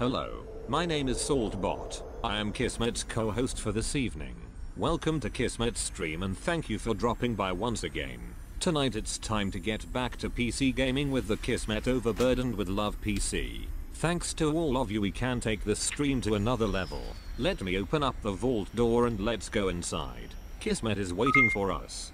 Hello, my name is Saltbot. I am Kismet's co-host for this evening. Welcome to Kismet's stream and thank you for dropping by once again. Tonight it's time to get back to PC gaming with the Kismet Overburdened with Love PC. Thanks to all of you, we can take this stream to another level. Let me open up the vault door and let's go inside. Kismet is waiting for us.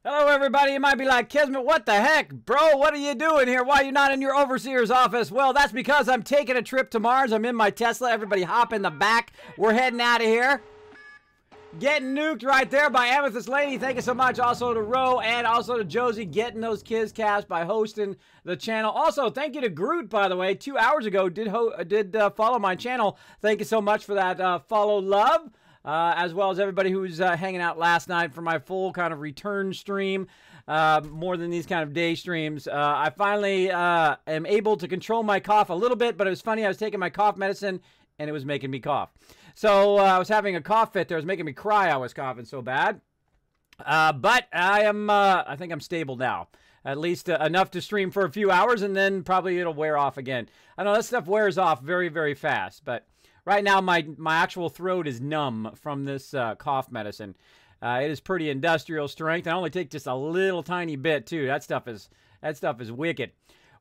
Hello everybody, you might be like, Kismet, what the heck? Bro, what are you doing here? Why are you not in your overseer's office? Well, that's because I'm taking a trip to Mars. I'm in my Tesla. Everybody hop in the back. We're heading out of here. Getting nuked right there by Amethyst Lady. Thank you so much. Also to Ro and also to Josie getting those kids cast by hosting the channel. Also, thank you to Groot, by the way. 2 hours ago, did follow my channel. Thank you so much for that follow love. As well as everybody who's hanging out last night for my full kind of return stream, more than these kind of day streams. I finally am able to control my cough a little bit, but it was funny. I was taking my cough medicine, and it was making me cough. So I was having a cough fit there. It was making me cry. I was coughing so bad. But I think I'm stable now. At least enough to stream for a few hours, and then probably it'll wear off again. I know that stuff wears off very, very fast, but... right now, my actual throat is numb from this cough medicine. It is pretty industrial strength. I only take just a little tiny bit too. That stuff is wicked,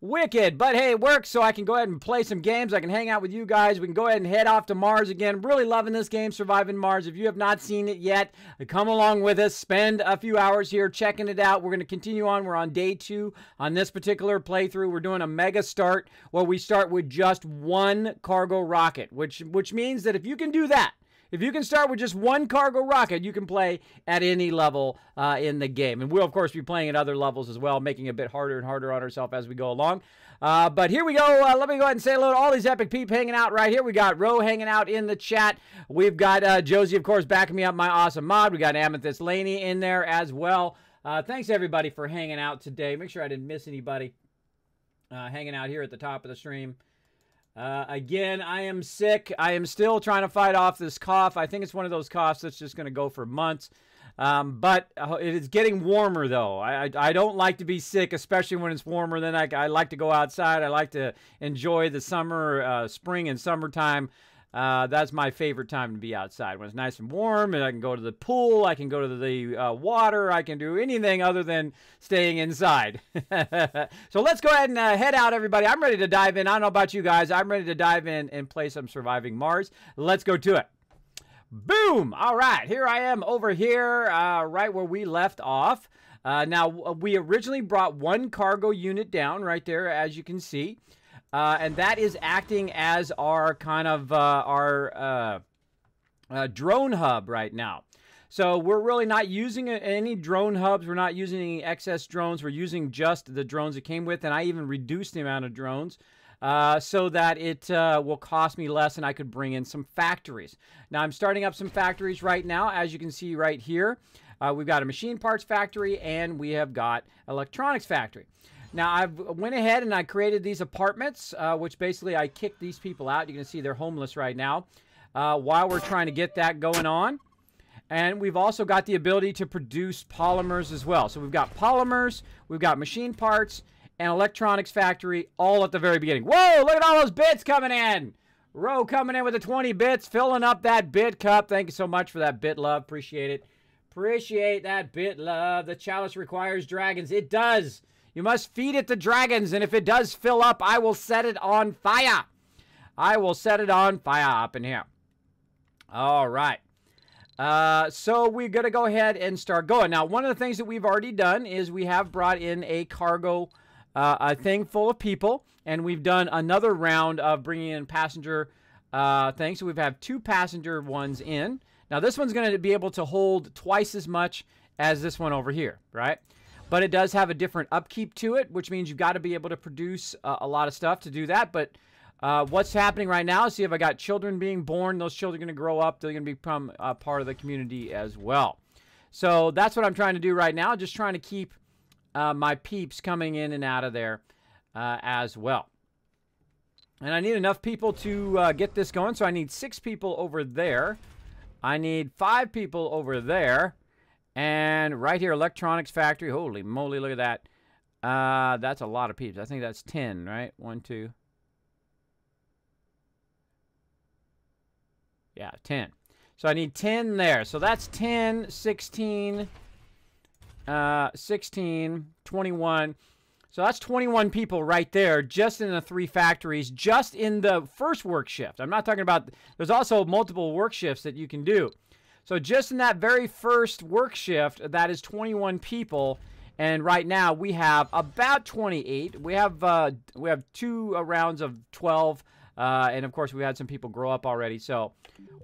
wicked. But hey, it works, so I can go ahead and play some games. I can hang out with you guys. We can go ahead and head off to Mars again. Really loving this game, Surviving Mars. If you have not seen it yet, come along with us. Spend a few hours here checking it out. We're going to continue on. We're on day 2 on this particular playthrough. We're doing a mega start where we start with just one cargo rocket, which means that if you can do that, if you can start with just one cargo rocket, you can play at any level in the game. And we'll, of course, be playing at other levels as well, making it a bit harder and harder on ourselves as we go along. But here we go. Let me go ahead and say hello to all these epic peeps hanging out right here. We got Ro hanging out in the chat. We've got Josie, of course, backing me up, my awesome mod. We got Amethyst Laney in there as well. Thanks, everybody, for hanging out today. Make sure I didn't miss anybody hanging out here at the top of the stream. Again, I am sick. I am still trying to fight off this cough. I think it's one of those coughs that's just going to go for months. But it is getting warmer, though. I don't like to be sick, especially when it's warmer. Then I like to go outside. I like to enjoy the summer, spring and summertime. That's my favorite time to be outside, when it's nice and warm, and I can go to the pool, I can go to the water, I can do anything other than staying inside. So let's go ahead and head out, everybody. I'm ready to dive in. I don't know about you guys. I'm ready to dive in and play some Surviving Mars. Let's go to it. Boom! All right, here I am over here, right where we left off. Now, we originally brought one cargo unit down right there, as you can see. And that is acting as our kind of drone hub right now. So we're really not using any drone hubs. We're not using any excess drones. We're using just the drones it came with. And I even reduced the amount of drones so that it will cost me less and I could bring in some factories. Now I'm starting up some factories right now, as you can see right here. We've got a machine parts factory and we have got electronics factory. Now, I went ahead and I created these apartments, which basically I kicked these people out. You can see they're homeless right now while we're trying to get that going on. And we've also got the ability to produce polymers as well. So we've got polymers, we've got machine parts, and electronics factory all at the very beginning. Whoa, look at all those bits coming in. Ro coming in with the 20 bits, filling up that bit cup. Thank you so much for that bit love. Appreciate it. Appreciate that bit love. The chalice requires dragons. It does. You must feed it the dragons, and if it does fill up, I will set it on fire. I will set it on fire up in here. All right. So we're going to go ahead and start going. Now, one of the things that we've already done is we have brought in a cargo a thing full of people, and we've done another round of bringing in passenger things. So we've had 2 passenger ones in. Now, this one's going to be able to hold twice as much as this one over here, right? But it does have a different upkeep to it, which means you've got to be able to produce a lot of stuff to do that. But what's happening right now, see if I got children being born. Those children are going to grow up. They're going to become a part of the community as well. So that's what I'm trying to do right now, just trying to keep my peeps coming in and out of there as well. And I need enough people to get this going. So I need 6 people over there. I need 5 people over there. And right here, electronics factory. Holy moly, look at that. That's a lot of peeps. I think that's 10, right? 1, 2. Yeah, 10. So I need 10 there. So that's 10, 16, 16, 21. So that's 21 people right there, just in the 3 factories, just in the first work shift. I'm not talking about, there's also multiple work shifts that you can do. So just in that very first work shift, that is 21 people. And right now we have about 28. We have 2 rounds of 12. And of course we had some people grow up already. So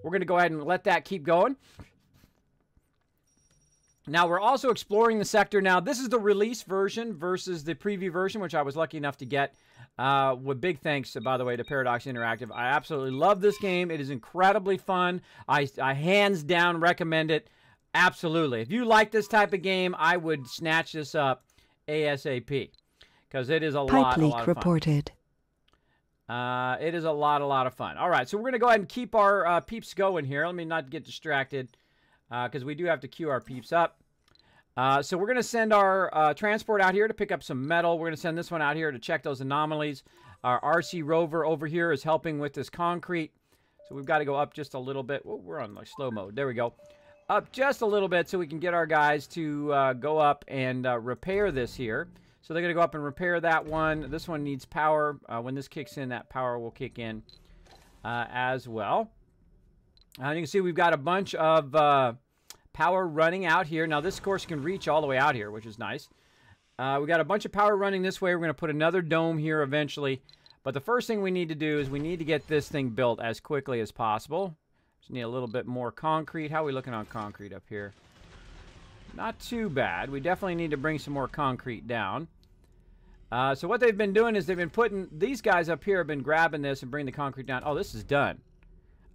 we're going to go ahead and let that keep going. Now, we're also exploring the sector. Now, this is the release version versus the preview version, which I was lucky enough to get. With big thanks, by the way, to Paradox Interactive. I absolutely love this game. It is incredibly fun. I hands down recommend it. Absolutely. If you like this type of game, I would snatch this up ASAP. Because it is a lot of fun. Reported. It is a lot of fun. All right, so we're going to go ahead and keep our peeps going here. Let me not get distracted. Because we do have to queue our peeps up. So we're going to send our transport out here to pick up some metal. We're going to send this one out here to check those anomalies. Our RC rover over here is helping with this concrete. So we've got to go up just a little bit. Whoa, we're on like slow mode. There we go. Up just a little bit so we can get our guys to go up and repair this here. So they're going to go up and repair that one. This one needs power. When this kicks in, that power will kick in as well. And you can see we've got a bunch of power running out here. Now, this, of course, can reach all the way out here, which is nice. We got a bunch of power running this way. We're going to put another dome here eventually. But the first thing we need to do is we need to get this thing built as quickly as possible. Just need a little bit more concrete. How are we looking on concrete up here? Not too bad. We definitely need to bring some more concrete down. So what they've been doing is they've been putting... These guys up here have been grabbing this and bringing the concrete down. Oh, this is done.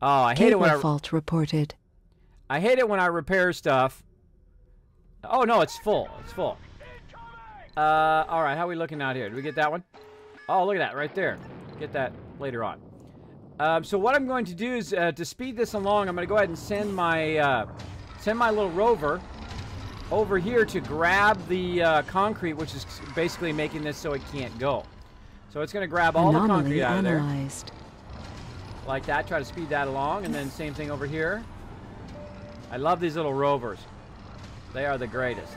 Oh, I hate it when fault reported. I hate it when I repair stuff. Oh, no, it's full. It's full. All right, how are we looking out here? Did we get that one? Oh, look at that right there. Get that later on. So what I'm going to do is, to speed this along, I'm going to go ahead and send my little rover over here to grab the concrete, which is basically making this so it can't go. So it's going to grab all the concrete out of there. Like that, try to speed that along, and then same thing over here. I love these little rovers. They are the greatest.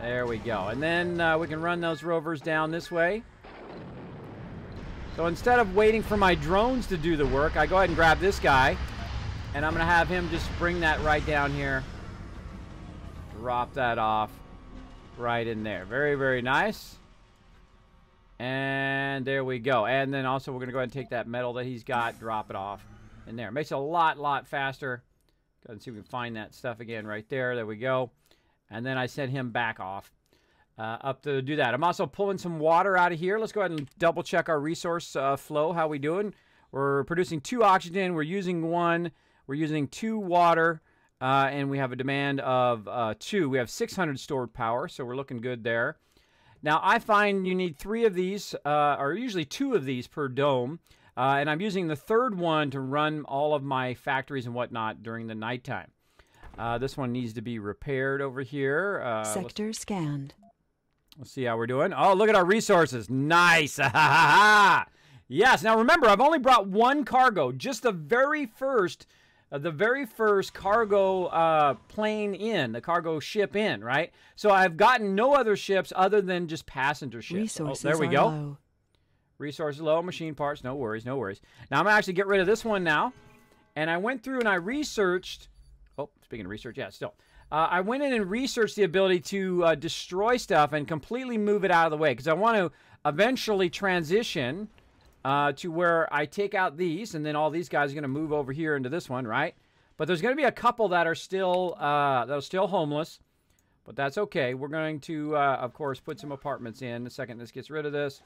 There we go. And then we can run those rovers down this way. So instead of waiting for my drones to do the work, I go ahead and grab this guy, and I'm going to have him just bring that right down here. Drop that off right in there. Very, very nice. And there we go. And then also we're going to go ahead and take that metal that he's got, drop it off in there. Makes it a lot faster. Go ahead and see if we can find that stuff again right there. There we go. And then I send him back off up to do that. I'm also pulling some water out of here. Let's go ahead and double check our resource flow. How we doing? We're producing 2 oxygen. We're using 1. We're using 2 water. And we have a demand of 2. We have 600 stored power, so we're looking good there. Now, I find you need 3 of these, or usually 2 of these per dome. And I'm using the 3rd one to run all of my factories and whatnot during the nighttime. This one needs to be repaired over here. Sector scanned. Let's see how we're doing. Oh, look at our resources. Nice. Yes. Now, remember, I've only brought 1 cargo. Just the very first cargo plane in, the cargo ship in, right? So I've gotten no other ships other than just passenger ships. Resources there we go. Low. Resources low, machine parts, no worries, no worries. Now I'm going to actually get rid of this one now. And I went through and I researched, oh, speaking of research, yeah, still. I went in and researched the ability to destroy stuff and completely move it out of the way. Because I want to eventually transition to where I take out these, and then all these guys are going to move over here into this one, right? But there's going to be a couple that are still homeless, but that's okay. We're going to, of course, put some apartments in the second this gets rid of this.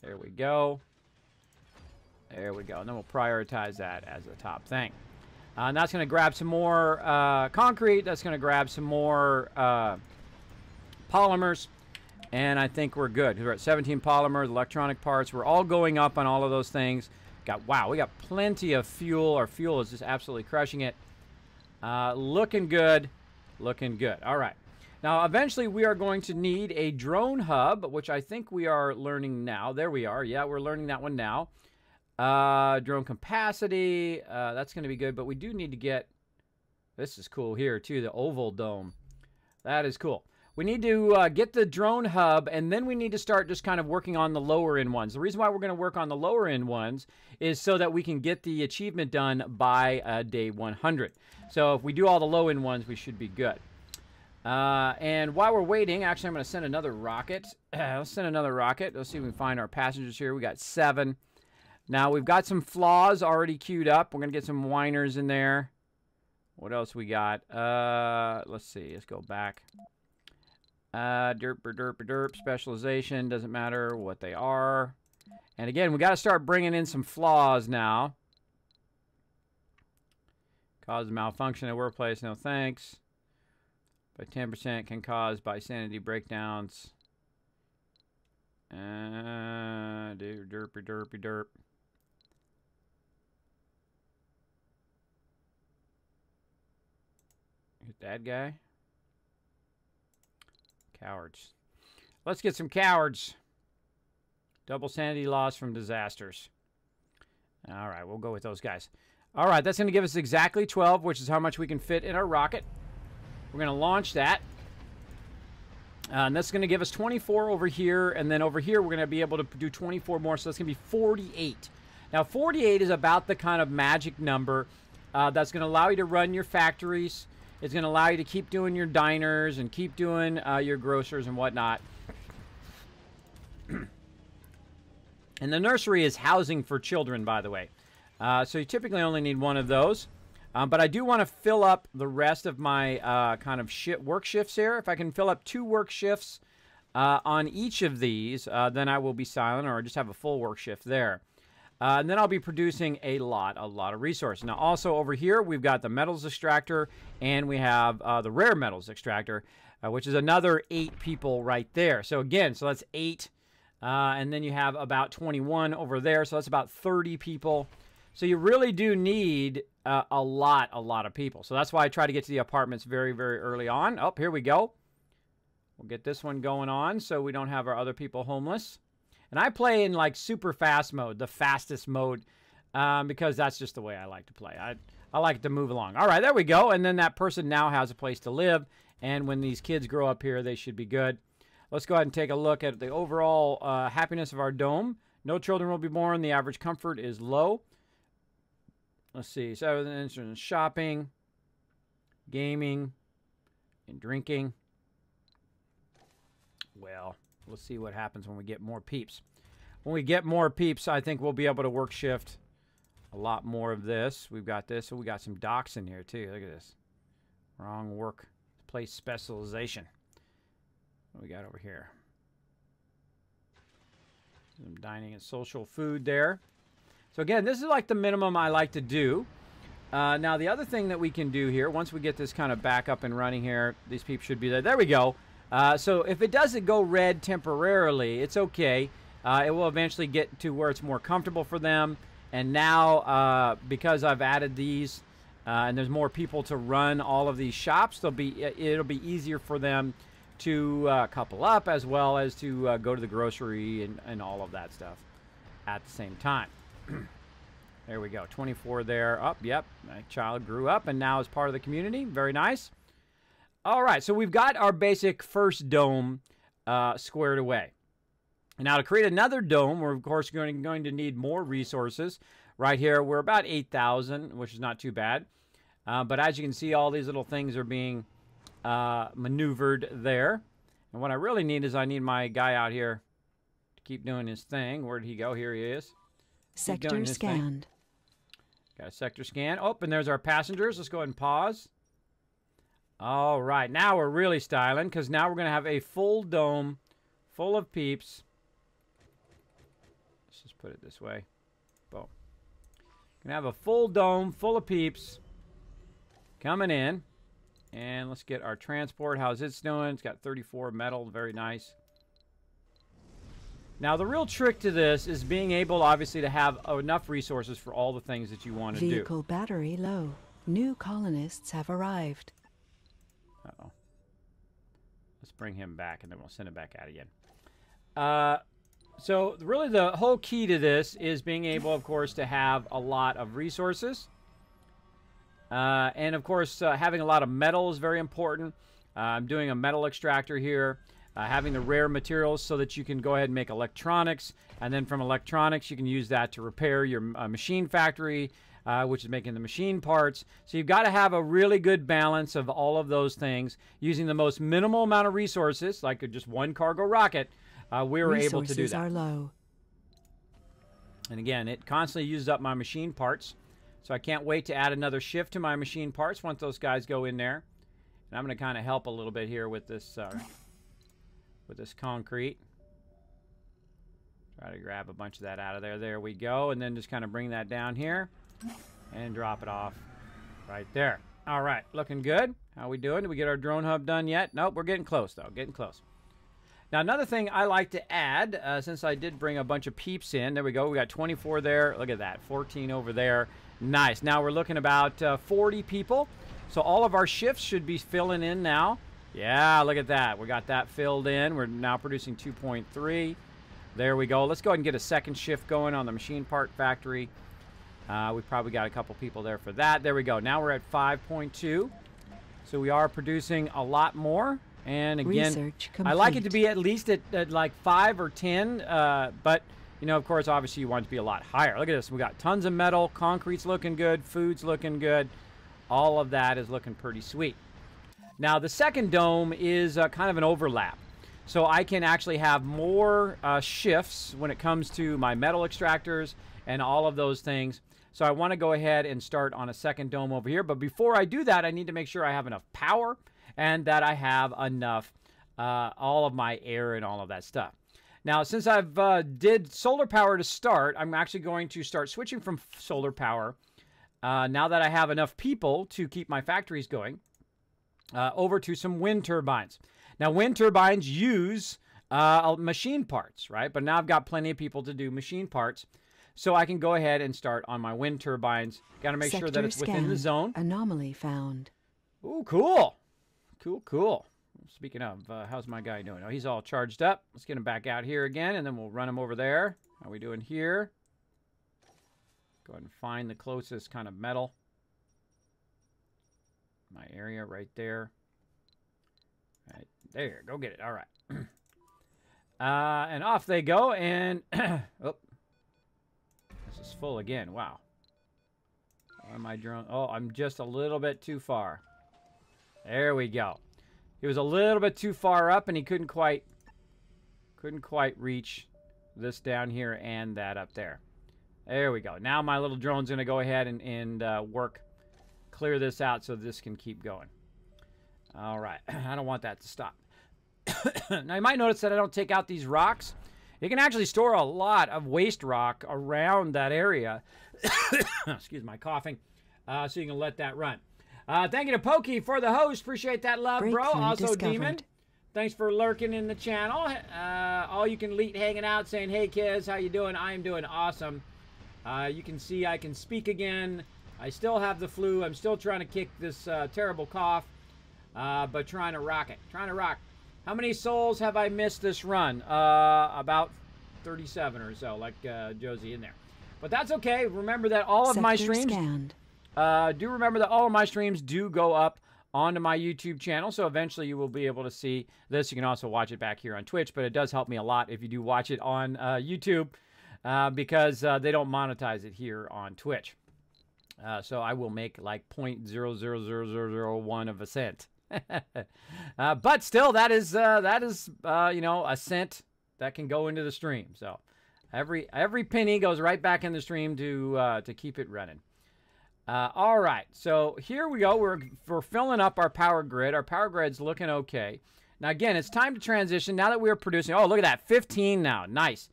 There we go. There we go. And then we'll prioritize that as the top thing. And that's going to grab some more concrete. That's going to grab some more polymers. And I think we're good. We're at 17 polymers, electronic parts. We're all going up on all of those things. Wow, we got plenty of fuel. Our fuel is just absolutely crushing it. Looking good. Looking good. All right. Now, eventually, we are going to need a drone hub, which I think we are learning now. There we are. Yeah, we're learning that one now. Drone capacity. That's going to be good, but we do need to get... This is cool here, too, the oval dome. That is cool. We need to get the drone hub, and then we need to start just kind of working on the lower-end ones. The reason why we're going to work on the lower-end ones is so that we can get the achievement done by day 100. So if we do all the low-end ones, we should be good. And while we're waiting, actually, I'm going to send another rocket. Let's send another rocket. Let's see if we can find our passengers here. We got 7. Now, we've got some flaws already queued up. We're going to get some whiners in there. What else we got? Let's see. Let's go back. Derp, specialization. Doesn't matter what they are. And again, we got to start bringing in some flaws now. Cause malfunction at workplace. No thanks. By 10% can cause by sanity breakdowns. Derp. Hit that guy. Cowards. Let's get some cowards. Double sanity loss from disasters. All right, we'll go with those guys. All right, that's going to give us exactly 12, which is how much we can fit in our rocket. We're going to launch that. And that's going to give us 24 over here. And then over here, we're going to be able to do 24 more. So that's going to be 48. Now, 48 is about the kind of magic number that's going to allow you to run your factories. It's going to allow you to keep doing your diners and keep doing your grocers and whatnot. And the nursery is housing for children, by the way. So you typically only need one of those. But I do want to fill up the rest of my kind of work shifts here. If I can fill up 2 work shifts on each of these, then I will be silent, or just have a full work shift there. And then I'll be producing a lot of resources. Now, also over here, we've got the metals extractor, and we have the rare metals extractor, which is another 8 people right there. So again, so that's 8. And then you have about 21 over there, so that's about 30 people. So you really do need a lot of people. So that's why I try to get to the apartments very, very early on. Oh, here we go. We'll get this one going on so we don't have our other people homeless. And I play in like super fast mode, the fastest mode, because that's just the way I like to play. I like to move along. All right, there we go. And then that person now has a place to live. And when these kids grow up here, they should be good. Let's go ahead and take a look at the overall happiness of our dome. No children will be born. The average comfort is low. Let's see. So interested in shopping, gaming, and drinking. Well, let's see what happens when we get more peeps. When we get more peeps, I think we'll be able to work shift a lot more of this. We've got this. So we got some docks in here, too. Look at this. Wrong workplace specialization. What do we got over here? Some dining and social food there. So again, this is like the minimum I like to do. Now, the other thing that we can do here, once we get this kind of back up and running here, these peeps should be there. There we go. So if it doesn't go red temporarily, it's okay. It will eventually get to where it's more comfortable for them. And now, because I've added these, and there's more people to run all of these shops, it'll be easier for them to couple up, as well as to go to the grocery and all of that stuff at the same time. There we go. 24 there. Up, yep. My child grew up and now is part of the community. Very nice. All right, so we've got our basic first dome squared away. Now, to create another dome, we're, of course, going to need more resources. Right here, we're about 8,000, which is not too bad. But as you can see, all these little things are being maneuvered there. And what I really need is I need my guy out here to keep doing his thing. Where'd he go? Here he is. Sector scanned. Got a sector scan. Oh, and there's our passengers. Let's go ahead and pause. All right, now we're really styling, because now we're going to have a full dome full of peeps. Let's just put it this way. Boom. Going to have a full dome full of peeps coming in. And let's get our transport. How's it doing? It's got 34 metal. Very nice. Now, the real trick to this is being able, obviously, to have enough resources for all the things that you want to do. Vehicle battery low. New colonists have arrived. bring him back, and then we'll send him back out again. So really the whole key to this is being able, of course, to have a lot of resources. And, of course, having a lot of metal is very important. I'm doing a metal extractor here. Having the rare materials so that you can go ahead and make electronics. And then from electronics, you can use that to repair your machine factory, which is making the machine parts. So you've got to have a really good balance of all of those things using the most minimal amount of resources, like just one cargo rocket. We were able to do that. Resources are low. And again, it constantly uses up my machine parts. So I can't wait to add another shift to my machine parts once those guys go in there. And I'm going to kind of help a little bit here with this concrete. Try to grab a bunch of that out of there. There we go. And then just kind of bring that down here and drop it off right there. All right, looking good. How we doing? Did we get our drone hub done yet? Nope, we're getting close, though. Getting close. Now, another thing I like to add, since I did bring a bunch of peeps in, there we go. We got 24 there. Look at that. 14 over there. Nice. Now we're looking about 40 people. So all of our shifts should be filling in now. Yeah, look at that. We got that filled in. We're now producing 2.3. There we go. Let's go ahead and get a second shift going on the machine part factory. We probably got a couple people there for that. There we go. Now we're at 5.2. So we are producing a lot more. And again, I like it to be at least at like 5 or 10. But, you know, of course, obviously you want it to be a lot higher. Look at this. We got tons of metal. Concrete's looking good. Food's looking good. All of that is looking pretty sweet. Now, the second dome is kind of an overlap. So I can actually have more shifts when it comes to my metal extractors and all of those things. So I want to go ahead and start on a second dome over here. But before I do that, I need to make sure I have enough power and that I have enough, all of my air and all of that stuff. Now, since I've did solar power to start, I'm actually going to start switching from solar power, now that I have enough people to keep my factories going, over to some wind turbines. Now, wind turbines use machine parts, right? But now I've got plenty of people to do machine parts. So I can go ahead and start on my wind turbines. Got to make sure that it's within the zone. Anomaly found. Ooh, cool. Cool, cool. Speaking of, how's my guy doing? Oh, he's all charged up. Let's get him back out here again, and then we'll run him over there. How are we doing here? Go ahead and find the closest kind of metal. My area right there. Right there. Go get it. All right. And off they go, and... oh. This is full again. Wow. Where am I drone? Oh, I'm just a little bit too far. There we go. He was a little bit too far up, and he couldn't quite reach this down here and that up there. There we go. Now my little drone's going to go ahead and clear this out so this can keep going. All right. I don't want that to stop. Now, you might notice that I don't take out these rocks. You can actually store a lot of waste rock around that area. Excuse my coughing. So you can let that run. Thank you to Pokey for the host. Appreciate that love, bro. Also, discovered. Demon, thanks for lurking in the channel. All you can elite hanging out saying, hey, kids, how you doing? I am doing awesome. You can see I can speak again. I still have the flu. I'm still trying to kick this terrible cough, but trying to rock it. Trying to rock. How many souls have I missed this run? About 37 or so, like Josie in there. But that's okay. Remember that all of my streams... do remember that all of my streams do go up onto my YouTube channel, so eventually you will be able to see this. You can also watch it back here on Twitch, but it does help me a lot if you do watch it on YouTube because they don't monetize it here on Twitch. So I will make like 0.00001 of a cent. But still, that is you know, a cent that can go into the stream. So every penny goes right back in the stream to keep it running. All right, so here we go. We're filling up our power grid. Our power grid's looking okay. Now again, it's time to transition. Now that we're producing, oh look at that, 15 now, nice.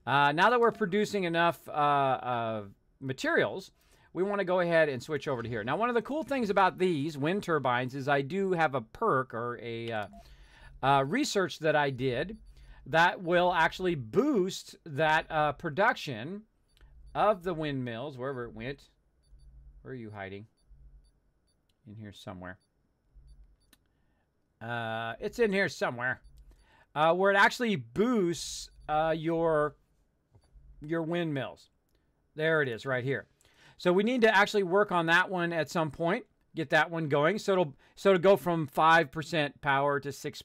Now that we're producing enough materials, we want to go ahead and switch over to here. Now, one of the cool things about these wind turbines is I do have a perk or a research that I did that will actually boost that production of the windmills, wherever it went. Where are you hiding? In here somewhere. It's in here somewhere. Where it actually boosts your windmills. There it is right here. So we need to actually work on that one at some point. Get that one going. So it'll go from 5% power to 6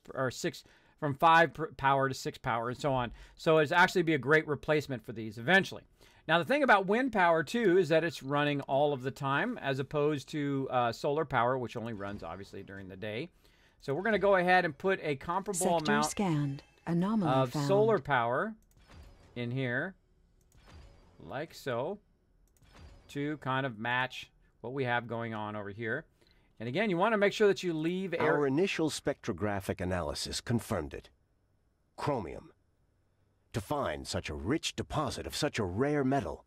from 5 power to 6 power and so on. So it's actually be a great replacement for these eventually. Now the thing about wind power too is that it's running all of the time as opposed to solar power, which only runs obviously during the day. So we're going to go ahead and put a comparable amount scanned. Anomaly of found. solar power in here, like so, to kind of match what we have going on over here. And again, you want to make sure that you leave air. Our initial spectrographic analysis confirmed it. Chromium. To find such a rich deposit of such a rare metal.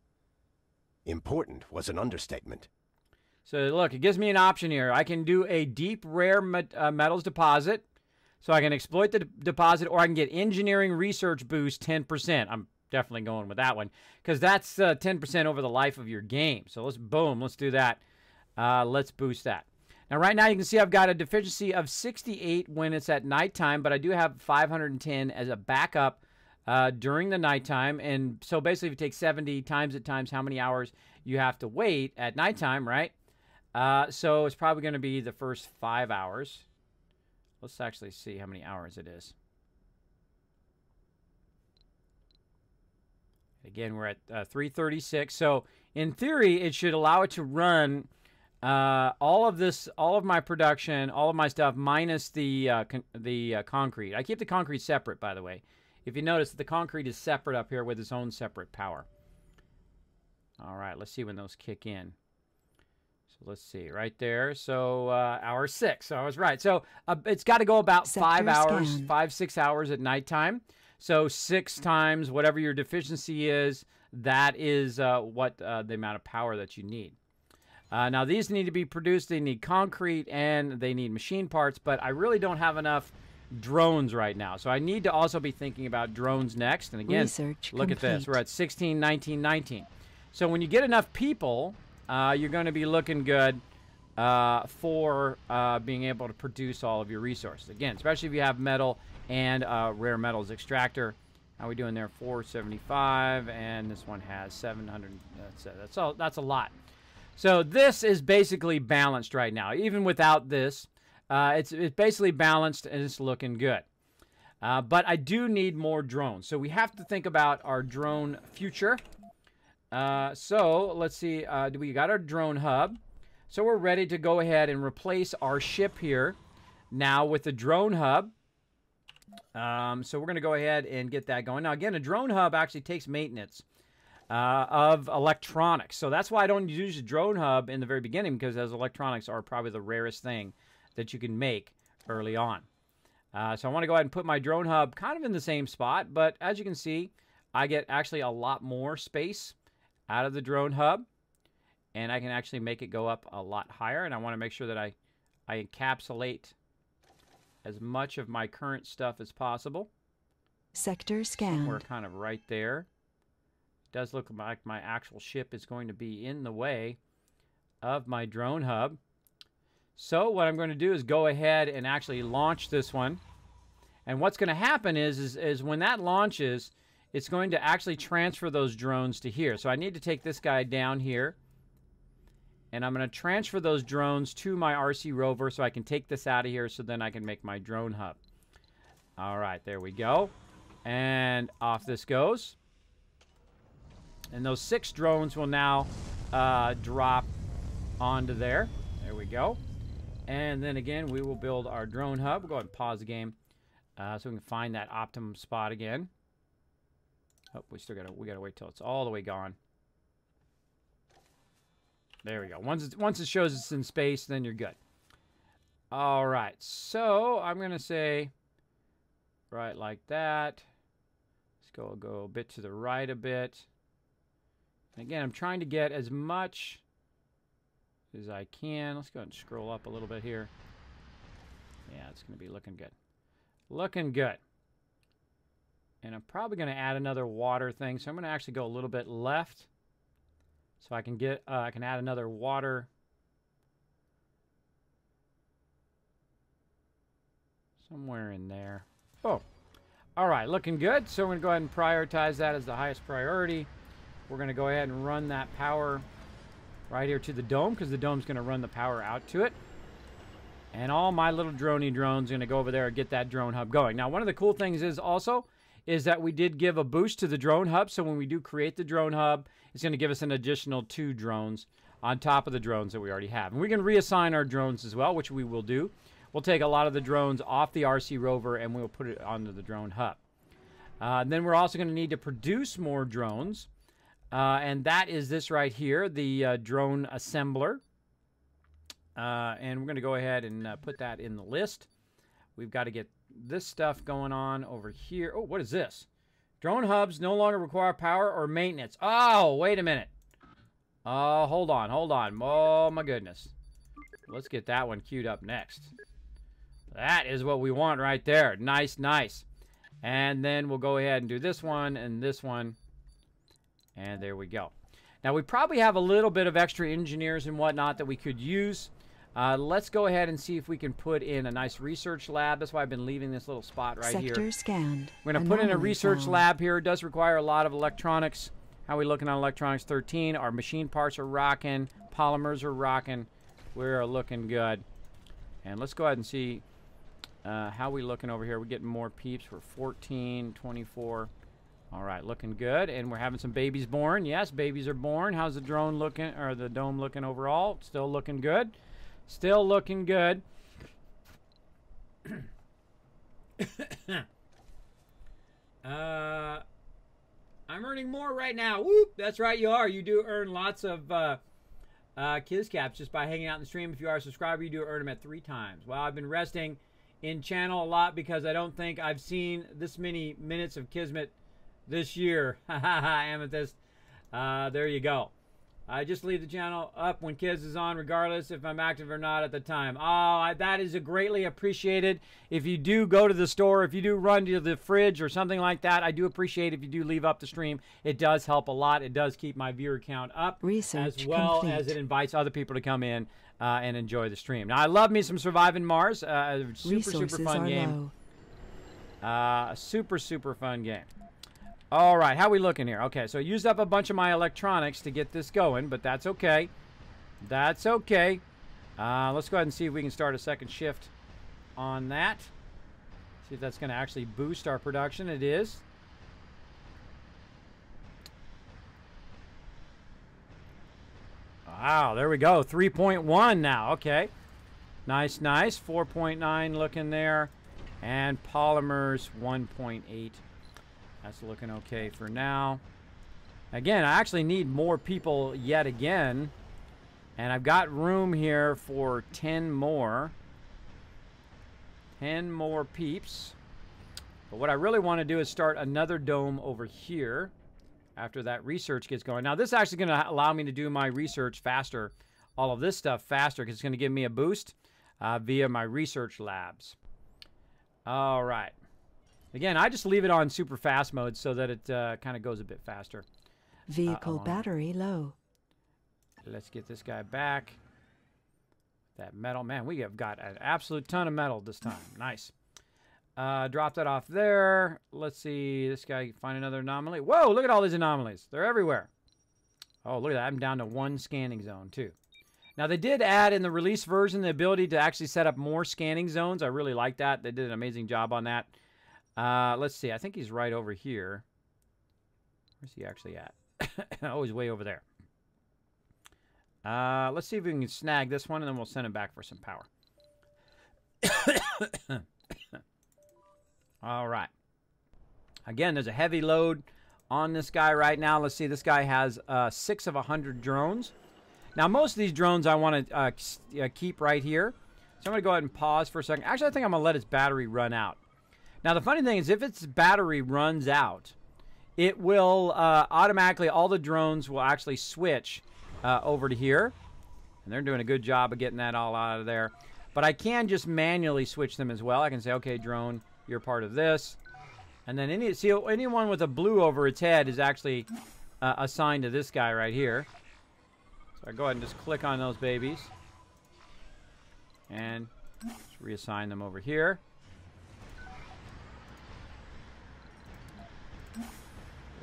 Important was an understatement. So look, it gives me an option here. I can do a deep rare metals deposit, so I can exploit the deposit, or I can get engineering research boost 10%. I'm definitely going with that one because that's 10% over the life of your game. So let's do that. Let's boost that. Now right now you can see I've got a deficiency of 68 when it's at nighttime, but I do have 510 as a backup during the nighttime. And so basically if you take 70 times it times how many hours you have to wait at nighttime, right? So it's probably going to be the first 5 hours. Let's actually see how many hours it is. Again, we're at 336. So in theory, it should allow it to run all of my production, all of my stuff, minus the concrete. I keep the concrete separate, by the way. If you notice, the concrete is separate up here with its own separate power. All right, let's see when those kick in. So let's see, right there. So hour 6. So I was right. So it's got to go about 5 hours, scanned. 5-6 hours at nighttime. So 6 times whatever your deficiency is, that is what the amount of power that you need. Now these need to be produced. They need concrete and they need machine parts, but I really don't have enough drones right now. So I need to also be thinking about drones next. And again, Research look at this. We're at 16, 19, 19. So when you get enough people, you're going to be looking good for being able to produce all of your resources. Again, especially if you have metal and rare metals extractor. How are we doing there? 475, and this one has 700. That's a lot. So this is basically balanced right now. Even without this, it's basically balanced and it's looking good. But I do need more drones. So we have to think about our drone future. So let's see. We got our drone hub. So we're ready to go ahead and replace our ship here now with the drone hub. So we're going to go ahead and get that going. Now, again, a drone hub actually takes maintenance of electronics. So that's why I don't use a drone hub in the very beginning, because those electronics are probably the rarest thing that you can make early on. So I want to go ahead and put my drone hub kind of in the same spot. But as you can see, I get actually a lot more space out of the drone hub. And I can actually make it go up a lot higher. And I want to make sure that I encapsulate as much of my current stuff as possible. Sector scanned. Somewhere kind of right there. It does look like my actual ship is going to be in the way of my drone hub. So what I'm going to do is go ahead and actually launch this one. And what's going to happen is when that launches, it's going to actually transfer those drones to here. So I need to take this guy down here. And I'm going to transfer those drones to my RC rover so I can take this out of here so then I can make my drone hub. All right, there we go. And off this goes. And those 6 drones will now drop onto there. There we go. And then again, we will build our drone hub. We'll go ahead and pause the game so we can find that optimum spot again. Oh, we gotta wait till it's all the way gone. There we go. Once it shows it's in space, then you're good. All right. So I'm gonna say right like that. Let's go a bit to the right a bit. And again, I'm trying to get as much as I can. Let's go ahead and scroll up a little bit here. Yeah, it's gonna be looking good. Looking good. And I'm probably gonna add another water thing. So I'm gonna actually go a little bit left. So I can get, I can add another water. Somewhere in there. Oh. All right, looking good. So we're going to go ahead and prioritize that as the highest priority. We're going to go ahead and run that power right here to the dome because the dome's going to run the power out to it. And all my little droney drones are going to go over there and get that drone hub going. Now, one of the cool things is that we did give a boost to the drone hub. So when we do create the drone hub, it's going to give us an additional 2 drones on top of the drones that we already have. And we can reassign our drones as well, which we will do. We'll take a lot of the drones off the RC rover and we'll put it onto the drone hub. Then we're also going to need to produce more drones. And that is this right here, the drone assembler. And we're going to go ahead and put that in the list. We've got to get this stuff going on over here. Oh, what is this? Drone hubs no longer require power or maintenance. Oh, wait a minute. Oh, hold on. Oh, my goodness. Let's get that one queued up next. That is what we want right there. Nice, nice. And then we'll go ahead and do this one and this one. And there we go. Now, we probably have a little bit of extra engineers and whatnot that we could use. Let's go ahead and see if we can put in a nice research lab. That's why I've been leaving this little spot right here. Sector scanned. We're going to put in a research lab here. It does require a lot of electronics. How are we looking on electronics 13? Our machine parts are rocking. Polymers are rocking. We're looking good. And let's go ahead and see how we looking over here. We're getting more peeps. We're 14, 24. All right, looking good. And we're having some babies born. Yes, babies are born. How's the drone looking, or the dome looking overall? Still looking good. Still looking good. I'm earning more right now. Whoop! That's right, you are. You do earn lots of Kiz Caps just by hanging out in the stream. If you are a subscriber, you do earn them at 3 times. Well, I've been resting in channel a lot because I don't think I've seen this many minutes of Kismet this year. Amethyst. There you go. I just leave the channel up when Kiz is on, regardless if I'm active or not at the time. Oh, that is greatly appreciated. If you do go to the store, if you do run to the fridge or something like that, I do appreciate if you do leave up the stream. It does help a lot. It does keep my viewer count up, Research as well complete. as it invites other people to come in and enjoy the stream. Now, I love me some Surviving Mars. Super fun game. Super fun game. All right, how we looking here? Okay, so I used up a bunch of my electronics to get this going, but that's okay. That's okay. Let's go ahead and see if we can start a second shift on that. See if that's going to actually boost our production. It is. Wow, there we go. 3.1 now. Okay. Nice, nice. 4.9 looking there. And polymers 1.8. That's looking okay for now. Again, I actually need more people yet again. And I've got room here for 10 more. 10 more peeps. But what I really want to do is start another dome over here after that research gets going. Now, this is actually going to allow me to do my research faster. All of this stuff faster because it's going to give me a boost via my research labs. All right. Again, I just leave it on super fast mode so that it kind of goes a bit faster. Vehicle battery low. Let's get this guy back. That metal. Man, we have got an absolute ton of metal this time. Nice. Drop that off there. Let's see. This guy, find another anomaly. Whoa, look at all these anomalies. They're everywhere. Oh, look at that. I'm down to 1 scanning zone, too. Now, they did add in the release version the ability to actually set up more scanning zones. I really like that. They did an amazing job on that. Let's see. I think he's right over here. Where's he actually at? Oh, he's way over there. Let's see if we can snag this one, and then we'll send him back for some power. All right. Again, there's a heavy load on this guy right now. Let's see. This guy has 6 of 100 drones. Now, most of these drones I want to keep right here. So I'm going to go ahead and pause for a second. Actually, I think I'm going to let its battery run out. Now, the funny thing is, if its battery runs out, it will automatically, all the drones will actually switch over to here. And they're doing a good job of getting that all out of there. But I can just manually switch them as well. I can say, okay, drone, you're part of this. And then anyone with a blue over its head is actually assigned to this guy right here. So I go ahead and just click on those babies. And just reassign them over here.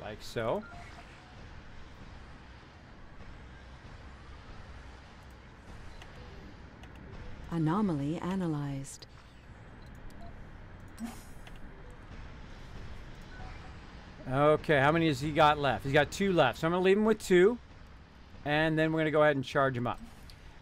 like so. Anomaly analyzed. Okay, how many has he got left? He's got 2 left, so I'm going to leave him with 2. And then we're going to go ahead and charge him up.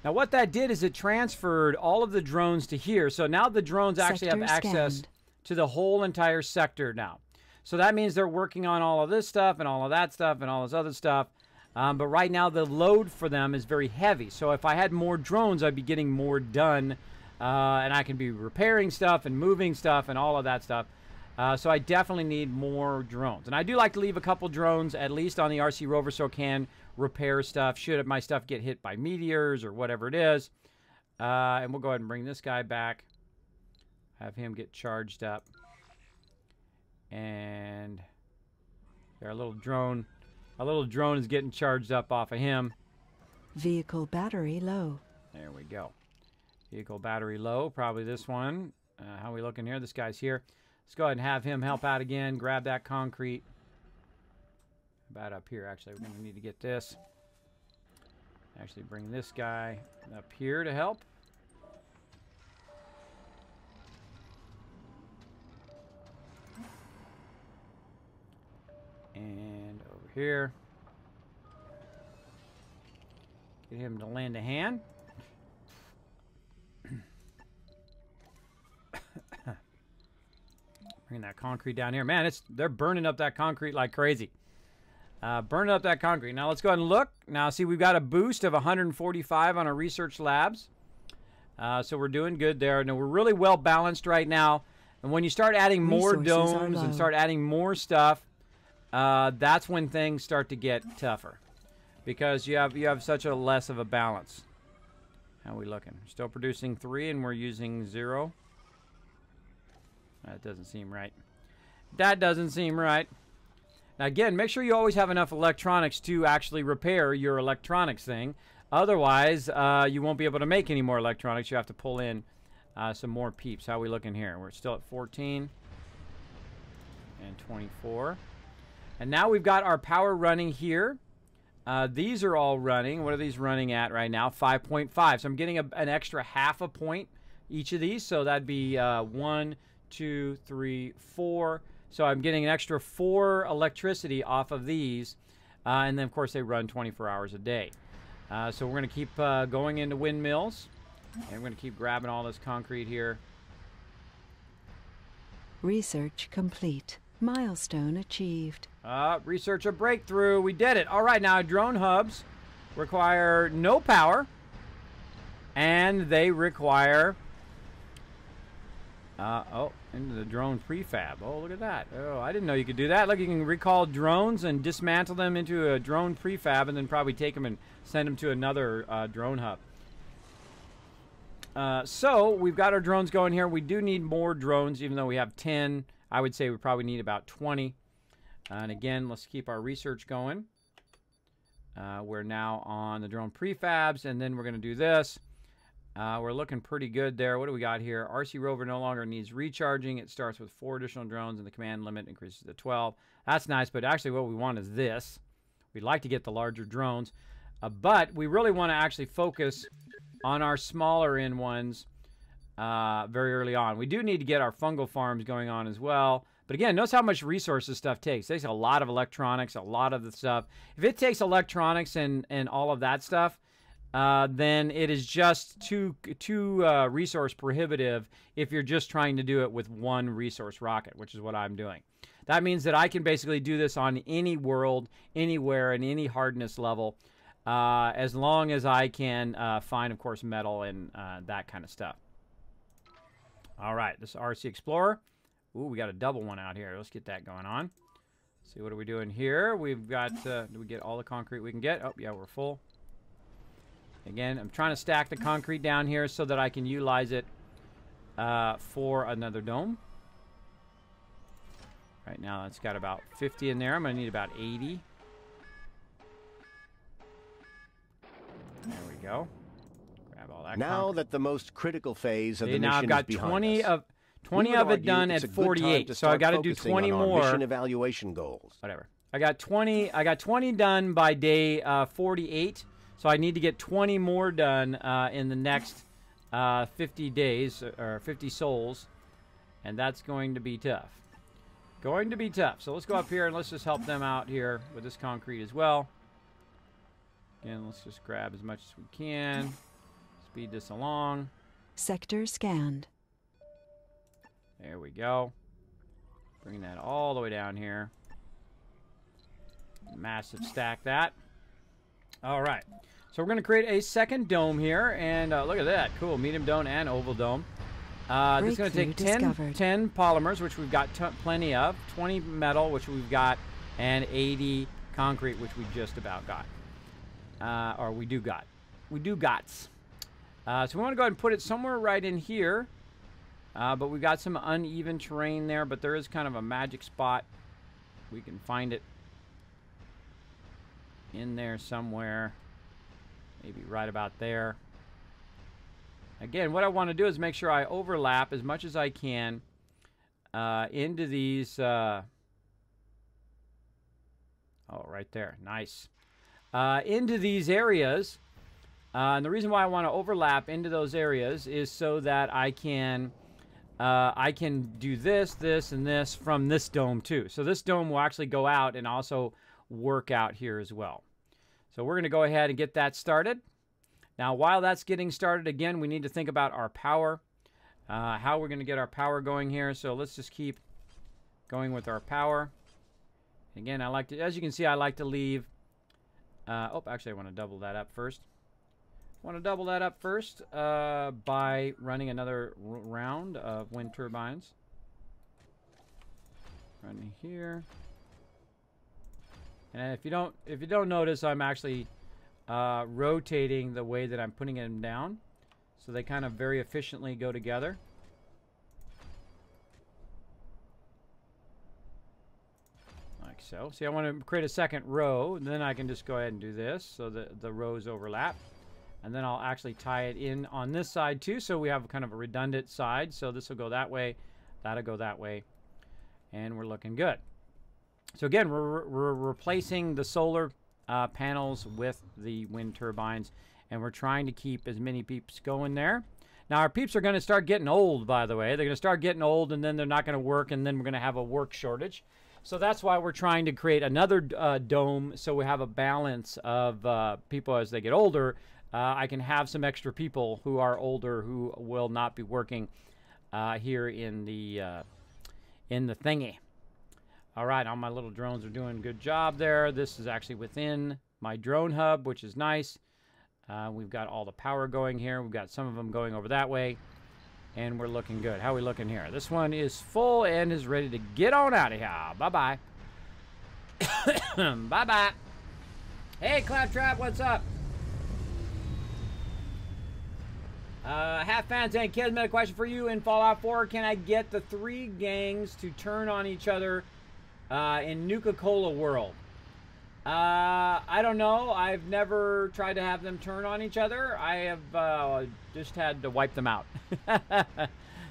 Now what that did is it transferred all of the drones to here. So now the drones actually have access to the whole entire sector now. So that means they're working on all of this stuff and all of that stuff and all this other stuff. But right now the load for them is very heavy. So if I had more drones, I'd be getting more done. And I can be repairing stuff and moving stuff and all of that stuff. So I definitely need more drones. And I do like to leave a couple drones at least on the RC rover so I can repair stuff should my stuff get hit by meteors or whatever it is. And we'll go ahead and bring this guy back. Have him get charged up. And our little drone is getting charged up off of him. Vehicle battery low. There we go. Vehicle battery low, probably this one. How are we looking here? This guy's here. Let's go ahead and have him help out again. Grab that concrete. About up here, actually. We're going to need to get this. Actually bring this guy up here to help. And over here. Get him to lend a hand. Bring that concrete down here. Man, they're burning up that concrete like crazy. Burning up that concrete. Now let's go ahead and look. Now see, we've got a boost of 145 on our research labs. So we're doing good there. Now we're really well balanced right now. And when you start adding more domes and start adding more stuff, that's when things start to get tougher. Because you have such a less of a balance. How are we looking? We're still producing 3 and we're using 0. That doesn't seem right. That doesn't seem right. Now again, make sure you always have enough electronics to actually repair your electronics thing. Otherwise, you won't be able to make any more electronics. You have to pull in some more peeps. How are we looking here? We're still at 14 and 24. And now we've got our power running here. These are all running. What are these running at right now? 5.5. So I'm getting an extra half a point each of these. So that'd be 1, 2, 3, 4. So I'm getting an extra 4 electricity off of these. And then, of course, they run 24 hours a day. So we're going to keep going into windmills. And we're going to keep grabbing all this concrete here. Research complete. Milestone achieved. Research a breakthrough. We did it. All right, now drone hubs require no power. And they require... into the drone prefab. Oh, look at that. Oh, I didn't know you could do that. Look, you can recall drones and dismantle them into a drone prefab and then probably take them and send them to another drone hub. So we've got our drones going here. We do need more drones, even though we have 10. I would say we probably need about 20. And again, let's keep our research going. We're now on the drone prefabs, and then we're going to do this. We're looking pretty good there. What do we got here? RC rover no longer needs recharging. It starts with 4 additional drones, and the command limit increases to 12. That's nice, but actually what we want is this. We'd like to get the larger drones, but we really want to actually focus on our smaller end ones very early on. We do need to get our fungal farms going on as well. But again, notice how much resources stuff takes. It takes a lot of electronics, a lot of the stuff. If it takes electronics and all of that stuff, then it is just too resource prohibitive if you're just trying to do it with one resource rocket, which is what I'm doing. That means that I can basically do this on any world, anywhere, and any hardness level, as long as I can find, of course, metal and that kind of stuff. All right, this is RC Explorer. Ooh, we got a double one out here. Let's get that going on. See, what are we doing here? We've got, do we get all the concrete we can get? Oh, yeah, we're full. Again, I'm trying to stack the concrete down here so that I can utilize it for another dome. Right now, it's got about 50 in there. I'm going to need about 80. There we go. Grab all that Now concrete. that the most critical phase of the now mission I've got is behind 20 us, 20 of it done at 48, so I got to do 20 more. mission evaluation goals. Whatever. I got 20 done by day 48. So I need to get 20 more done in the next 50 days, or 50 souls. And that's going to be tough. Going to be tough. So let's go up here and let's just help them out here with this concrete as well. Again, let's just grab as much as we can. Speed this along. Sector scanned. There we go. Bring that all the way down here. Massive stack that. All right. So we're going to create a second dome here. And look at that. Cool. Medium dome and oval dome. This is going to take 10 polymers, which we've got plenty of. 20 metal, which we've got. And 80 concrete, which we just about got. Or we do got. We do gots. So we want to go ahead and put it somewhere right in here. But we've got some uneven terrain there. But there is kind of a magic spot. We can find it in there somewhere. Maybe right about there. Again, what I want to do is make sure I overlap as much as I can into these. Oh, right there. Nice. Into these areas. And the reason why I want to overlap into those areas is so that I can do this, this, and this from this dome too. So this dome will actually go out and also work out here as well. So we're going to go ahead and get that started. Now, while that's getting started, again, we need to think about our power, how we're going to get our power going here. So let's just keep going with our power. Again, I like to, as you can see, I like to leave. Oh, actually, I want to double that up first. By running another round of wind turbines. Running here. And if you don't notice, I'm actually rotating the way that I'm putting them down, so they kind of very efficiently go together. Like so. See, I want to create a second row, and then I can just go ahead and do this so that the rows overlap. And then I'll actually tie it in on this side too, so we have kind of a redundant side. So this will go that way, that'll go that way, and we're looking good. So again, we're replacing the solar panels with the wind turbines, and we're trying to keep as many peeps going there. Now our peeps are going to start getting old, by the way. They're going to start getting old, and then they're not going to work, and then we're going to have a work shortage. So that's why we're trying to create another dome, so we have a balance of people as they get older. I can have some extra people who are older who will not be working here in the thingy. All right, all my little drones are doing a good job there. This is actually within my drone hub, which is nice. We've got all the power going here. We've got some of them going over that way, and we're looking good. How are we looking here? This one is full and is ready to get on out of here. Bye-bye. Bye-bye. Hey, Claptrap, what's up? Half Fan saying, Kismet, a question for you. In Fallout 4, can I get the 3 gangs to turn on each other in Nuka-Cola World? I don't know. I've never tried to have them turn on each other. I have just had to wipe them out.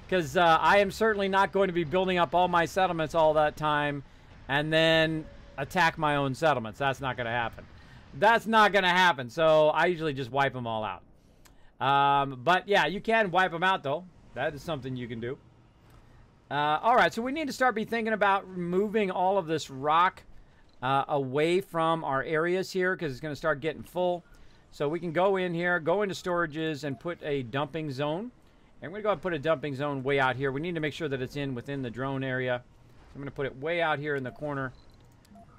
Because I am certainly not going to be building up all my settlements all that time and then attack my own settlements. That's not going to happen. That's not going to happen. So I usually just wipe them all out. But yeah, you can wipe them out though. That is something you can do. All right, so we need to start thinking about moving all of this rock away from our areas here, because it's going to start getting full. So we can go in here, go into storages, and put a dumping zone. And we're going to go ahead and put a dumping zone way out here. We need to make sure that it's within the drone area. So I'm going to put it way out here in the corner.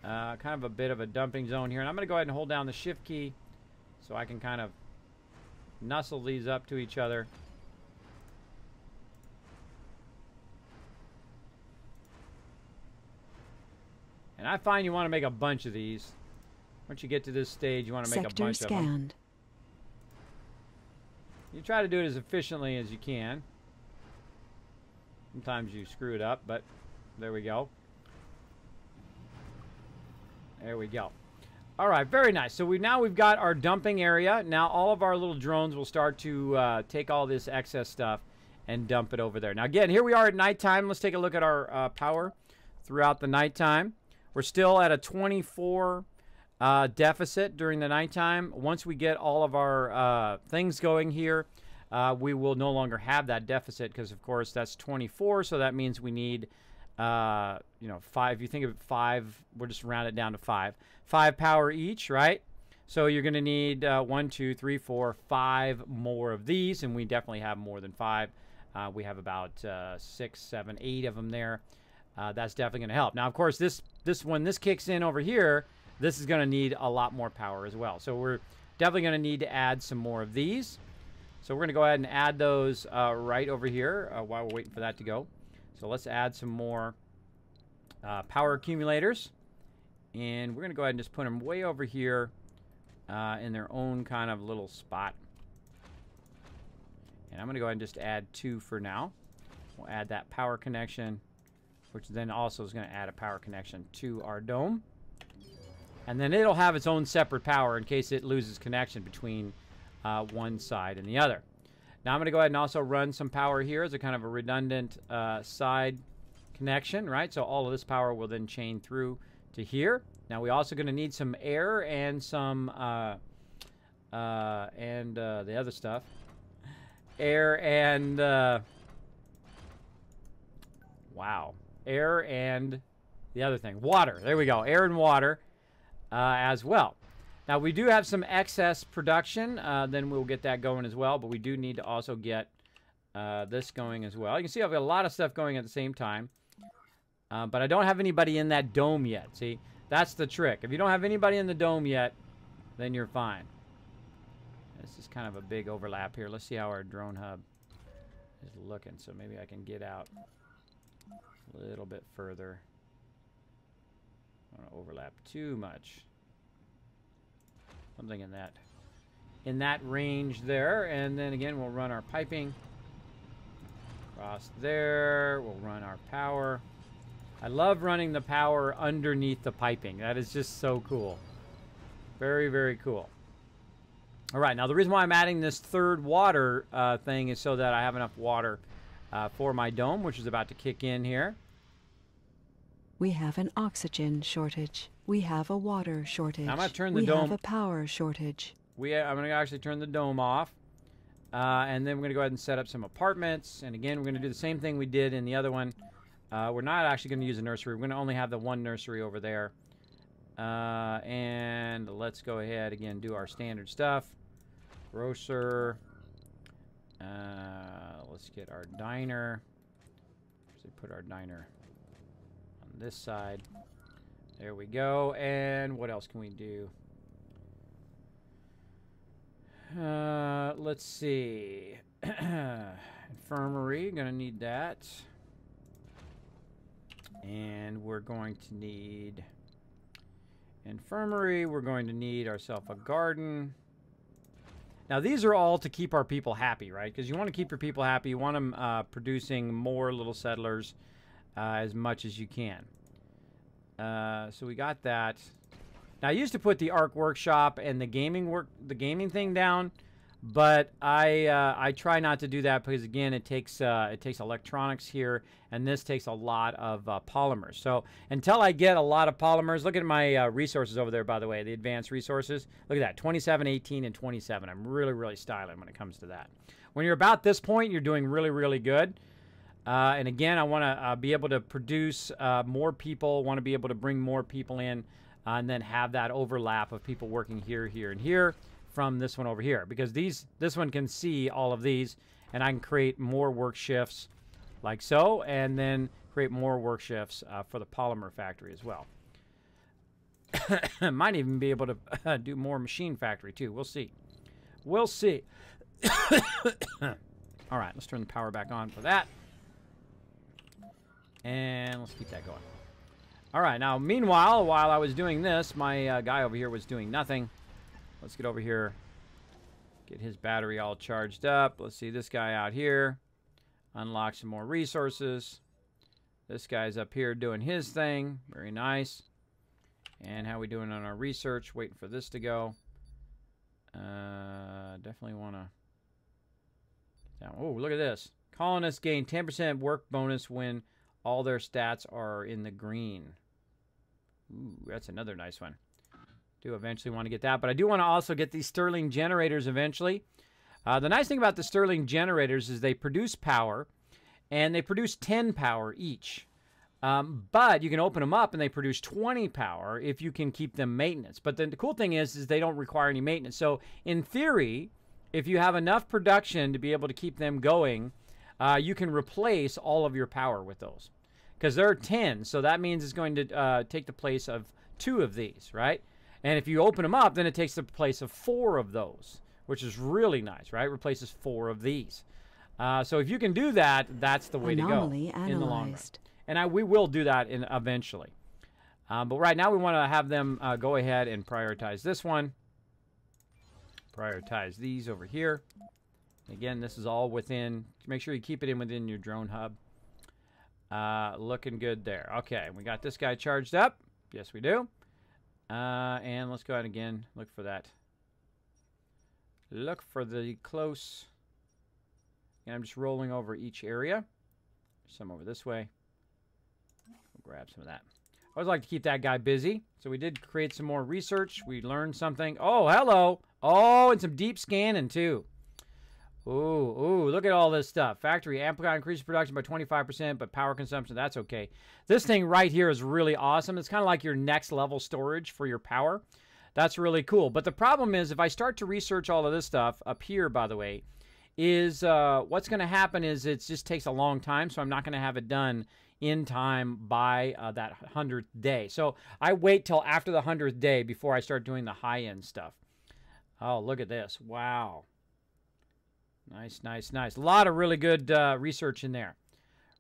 Kind of a bit of a dumping zone here. And I'm going to go ahead and hold down the shift key so I can kind of nuzzle these up to each other. And I find you want to make a bunch of these. Once you get to this stage, you want to make a bunch of them. You try to do it as efficiently as you can. Sometimes you screw it up, but there we go. There we go. All right, very nice. So we've got our dumping area. Now all of our little drones will start to take all this excess stuff and dump it over there. Now again, here we are at nighttime. Let's take a look at our power throughout the nighttime. We're still at a 24 deficit during the nighttime. Once we get all of our things going here, we will no longer have that deficit because, of course, that's 24. So that means we need, 5. If you think of it, 5, we'll just round it down to 5. 5 power each, right? So you're going to need 1, 2, 3, 4, 5 more of these, and we definitely have more than 5. We have about 6, 7, 8 of them there. That's definitely going to help. Now, of course, when this kicks in over here, this is going to need a lot more power as well. So we're definitely going to need to add some more of these. So we're going to go ahead and add those right over here while we're waiting for that to go. So let's add some more power accumulators. And we're going to go ahead and just put them way over here in their own kind of little spot. And I'm going to go ahead and just add 2 for now. We'll add that power connection, which then also is going to add a power connection to our dome. And then it'll have its own separate power in case it loses connection between one side and the other. Now I'm going to go ahead and also run some power here as a kind of a redundant side connection, right? So all of this power will then chain through to here. Now we're also going to need some air and some the other stuff. Air and air and the other thing, water. There we go, air and water as well. Now we do have some excess production, then we'll get that going as well, but we do need to also get this going as well. You can see I've got a lot of stuff going at the same time, but I don't have anybody in that dome yet. See, that's the trick. If you don't have anybody in the dome yet, then you're fine. This is kind of a big overlap here. Let's see how our drone hub is looking. So maybe I can get out a little bit further. I don't want to overlap too much. Something in that range there. And then again, we'll run our piping across there. We'll run our power. I love running the power underneath the piping. That is just so cool. Very, very cool. All right, now the reason why I'm adding this third water thing is so that I have enough water for my dome, which is about to kick in here. We have an oxygen shortage. We have a water shortage. Now I'm going to turn the we dome. We have a power shortage. I'm going to actually turn the dome off. And then we're going to go ahead and set up some apartments. And again, we're going to do the same thing we did in the other one. We're not actually going to use a nursery. We're going to only have the one nursery over there. And let's go ahead again, do our standard stuff. Grocer. Let's get our diner. Actually put our diner on this side. There we go. And what else can we do? Let's see. Infirmary, gonna need that. And we're going to need infirmary. We're going to need ourselves a garden. Now, these are all to keep our people happy, right? Because you want to keep your people happy. You want them producing more little settlers as much as you can. So we got that. Now, I used to put the Arc Workshop and the gaming thing down, but I try not to do that because again, it takes electronics here, and this takes a lot of polymers. So until I get a lot of polymers, look at my resources over there, by the way, the advanced resources. Look at that, 27, 18, and 27. I'm really, really styling when it comes to that. When you're about this point, you're doing really, really good. And again, I want to be able to produce more people, want to be able to bring more people in, and then have that overlap of people working here, here, and here from this one over here. Because this one can see all of these, and I can create more work shifts like so, and then create more work shifts for the polymer factory as well. Might even be able to do more machine factory too. We'll see. We'll see. All right, let's turn the power back on for that. And let's keep that going. All right, now, meanwhile, while I was doing this, my guy over here was doing nothing. Let's get over here, get his battery all charged up. Let's see this guy out here. Unlock some more resources. This guy's up here doing his thing. Very nice. And how we doing on our research? Waiting for this to go. Definitely want to... Oh, look at this. Colonists gain 10% work bonus when all their stats are in the green. Ooh, that's another nice one. Do eventually want to get that, but I do want to also get these Stirling generators eventually. The nice thing about the Stirling generators is they produce power, and they produce 10 power each. But you can open them up and they produce 20 power if you can keep them maintenance. But then the cool thing is they don't require any maintenance. So in theory, if you have enough production to be able to keep them going, you can replace all of your power with those. Because there are 10, so that means it's going to take the place of 2 of these, right? And if you open them up, then it takes the place of 4 of those, which is really nice, right? Replaces 4 of these. So if you can do that, that's the way to go in the long run. And we will do that eventually. But right now we want to have them go ahead and prioritize this one. Prioritize these over here. Again, this is all within. Make sure you keep it within your drone hub. Looking good there. Okay, we got this guy charged up. Yes, we do. And let's go ahead again. Look for that. Look for the close. And I'm just rolling over each area. Some over this way. We'll grab some of that. I always like to keep that guy busy. So we did create some more research. We learned something. Oh, hello. Oh, and some deep scanning too. Ooh, look at all this stuff. Factory amplifier increases production by 25%, but power consumption, that's okay. This thing right here is really awesome. It's kind of like your next level storage for your power. That's really cool. But the problem is if I start to research all of this stuff up here, by the way, is what's going to happen is it just takes a long time, so I'm not going to have it done in time by that 100th day. So I wait till after the 100th day before I start doing the high-end stuff. Oh, look at this. Wow. Nice, nice, nice. A lot of really good research in there.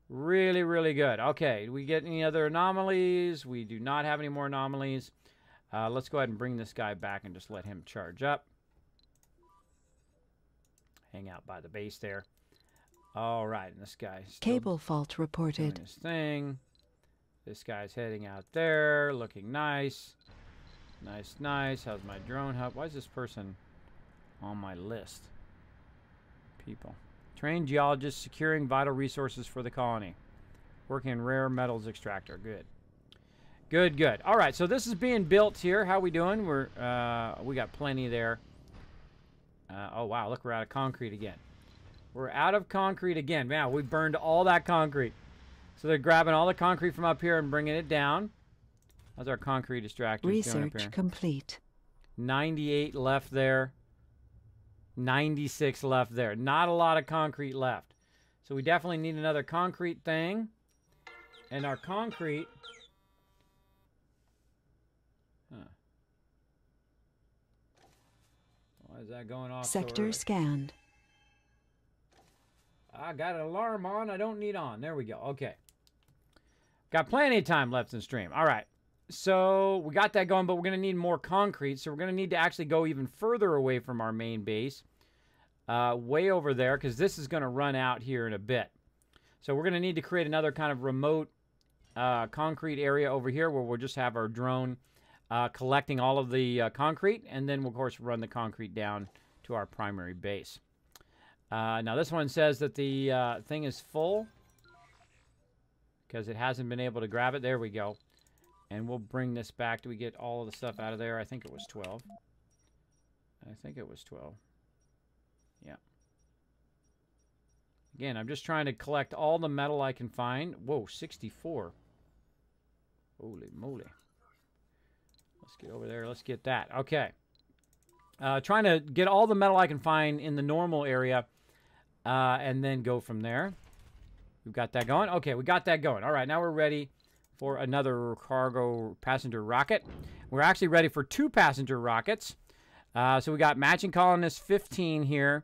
Really, really good. Okay, do we get any other anomalies? We do not have any more anomalies. Let's go ahead and bring this guy back and just let him charge up. Hang out by the base there. All right, and this guy's cable fault reported. Doing his thing. This guy's heading out there, looking nice. Nice, nice. How's my drone hub? Why is this person on my list? People. Trained geologist securing vital resources for the colony. Working in rare metals extractor. Good. Good, good. All right, so this is being built here. How we doing? We got plenty there. Oh, wow, look, we're out of concrete again. We're out of concrete again. Man, we burned all that concrete. So they're grabbing all the concrete from up here and bringing it down. How's our concrete extractors doing up here? Research complete. 98 left there. 96 left there. Not a lot of concrete left. So we definitely need another concrete thing. And our concrete... Huh. Why is that going off Sector so early? scanned. I got an alarm on. I don't need on. There we go. Okay. Got plenty of time left in stream. All right. So we got that going, but we're going to need more concrete. So we're going to need to actually go even further away from our main base. Way over there, because this is going to run out here in a bit. So we're going to need to create another kind of remote concrete area over here where we'll just have our drone collecting all of the concrete. And then we'll, of course, run the concrete down to our primary base. Now, this one says that the thing is full because it hasn't been able to grab it. There we go. And we'll bring this back. Do we get all of the stuff out of there? I think it was 12. I think it was 12. Yeah. Again, I'm just trying to collect all the metal I can find. Whoa, 64. Holy moly. Let's get over there. Let's get that. Okay. Trying to get all the metal I can find in the normal area and then go from there. We've got that going. Okay, we got that going. All right, now we're ready for another cargo passenger rocket. We're actually ready for 2 passenger rockets. So we got matching colonist 15 here.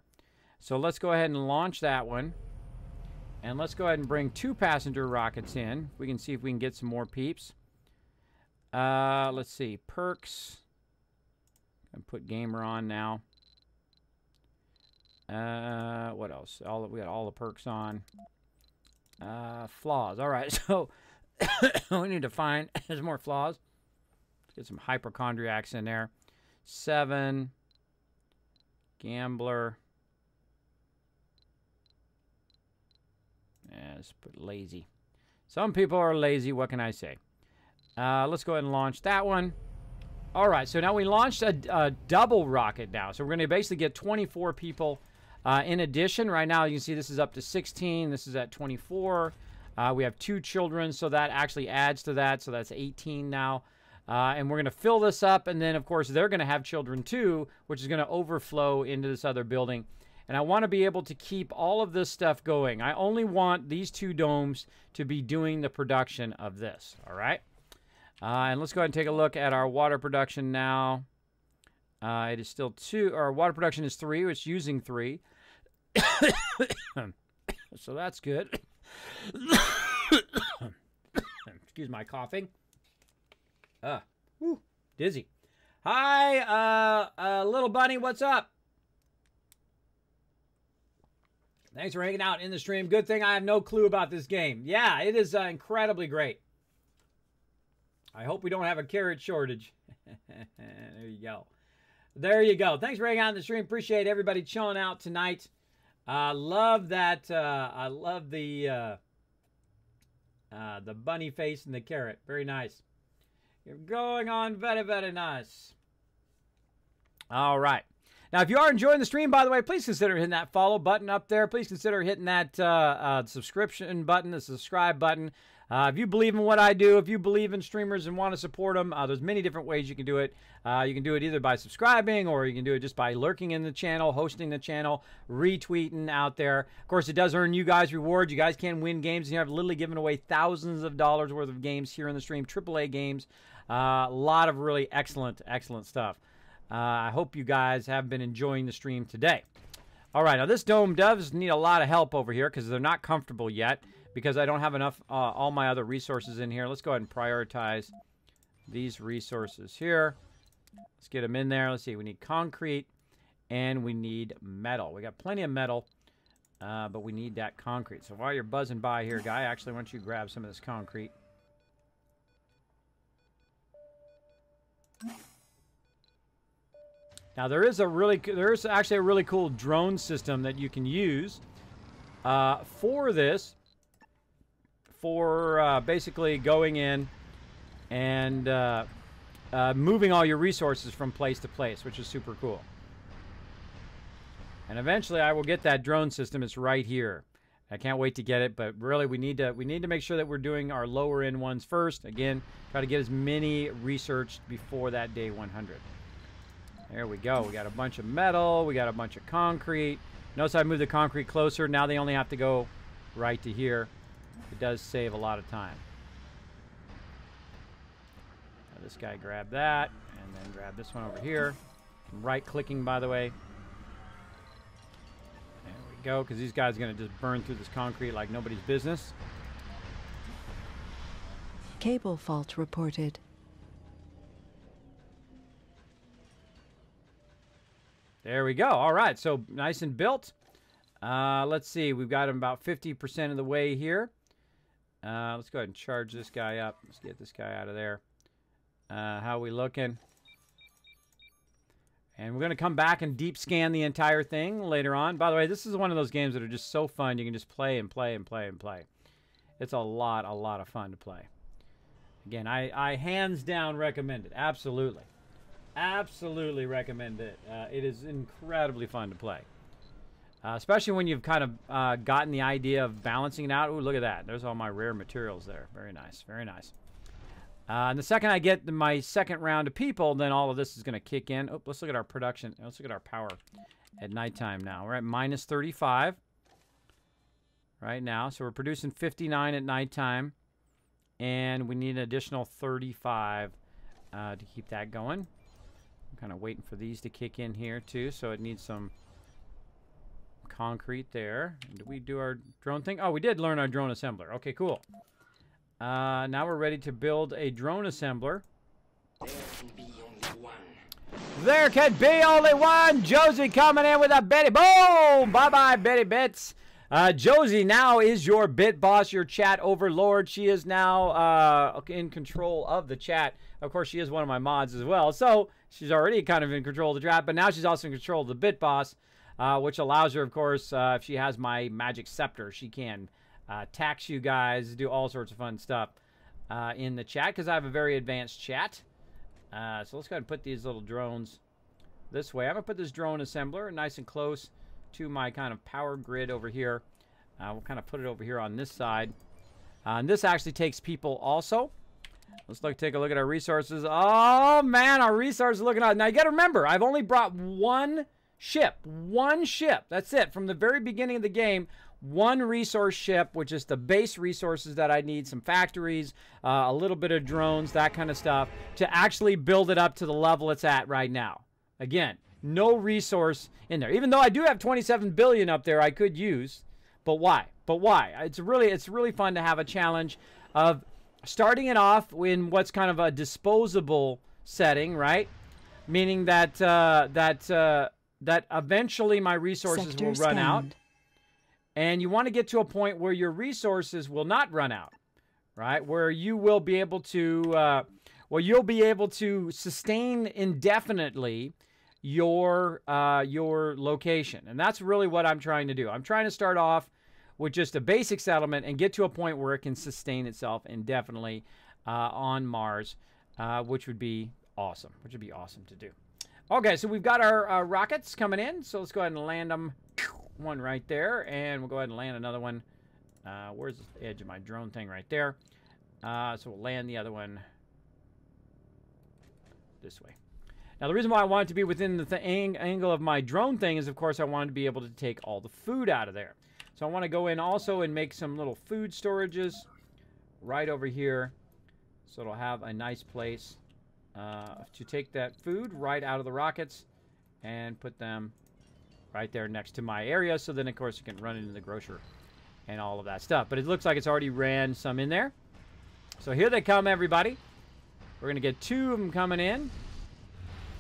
So let's go ahead and launch that one. And let's go ahead and bring 2 passenger rockets in. We can see if we can get some more peeps. Let's see. Perks. And put gamer on now. What else? We got all the perks on. Flaws. All right, so we need to find there's more flaws. Get some hypochondriacs in there. 7. Gambler. Let's put lazy. Some people are lazy. What can I say? Let's go ahead and launch that one. All right, so now we launched a double rocket now. So we're going to basically get 24 people in addition. Right now, you can see this is up to 16. This is at 24. We have 2 children, so that actually adds to that. So that's 18 now. And we're going to fill this up, and then, of course, they're going to have children too, which is going to overflow into this other building. And I want to be able to keep all of this stuff going. I only want these 2 domes to be doing the production of this, all right? And let's go ahead and take a look at our water production now. It is still 2. Our water production is 3. It's using 3. So that's good. Excuse my coughing. Whew, dizzy. Hi, little bunny, what's up? Thanks for hanging out in the stream. Good thing I have no clue about this game. Yeah, it is incredibly great. I hope we don't have a carrot shortage. There you go. There you go. Thanks for hanging out in the stream. Appreciate everybody chilling out tonight. Love that. I love the bunny face and the carrot. Very nice. You're going on very, very nice. All right. Now, if you are enjoying the stream, by the way, please consider hitting that follow button up there. Please consider hitting that subscription button, the subscribe button. If you believe in what I do, if you believe in streamers and want to support them, there's many different ways you can do it. You can do it either by subscribing, or you can do it just by lurking in the channel, hosting the channel, retweeting out there. Of course, it does earn you guys rewards. You guys can win games. And I've literally given away thousands of dollars worth of games here in the stream, AAA games. A lot of really excellent, excellent stuff. I hope you guys have been enjoying the stream today. All right, now this dome does need a lot of help over here because they're not comfortable yet, because I don't have enough, all my other resources in here. Let's go ahead and prioritize these resources here. Let's get them in there. Let's see, we need concrete and we need metal. We got plenty of metal, but we need that concrete. So while you're buzzing by here, guy, actually, why don't you grab some of this concrete? Now there is actually a really cool drone system that you can use for this, for basically going in and moving all your resources from place to place, which is super cool. And eventually I will get that drone system. It's right here. I can't wait to get it, but really we need to make sure that we're doing our lower end ones first. Again, try to get as many researched before that day 100. There we go. We got a bunch of metal. We got a bunch of concrete. Notice I moved the concrete closer. Now they only have to go right to here. It does save a lot of time. Now this guy grabbed that, and then grab this one over here. I'm right-clicking, by the way. There we go, because these guys are going to just burn through this concrete like nobody's business. Cable fault reported. There we go. All right, so nice and built. Let's see. We've got them about 50% of the way here. Let's go ahead and charge this guy up. Let's get this guy out of there. How are we looking? And we're going to come back and deep scan the entire thing later on. By the way, this is one of those games that are just so fun. You can just play and play and play and play. It's a lot of fun to play. Again, I hands down recommend it. Absolutely. Absolutely recommend it. It is incredibly fun to play. Especially when you've kind of gotten the idea of balancing it out. Ooh, look at that. There's all my rare materials there. Very nice. Very nice. And the second I get my second round of people, then all of this is going to kick in. Oh, let's look at our production. Let's look at our power at nighttime now. We're at minus 35 right now. So we're producing 59 at nighttime. And we need an additional 35 to keep that going. I'm kind of waiting for these to kick in here too. So it needs some concrete there. Did we do our drone thing? Oh, we did learn our drone assembler. Okay, cool. Now we're ready to build a drone assembler. There can be only one. Josie coming in with a Betty. Boom! Bye-bye, Betty Bits. Josie now is your bit boss, your chat overlord. She is now in control of the chat. Of course, she is one of my mods as well. So she's already kind of in control of the chat, but now she's also in control of the bit boss, which allows her, of course, if she has my magic scepter, she can tax you guys, do all sorts of fun stuff. in the chat because I have a very advanced chat. So let's go ahead and put these little drones this way. I'm going to put this drone assembler nice and close to my kind of power grid over here. We'll kind of put it over here on this side. And this actually takes people also. Let's take a look at our resources. Oh, man, our resources are looking out. Now, you got to remember, I've only brought one ship. One ship. That's it. From the very beginning of the game, one resource ship, which is the base resources that I need, some factories, a little bit of drones, that kind of stuff, to actually build it up to the level it's at right now. Again, no resource in there. Even though I do have 27 billion up there I could use. But why? But why? It's really fun to have a challenge of starting it off in what's kind of a disposable setting, right? Meaning that that eventually my resources will run out. And you want to get to a point where your resources will not run out, right? Where you will be able to, you'll be able to sustain indefinitely your location. And that's really what I'm trying to do. I'm trying to start off with just a basic settlement and get to a point where it can sustain itself indefinitely on Mars, which would be awesome. Which would be awesome to do. Okay, so we've got our rockets coming in. So let's go ahead and land them. One right there, and we'll go ahead and land another one. Where's the edge of my drone thing? Right there. So we'll land the other one this way. Now, the reason why I want it to be within the angle of my drone thing is, of course, I wanted to be able to take all the food out of there. So I want to go in also and make some little food storages right over here. So it'll have a nice place to take that food right out of the rockets and put them right there next to my area, so then of course you can run it into the grocer and all of that stuff. But it looks like it's already ran some in there. So here they come, everybody. We're gonna get 2 of them coming in.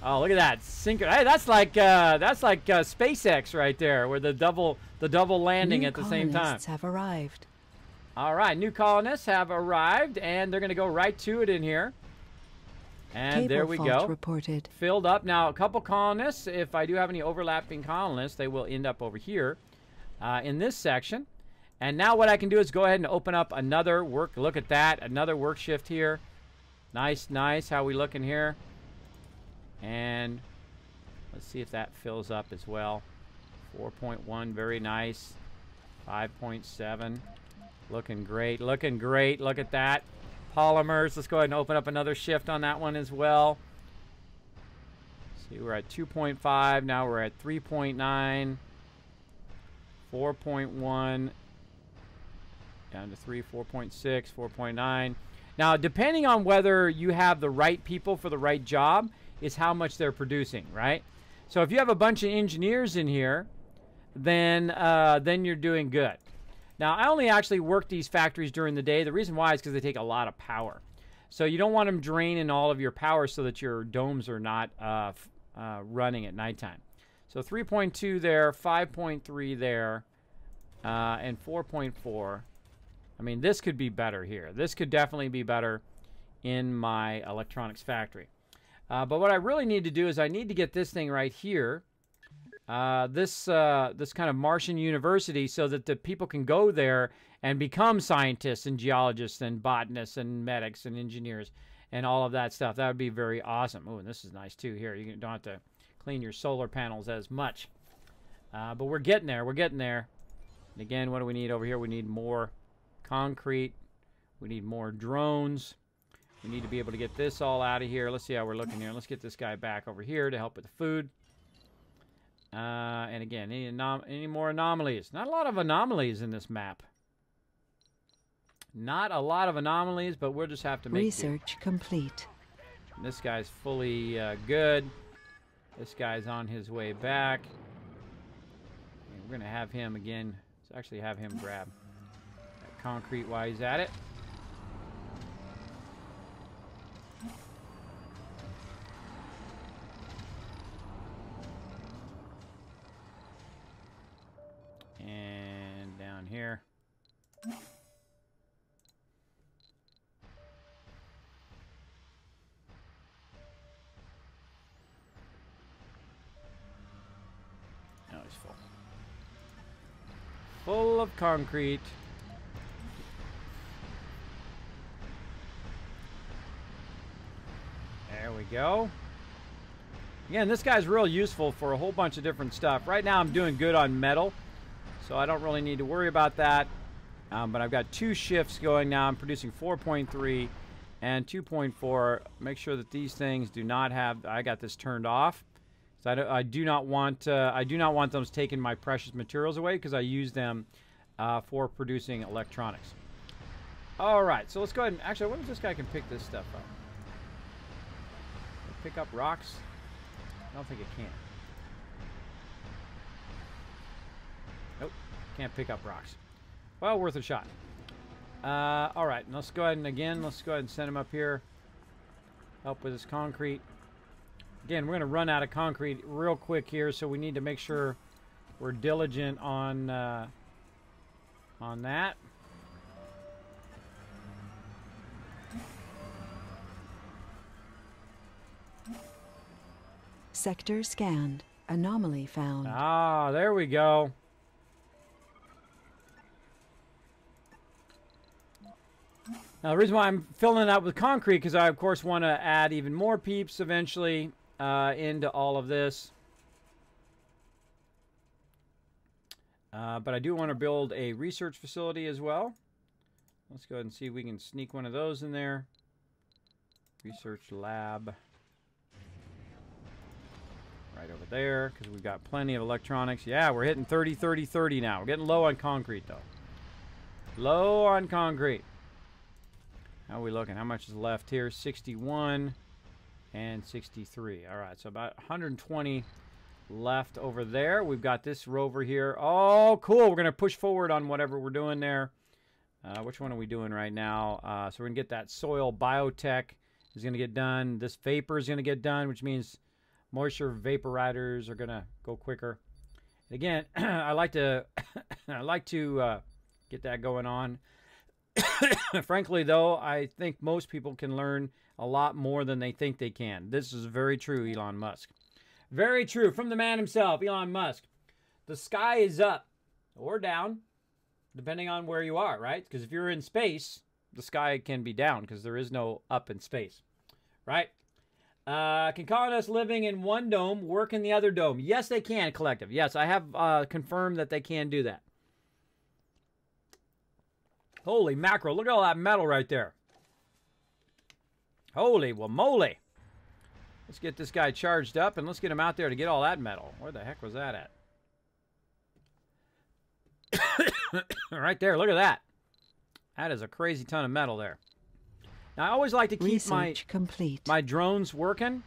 Oh, look at that synchro! Hey, that's like SpaceX right there, where the double landing at the same time. New colonists have arrived. All right, new colonists have arrived, and they're gonna go right to it in here. And Cable there we fault go. Reported. Filled up. Now, a couple colonists, if I do have any overlapping colonists, they will end up over here in this section. And now what I can do is go ahead and open up another work. Look at that. Another work shift here. Nice, nice. How we looking here? And let's see if that fills up as well. 4.1, very nice. 5.7. Looking great. Looking great. Look at that. Polymers. Let's go ahead and open up another shift on that one as well. See, we're at 2.5. Now we're at 3.9. 4.1. Down to 3, 4.6, 4.9. Now, depending on whether you have the right people for the right job is how much they're producing, right? So if you have a bunch of engineers in here, then you're doing good. Now, I only actually work these factories during the day. The reason why is because they take a lot of power. So you don't want them draining all of your power so that your domes are not running at nighttime. So 3.2 there, 5.3 there, and 4.4. I mean, this could be better here. This could definitely be better in my electronics factory. But what I really need to do is I need to get this thing right here. This kind of Martian university, so that the people can go there and become scientists and geologists and botanists and medics and engineers and all of that stuff. That would be very awesome. Oh, and this is nice too here. You don't have to clean your solar panels as much. But we're getting there. We're getting there. And again, what do we need over here? We need more concrete. We need more drones. We need to be able to get this all out of here. Let's see how we're looking here. Let's get this guy back over here to help with the food. And again, any more anomalies? Not a lot of anomalies in this map. Not a lot of anomalies, but we'll just have to make research complete. This guy's fully good. This guy's on his way back. And we're going to have him again. Let's actually have him grab that concrete while he's at it. And down here. Now he's full. Full of concrete. we go. Again, this guy's real useful for a whole bunch of different stuff. Right now I'm doing good on metal, so I don't really need to worry about that. But I've got 2 shifts going now. I'm producing 4.3 and 2.4. Make sure that these things do not have... I got this turned off. So I do not want them taking my precious materials away because I use them for producing electronics. All right, so let's go ahead and... Actually, I wonder if this guy can pick this stuff up. Pick up rocks? I don't think it can. Nope, can't pick up rocks. Well, worth a shot. All right, let's go ahead and send him up here. Help with this concrete. Again, we're going to run out of concrete real quick here, so we need to make sure we're diligent on that. Sector scanned. Anomaly found. Ah, there we go. Now, the reason why I'm filling it up with concrete, because I, of course, want to add even more peeps eventually into all of this. But I do want to build a research facility as well. Let's go ahead and see if we can sneak one of those in there. Research lab. Right over there, because we've got plenty of electronics. Yeah, we're hitting 30, 30, 30 now. We're getting low on concrete, though. Low on concrete. How are we looking? How much is left here? 61 and 63. All right, so about 120 left over there. We've got this rover here. Oh, cool. We're going to push forward on whatever we're doing there. Which one are we doing right now? So we're going to get that soil biotech is going to get done. This vapor is going to get done, which means moisture vaporizers are going to go quicker. And again, I like to get that going on. Frankly, though, I think most people can learn a lot more than they think they can. This is very true, Elon Musk. Very true. From the man himself, Elon Musk. The sky is up or down, depending on where you are, right? Because if you're in space, the sky can be down because there is no up in space, right? Can colonists living in one dome work in the other dome? Yes, they can, Collective. Yes, I have confirmed that they can do that. Holy mackerel, look at all that metal right there. Holy moly. Let's get this guy charged up and let's get him out there to get all that metal. Where the heck was that at? Right there, look at that. That is a crazy ton of metal there. Now, I always like to keep my drones working.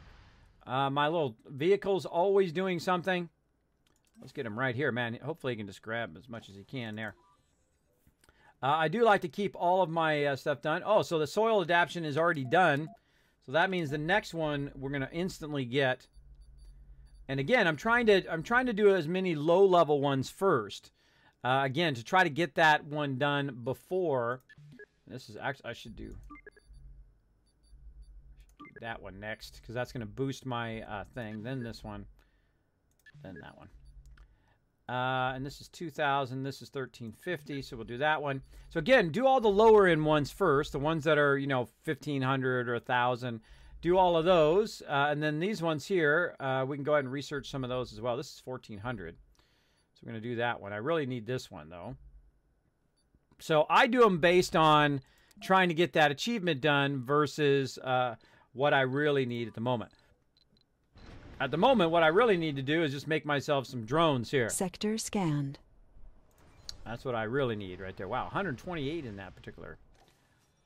My little vehicle's always doing something. Let's get him right here, man. Hopefully he can just grab as much as he can there. I do like to keep all of my stuff done. Oh, so the soil adaptation is already done. So that means the next one we're going to instantly get. And again, I'm trying to do as many low-level ones first. Again, to try to get that one done before. This is actually, I should do that one next, because that's going to boost my thing. Then this one. Then that one. And this is 2,000. This is 1,350. So we'll do that one. So again, do all the lower end ones first. The ones that are, 1,500 or 1,000. Do all of those. And then these ones here, we can go ahead and research some of those as well. This is 1,400. So we're going to do that one. I really need this one, though. So I do them based on trying to get that achievement done versus what I really need at the moment. At the moment, what I really need to do is just make myself some drones here. Sector scanned. That's what I really need right there. Wow, 128 in that particular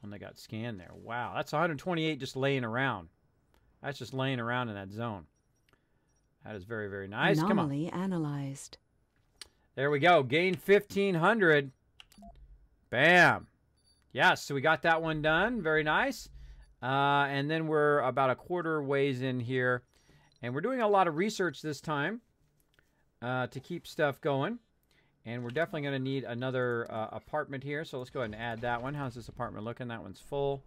one that got scanned there. Wow, that's 128 just laying around. That's just laying around in that zone. That is very, very nice. Anomaly analyzed. There we go. Gain 1,500. Bam. Yes, so we got that one done. Very nice. And then we're about a quarter ways in here. And we're doing a lot of research this time to keep stuff going. And we're definitely going to need another apartment here. So let's go ahead and add that one. How's this apartment looking? That one's full.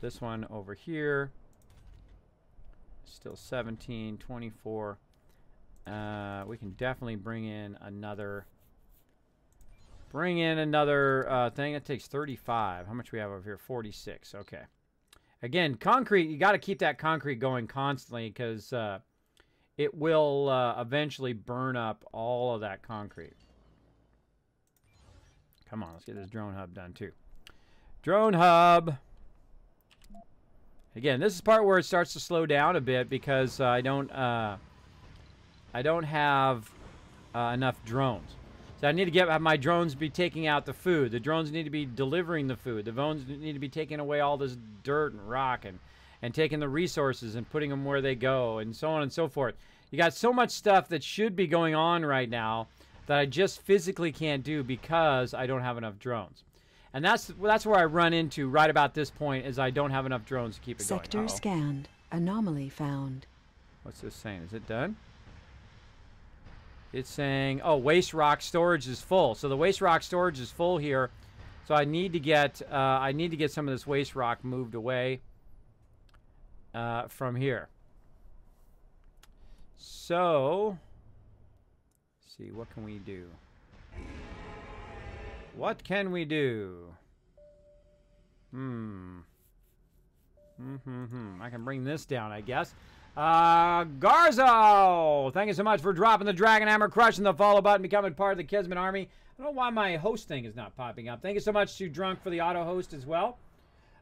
This one over here. Still 17, 24. We can definitely bring in another thing. It takes 35. How much we have over here? 46. Okay. Again, concrete, you got to keep that concrete going constantly because it will eventually burn up all of that concrete. Come on, let's get this drone hub done too. Drone hub. Again, this is the part where it starts to slow down a bit because I don't have enough drones. So I need to have my drones be taking out the food. The drones need to be delivering the food. The drones need to be taking away all this dirt and rock and taking the resources and putting them where they go and so on and so forth. You got so much stuff that should be going on right now that I just physically can't do because I don't have enough drones. And that's where I run into right about this point is I don't have enough drones to keep it going. Sector scanned. Anomaly found. What's this saying? Is it done? It's saying, oh, waste rock storage is full. So the waste rock storage is full here. So I need to get some of this waste rock moved away from here. So, let's see, what can we do? What can we do? I can bring this down, I guess. Garzo! Thank you so much for dropping the Dragon Hammer, crushing the follow button, becoming part of the Kismet Army. I don't know why my host thing is not popping up. Thank you so much to Drunk for the auto host as well.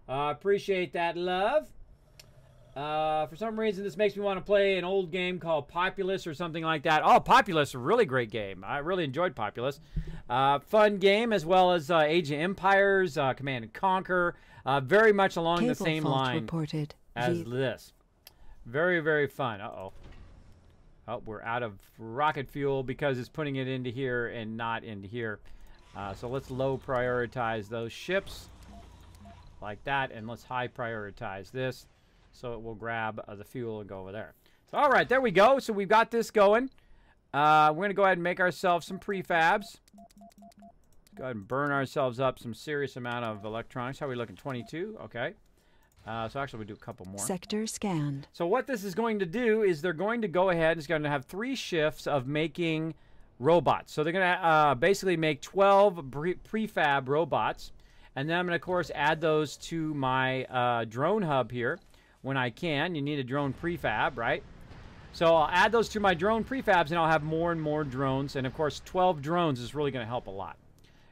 Appreciate that love. For some reason, this makes me want to play an old game called Populous or something like that. Oh, Populous, a really great game. I really enjoyed Populous. Fun game, as well as Age of Empires, Command and Conquer. Very much along the same line reported. as this. Very, very fun. Uh-oh. Oh, we're out of rocket fuel because it's putting it into here and not into here. So let's low prioritize those ships like that, and let's high prioritize this so it will grab the fuel and go over there. So, all right, there we go. So we've got this going. We're going to go ahead and make ourselves some prefabs. Go ahead and burn ourselves up some serious amount of electronics. How are we looking? 22? Okay. So actually, we'll do a couple more. Sector scanned. So what this is going to do is they're going to go ahead. It's going to have 3 shifts of making robots. So they're going to basically make 12 prefab robots. And then I'm going to, of course, add those to my drone hub here when I can. You need a drone prefab, right? So I'll add those to my drone prefabs, and I'll have more and more drones. And, of course, 12 drones is really going to help a lot.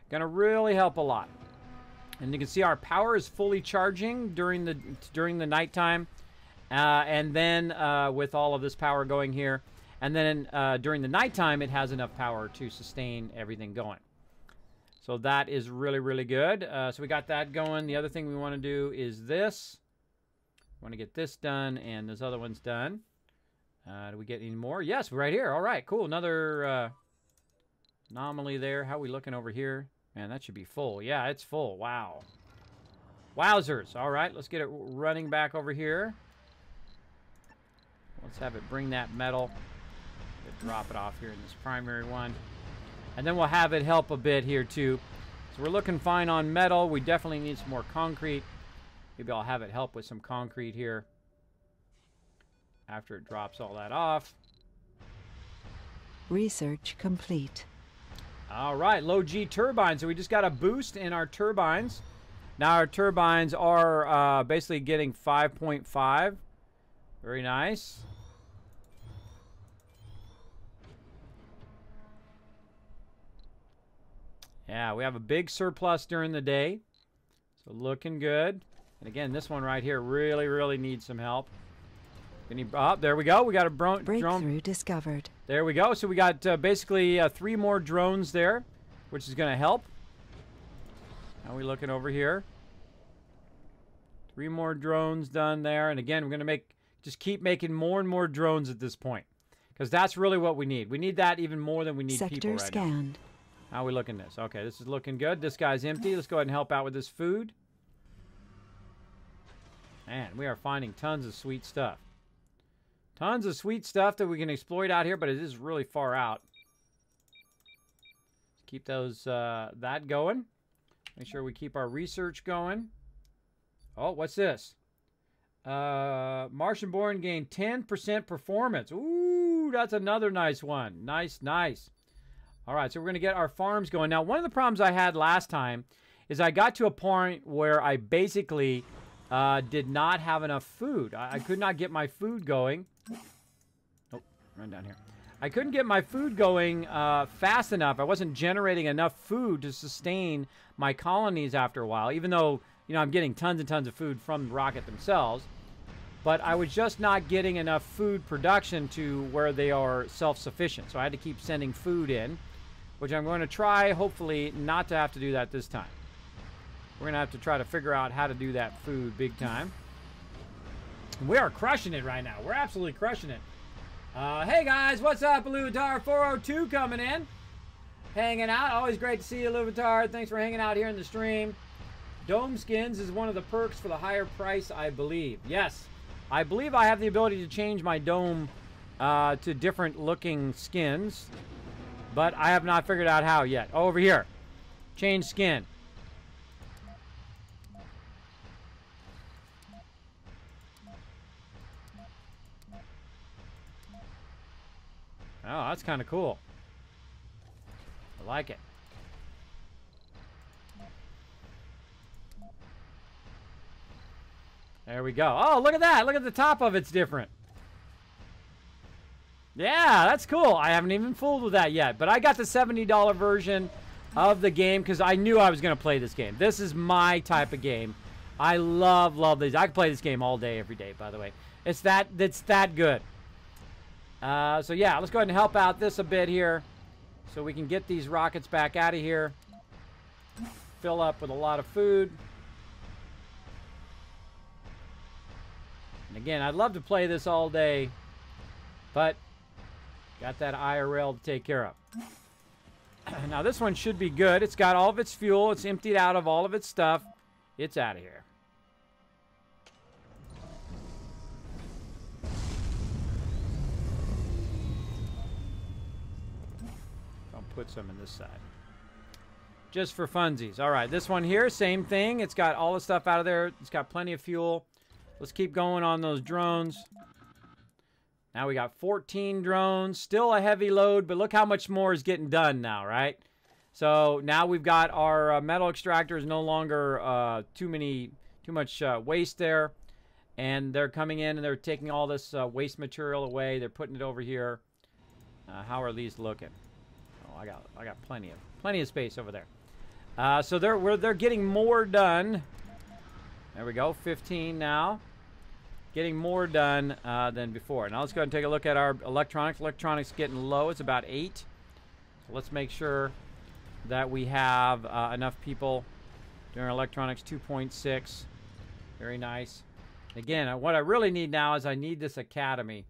Going to really help a lot. And you can see our power is fully charging during the nighttime, and then with all of this power going here, and then during the nighttime it has enough power to sustain everything going. So that is really, really good. So we got that going. The other thing we want to do is this. We want to get this done, and this other one's done. Do we get any more? Yes, right here. All right, cool. Another anomaly there. How are we looking over here? Man, that should be full. Yeah, it's full. Wow. Wowzers. All right, let's get it running back over here. Let's have it bring that metal. Drop it off here in this primary one. And then we'll have it help a bit here, too. So we're looking fine on metal. We definitely need some more concrete. Maybe I'll have it help with some concrete here after it drops all that off. Research complete. All right, low G turbines. So we just got a boost in our turbines. Now our turbines are basically getting 5.5. Very nice. Yeah, we have a big surplus during the day. So looking good. And again, this one right here really, really needs some help. There we go. We got a drone. Breakthrough discovered. There we go. So we got basically 3 more drones there, which is going to help. How are we looking over here? 3 more drones done there. And again, we're going to just keep making more and more drones at this point, because that's really what we need. We need that even more than we need people right scanned. now. How are we looking this? Okay, this is looking good. This guy's empty. Let's go ahead and help out with this food. Man, we are finding tons of sweet stuff. Tons of sweet stuff that we can exploit out here, but it is really far out. Keep those that going. Make sure we keep our research going. Oh, what's this? Martian Born gained 10% performance. Ooh, that's another nice one. Nice, nice. All right, so we're going to get our farms going. Now, one of the problems I had last time is I got to a point where I basically did not have enough food. I could not get my food going. Oh, run down here. I couldn't get my food going fast enough. I wasn't generating enough food to sustain my colonies after a while, even though, you know, I'm getting tons and tons of food from the rocket themselves. But I was just not getting enough food production to where they are self-sufficient. So I had to keep sending food in, which I'm going to try, hopefully, not to have to do that this time. We're going to have to try to figure out how to do that food big time. We are crushing it right now. We're absolutely crushing it. Hey guys, what's up? Iluvatar402 coming in. Hanging out. Always great to see you, Iluvatar. Thanks for hanging out here in the stream. Dome skins is one of the perks for the higher price, I believe. Yes. I believe I have the ability to change my dome to different looking skins, but I have not figured out how yet. Oh, over here. Change skin. Oh, that's kind of cool. I like it. There we go. Oh, look at that. Look at the top of it's different. Yeah, that's cool. I haven't even fooled with that yet. But I got the $70 version of the game because I knew I was going to play this game. This is my type of game. I love these. I can play this game all day, every day, by the way. It's that good. So, yeah, let's go ahead and help out this a bit here so we can get these rockets back out of here. Fill up with a lot of food. And again, I'd love to play this all day, but got that IRL to take care of. Now, this one should be good. It's got all of its fuel. It's emptied out of all of its stuff. It's out of here. I'll put some in this side. Just for funsies. All right, this one here, same thing. It's got all the stuff out of there. It's got plenty of fuel. Let's keep going on those drones. Now we got 14 drones. Still a heavy load, but look how much more is getting done now, right? So now we've got our metal extractors no longer too much waste there. And they're coming in and they're taking all this waste material away. They're putting it over here. How are these looking? Oh, I got plenty of space over there. So they're getting more done. There we go, 15 now. Getting more done than before. Now let's go ahead and take a look at our electronics. Electronics getting low. It's about 8. So let's make sure that we have enough people doing our electronics. 2.6. Very nice. Again, what I really need now is I need this academy.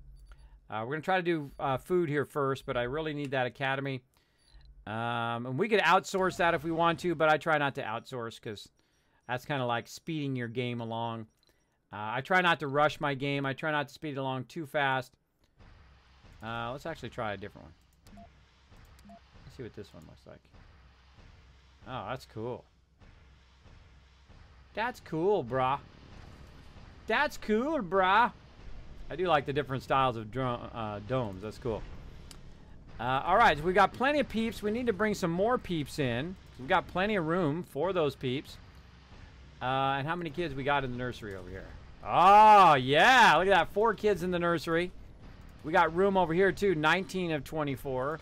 We're going to try to do food here first, but I really need that academy. And we could outsource that if we want to, but I try not to outsource because that's kind of like speeding your game along. I try not to rush my game. I try not to speed it along too fast. Let's actually try a different one. Let's see what this one looks like. Oh, that's cool. That's cool, brah. That's cool, brah. I do like the different styles of domes. That's cool. All right, so we got plenty of peeps. We need to bring some more peeps in. We've got plenty of room for those peeps. And how many kids we got in the nursery over here? Oh, yeah. Look at that. 4 kids in the nursery. We got room over here, too. 19 of 24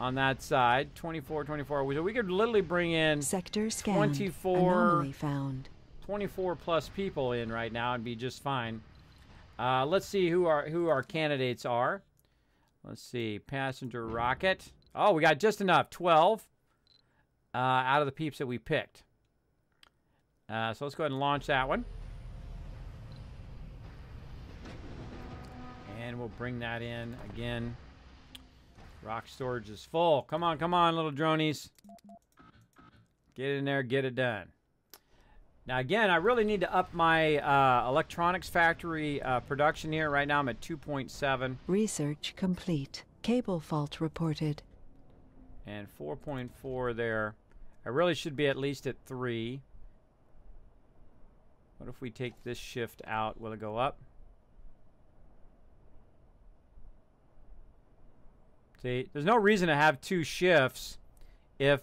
on that side. 24. So we could literally bring in Sector scanned. 24. Anomaly found. 24 plus people in right now and be just fine. Let's see who our candidates are. Let's see. Passenger rocket. Oh, we got just enough. 12 out of the peeps that we picked. So let's go ahead and launch that one. And we'll bring that in again. Rock storage is full. Come on, little dronies. Get in there, get it done. Now, again, I really need to up my electronics factory production here. Right now, I'm at 2.7. Research complete. Cable fault reported. And 4.4 there. I really should be at least at 3. What if we take this shift out? Will it go up? See, there's no reason to have 2 shifts if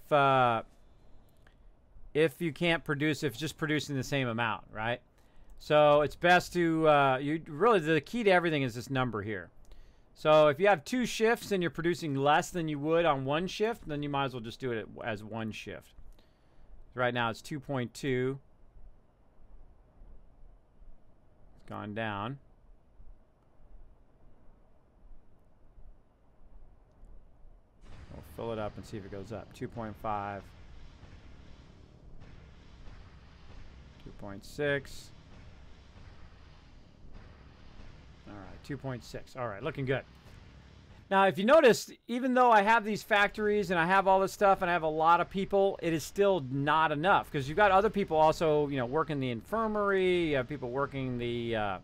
you can't produce, if it's just producing the same amount, right? So it's best to, really the key to everything is this number here. So if you have 2 shifts and you're producing less than you would on 1 shift, then you might as well just do it as 1 shift. Right now it's 2.2. It's gone down. We'll fill it up and see if it goes up. 2.5. 2.6. All right, 2.6. All right, looking good. Now, if you notice, even though I have these factories and I have all this stuff and I have a lot of people, it is still not enough because you've got other people also, you know, working the infirmary. You have people working the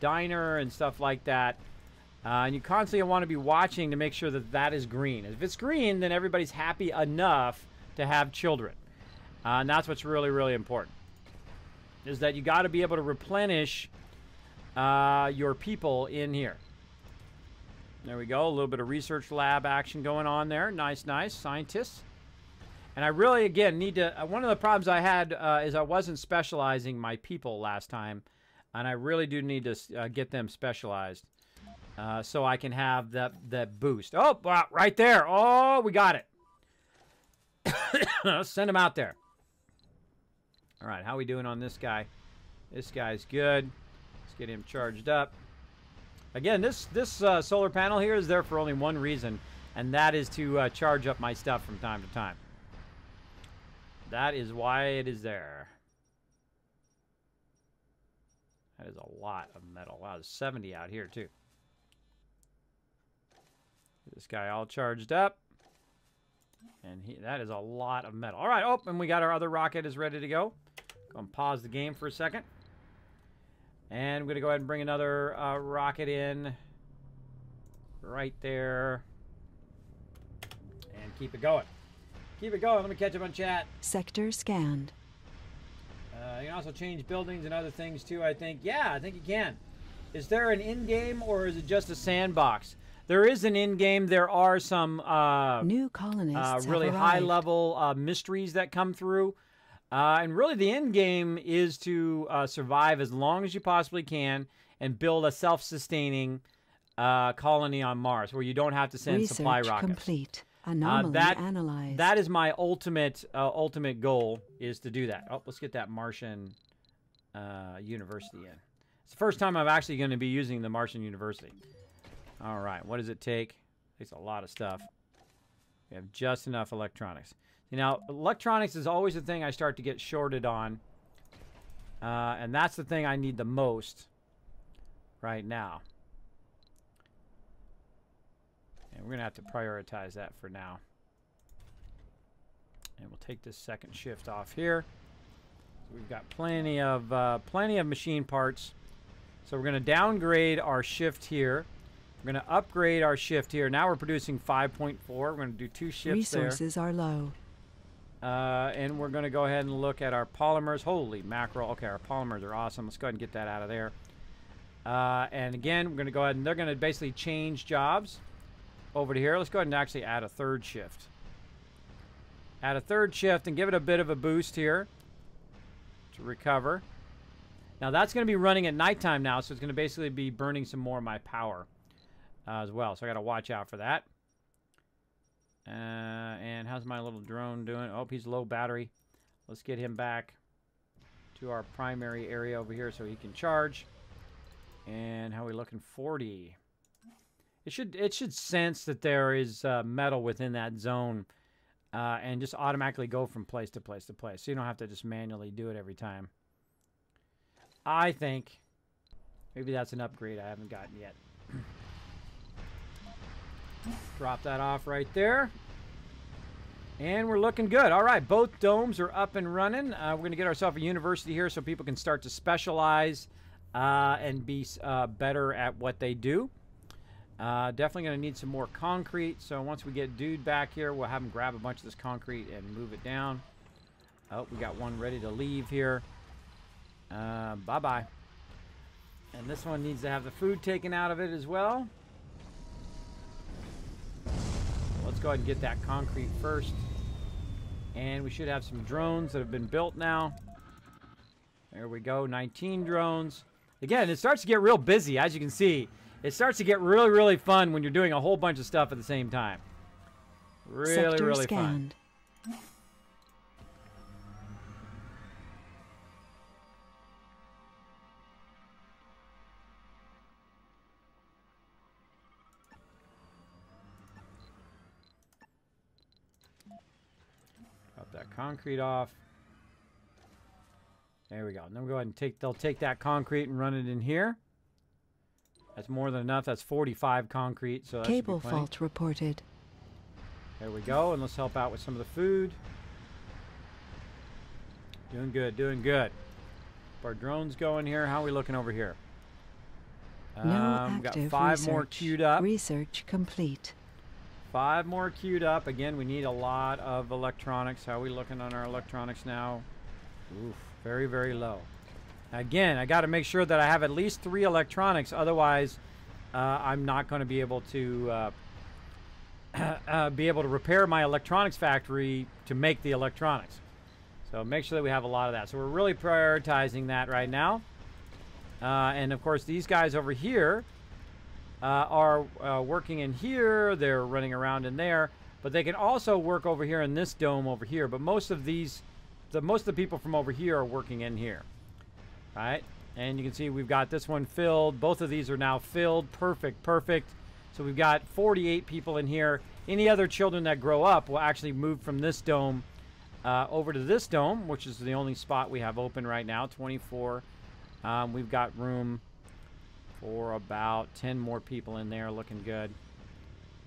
diner and stuff like that. And you constantly want to be watching to make sure that that is green. If it's green, then everybody's happy enough to have children. And that's what's really, really important. Is that you got to be able to replenish your people in here. There we go. A little bit of research lab action going on there. Nice, nice. Scientists. And I really, again, need to... one of the problems I had is I wasn't specializing my people last time. And I really do need to get them specialized. So I can have that boost. Oh, right there. Oh, we got it. Let's send him out there. All right, how are we doing on this guy? This guy's good. Let's get him charged up. Again, this solar panel here is there for only one reason, and that is to charge up my stuff from time to time. That is why it is there. That is a lot of metal. Wow, there's 70 out here, too. This guy all charged up. And that is a lot of metal. All right, oh, and we got our other rocket is ready to go. Go and pause the game for a second. And I'm going to go ahead and bring another rocket in right there. And keep it going. Keep it going. Let me catch up on chat. Sector scanned. You can also change buildings and other things too, I think. Yeah, I think you can. Is there an in-game or is it just a sandbox? There is an in-game. There are some new colonists really high-level mysteries that come through. And really the end game is to survive as long as you possibly can and build a self-sustaining colony on Mars where you don't have to send supply rockets. Complete. Anomaly analyzed. That is my ultimate goal, is to do that. Oh, let's get that Martian university in. It's the first time I'm actually going to be using the Martian university. All right, what does it take? It takes a lot of stuff. We have just enough electronics. You know, electronics is always the thing I start to get shorted on. And that's the thing I need the most right now. And we're going to have to prioritize that for now. And we'll take this second shift off here. So we've got plenty of machine parts. So we're going to downgrade our shift here. We're going to upgrade our shift here. Now we're producing 5.4. We're going to do 2 shifts there. Resources are low. And we're going to go ahead and look at our polymers. Holy mackerel. Okay, our polymers are awesome. Let's go ahead and get that out of there. And again, we're going to go ahead and they're going to basically change jobs over to here. Let's go ahead and actually add a 3rd shift. Add a 3rd shift and give it a bit of a boost here to recover. Now that's going to be running at nighttime now, so it's going to basically be burning some more of my power as well. So I got to watch out for that. And how's my little drone doing? Oh, he's low battery. Let's get him back to our primary area over here so he can charge. And how are we looking? 40. It should sense that there is metal within that zone and just automatically go from place to place to place. So you don't have to just manually do it every time. I think maybe that's an upgrade I haven't gotten yet. Drop that off right there. And we're looking good. All right, both domes are up and running. We're going to get ourselves a university here so people can start to specialize and be better at what they do. Definitely going to need some more concrete. So once we get Dude back here, we'll have him grab a bunch of this concrete and move it down. Oh, we got one ready to leave here. Bye-bye. And this one needs to have the food taken out of it as well. Let's go ahead and get that concrete first. And we should have some drones that have been built now. There we go, 19 drones. Again, it starts to get real busy, as you can see. It starts to get really, really fun when you're doing a whole bunch of stuff at the same time. Really, Sector really scanned. fun. Drop that concrete off. There we go. And then we'll go ahead and they'll take that concrete and run it in here. That's more than enough. That's 45 concrete. So that Cable fault reported. There we go. And let's help out with some of the food. Doing good, doing good. Our drones going here. How are we looking over here? No We've got active 5 research. more queued up. Research complete. 5 more queued up. Again, we need a lot of electronics. How are we looking on our electronics now? Oof, very, very low. Again, I got to make sure that I have at least 3 electronics. Otherwise, I'm not going to be able to repair my electronics factory to make the electronics. So make sure that we have a lot of that. So we're really prioritizing that right now. And of course, these guys over here are working in here. They're running around in there, but they can also work over here in this dome over here. But most of these, most of the people from over here are working in here. All right, and you can see we've got this one filled. Both of these are now filled. Perfect, perfect. So we've got 48 people in here. Any other children that grow up will actually move from this dome over to this dome, which is the only spot we have open right now, 24. We've got room for about 10 more people in there, looking good.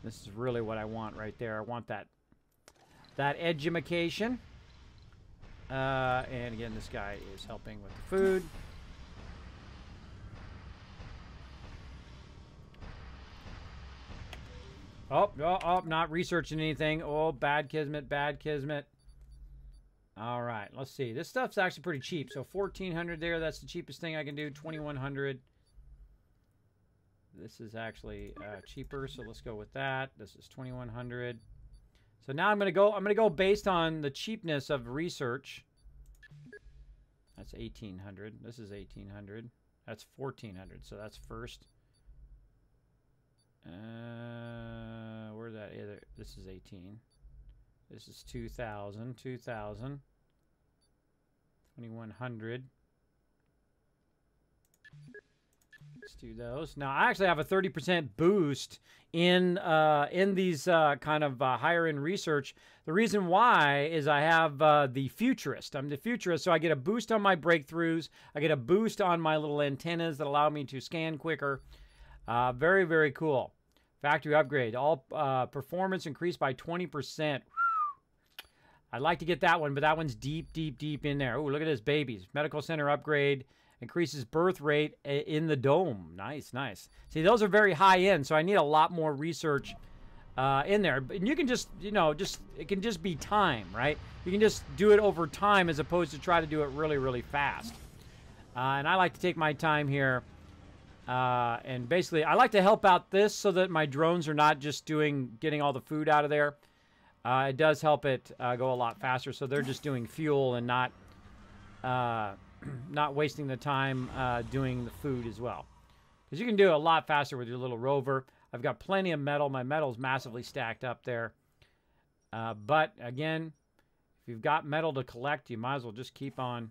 This is really what I want right there. I want that edumacation. And again, this guy is helping with the food. Oh, not researching anything. Oh, bad Kismet, bad Kismet. All right, let's see. This stuff's actually pretty cheap. So 1,400 there. That's the cheapest thing I can do. 2,100. This is actually cheaper, so let's go with that. This is 2,100. So now I'm gonna go based on the cheapness of research. That's 1,800. This is 1,800. That's 1,400. So that's first. Where's that? This is 18. This is 2,000. 2,000. 2,100. Let's do those. Now, I actually have a 30% boost in these kind of higher end research. The reason why is I have the futurist. I'm the futurist, so I get a boost on my breakthroughs. I get a boost on my little antennas that allow me to scan quicker. Very, very cool. Factory upgrade. All performance increased by 20%. I'd like to get that one, but that one's deep, deep, deep in there. Oh, look at this, babies. Medical center upgrade. Increases birth rate in the dome. Nice, nice. See, those are very high end, so I need a lot more research in there. And you can just, it can just be time, right? You can just do it over time as opposed to try to do it really, really fast. And I like to take my time here. And basically, I like to help out this so that my drones are not just getting all the food out of there. It does help it go a lot faster, so they're just doing fuel and not wasting the time doing the food as well. Because you can do a lot faster with your little rover. I've got plenty of metal. My metal's massively stacked up there. But again, if you've got metal to collect, you might as well just keep on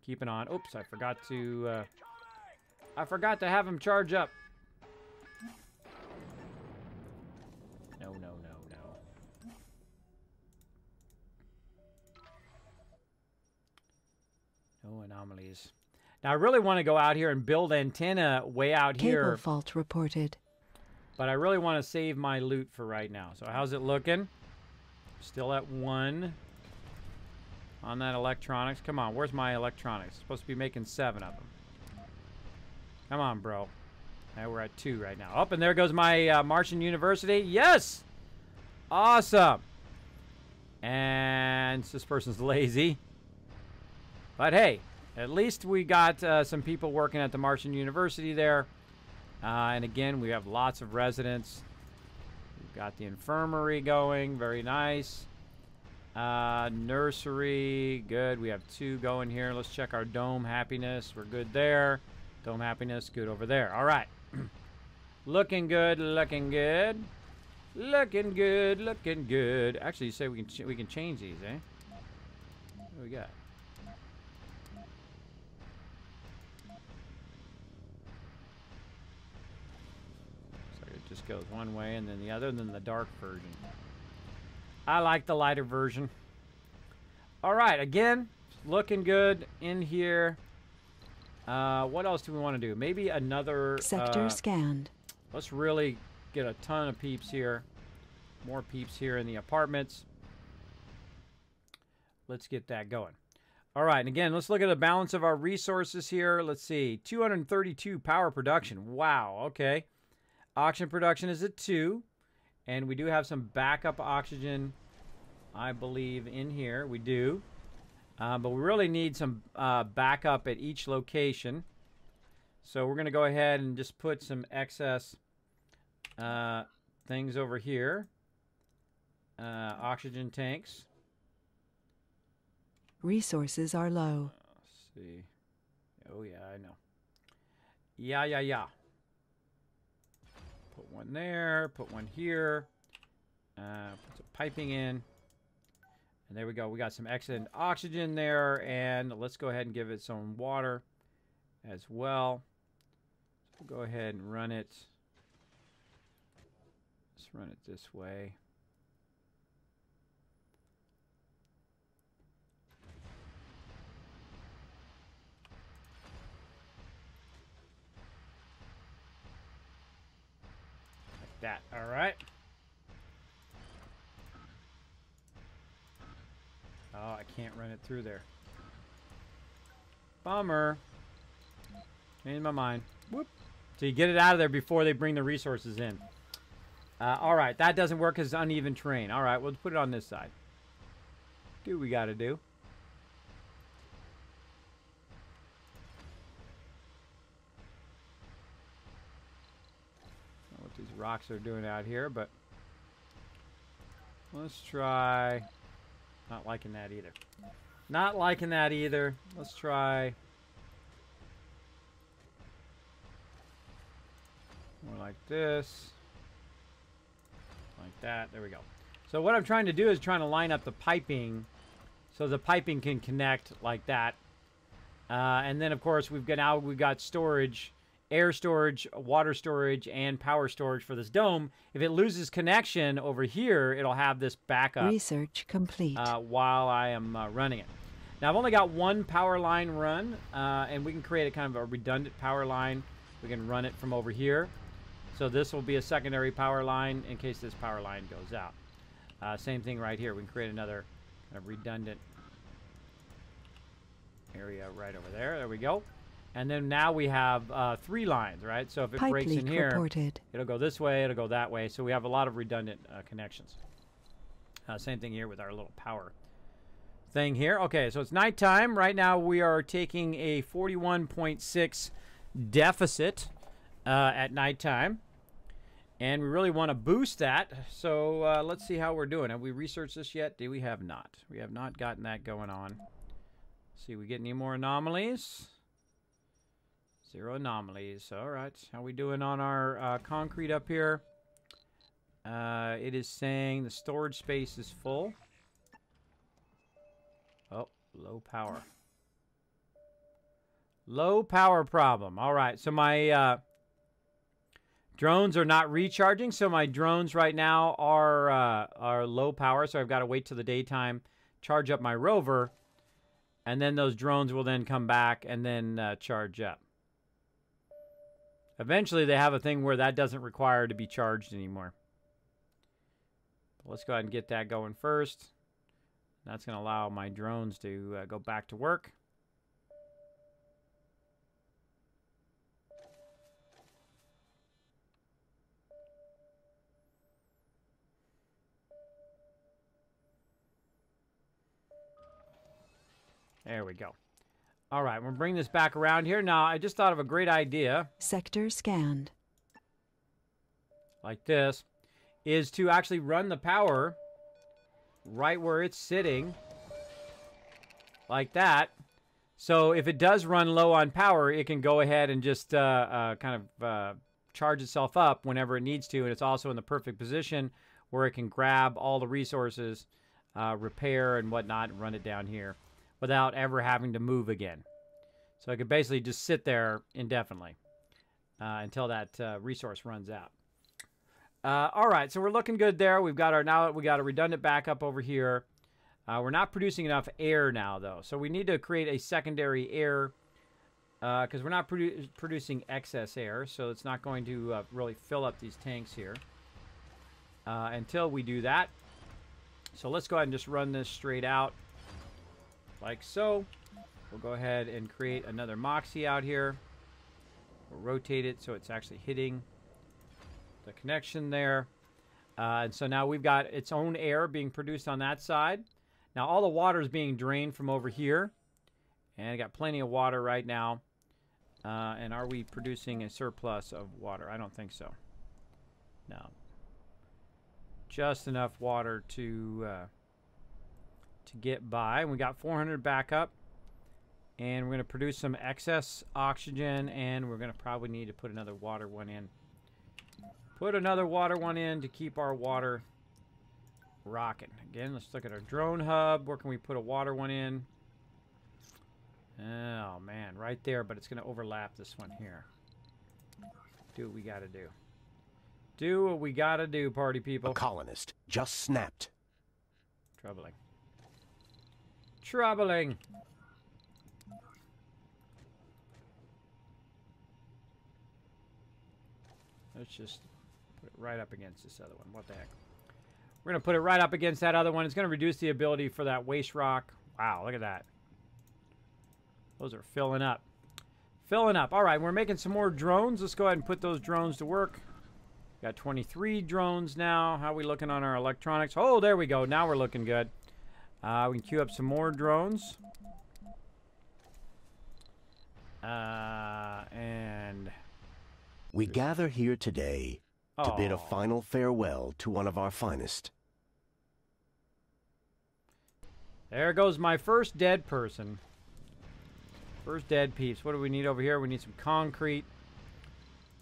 keeping on. Oops, I forgot to have him charge up. No, no, no, no. No anomalies. Now, I really want to go out here and build antenna way out here. Cable fault reported. But I really want to save my loot for right now. So how's it looking? Still at 1 on that electronics. Come on, where's my electronics? Supposed to be making 7 of them. Come on, bro. Now we're at 2 right now. Oh, and there goes my Martian University. Yes! Awesome. And this person's lazy. But hey, at least we got some people working at the Martian University there. And again, we have lots of residents. We've got the infirmary going. Very nice. Nursery, good. We have 2 going here. Let's check our dome happiness. We're good there. Dome happiness, good over there. All right. Looking good, looking good. Looking good, looking good. Actually, you say we can change these, eh? What do we got? So it just goes one way and then the other, and then the dark version. I like the lighter version. All right, again, looking good in here. What else do we want to do? Maybe another... Sector scanned. Let's really get a ton of peeps here. More peeps here in the apartments. Let's get that going. All right, and again, let's look at the balance of our resources here. Let's see, 232 power production. Wow, okay. Oxygen production is at 2. And we do have some backup oxygen, I believe, in here. We do. But we really need some backup at each location. So we're going to go ahead and just put some excess things over here. Oxygen tanks. Resources are low. Let's see. Oh, yeah, I know. Yeah. Put one there. Put one here. Put some piping in. And there we go. We got some excellent oxygen there. And let's go ahead and give it some water as well. So we'll go ahead and run it. Let's run it this way. Like that. All right. Oh, I can't run it through there. Bummer. Changed my mind. Whoop. So you get it out of there before they bring the resources in. All right, that doesn't work because it's uneven terrain. All right, we'll put it on this side. Do what we got to do. I don't know what these rocks are doing out here, but let's try. Not liking that either. Not liking that either. Let's try more like this. Like that. There we go. So what I'm trying to do is trying to line up the piping so the piping can connect like that. And then, of course, we've got storage, air storage, water storage, and power storage for this dome. If it loses connection over here, it'll have this backup. Research complete. While I am running it. Now, I've only got one power line run, and we can create a kind of a redundant power line. We can run it from over here. So this will be a secondary power line in case this power line goes out. Same thing right here. We can create another kind of redundant area right over there. There we go. And then now we have 3 lines, right? So if it Pipe breaks in leak here, reported. it'll go this way, it'll go that way. So we have a lot of redundant connections. Same thing here with our little power thing here. Okay, so it's nighttime. Right now we are taking a 41.6 deficit at nighttime. And we really want to boost that. So let's see how we're doing. Have we researched this yet? We have not. We have not gotten that going on. Let's see, we get any more anomalies? 0 anomalies. All right. How we doing on our concrete up here? It is saying the storage space is full. Oh, low power. Low power problem. All right. So my drones are not recharging. So my drones right now are low power. So I've got to wait till the daytime, charge up my rover, and then those drones will then come back and then charge up. Eventually, they have a thing where that doesn't require to be charged anymore. Let's go ahead and get that going first. That's going to allow my drones to go back to work. There we go. All right, we'll bring this back around here. Now, I just thought of a great idea. Sector scanned. Like this, is to actually run the power right where it's sitting. Like that. So if it does run low on power, it can go ahead and just kind of charge itself up whenever it needs to. And it's also in the perfect position where it can grab all the resources, repair and whatnot, and run it down here without ever having to move again. So it could basically just sit there indefinitely until that resource runs out. All right, so we're looking good there. We've got now we got a redundant backup over here. We're not producing enough air now, though. So we need to create a secondary air because we're not producing excess air. So it's not going to really fill up these tanks here until we do that. So let's go ahead and just run this straight out like so. We'll go ahead and create another Moxie out here. We'll rotate it so it's actually hitting the connection there. And so now we've got its own air being produced on that side. Now all the water is being drained from over here. And I got plenty of water right now. And are we producing a surplus of water? I don't think so. No. Just enough water to get by. And we got 400 backup. And we're going to produce some excess oxygen. And we're going to probably need to put another water one in. Put another water one in to keep our water rocking. Again, let's look at our drone hub. Where can we put a water one in? Oh, man. Right there, but it's going to overlap this one here. Do what we got to do. Do what we got to do, party people. A colonist just snapped. Troubling. Troubling. Let's just put it right up against this other one. What the heck? We're going to put it right up against that other one. It's going to reduce the ability for that waste rock. Wow, look at that. Those are filling up. Filling up. All right, we're making some more drones. Let's go ahead and put those drones to work. Got 23 drones now. How are we looking on our electronics? Oh, there we go. Now we're looking good. We can queue up some more drones. And we gather here today to bid a final farewell to one of our finest. There goes my first dead person. First dead peeps. What do we need over here? We need some concrete.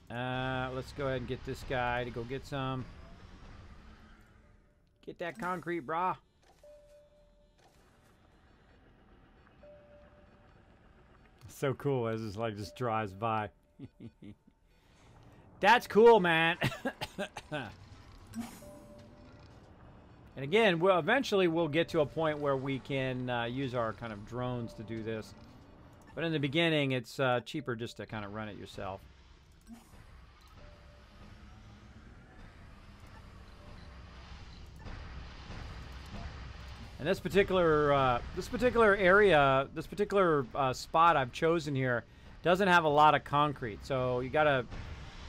Let's go ahead and get this guy to go get some. Get that concrete, brah. So cool as this like just drives by. That's cool, man. And again, eventually we'll get to a point where we can use our kind of drones to do this. But in the beginning, it's cheaper just to kind of run it yourself. And this particular area, this particular spot I've chosen here, doesn't have a lot of concrete. So you gotta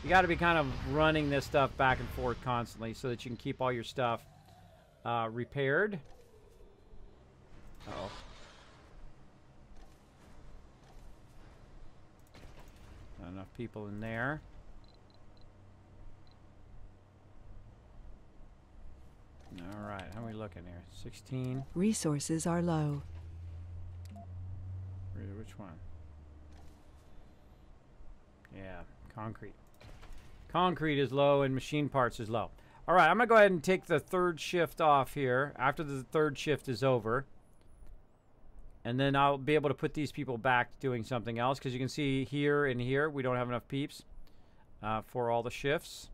be kind of running this stuff back and forth constantly so that you can keep all your stuff repaired. Uh-oh. Not enough people in there. All right, how are we looking here? 16. Resources are low. Which one? Yeah, concrete. Concrete is low and machine parts is low. All right, I'm going to go ahead and take the third shift off here after the third shift is over. And then I'll be able to put these people back doing something else because you can see here and here we don't have enough peeps for all the shifts.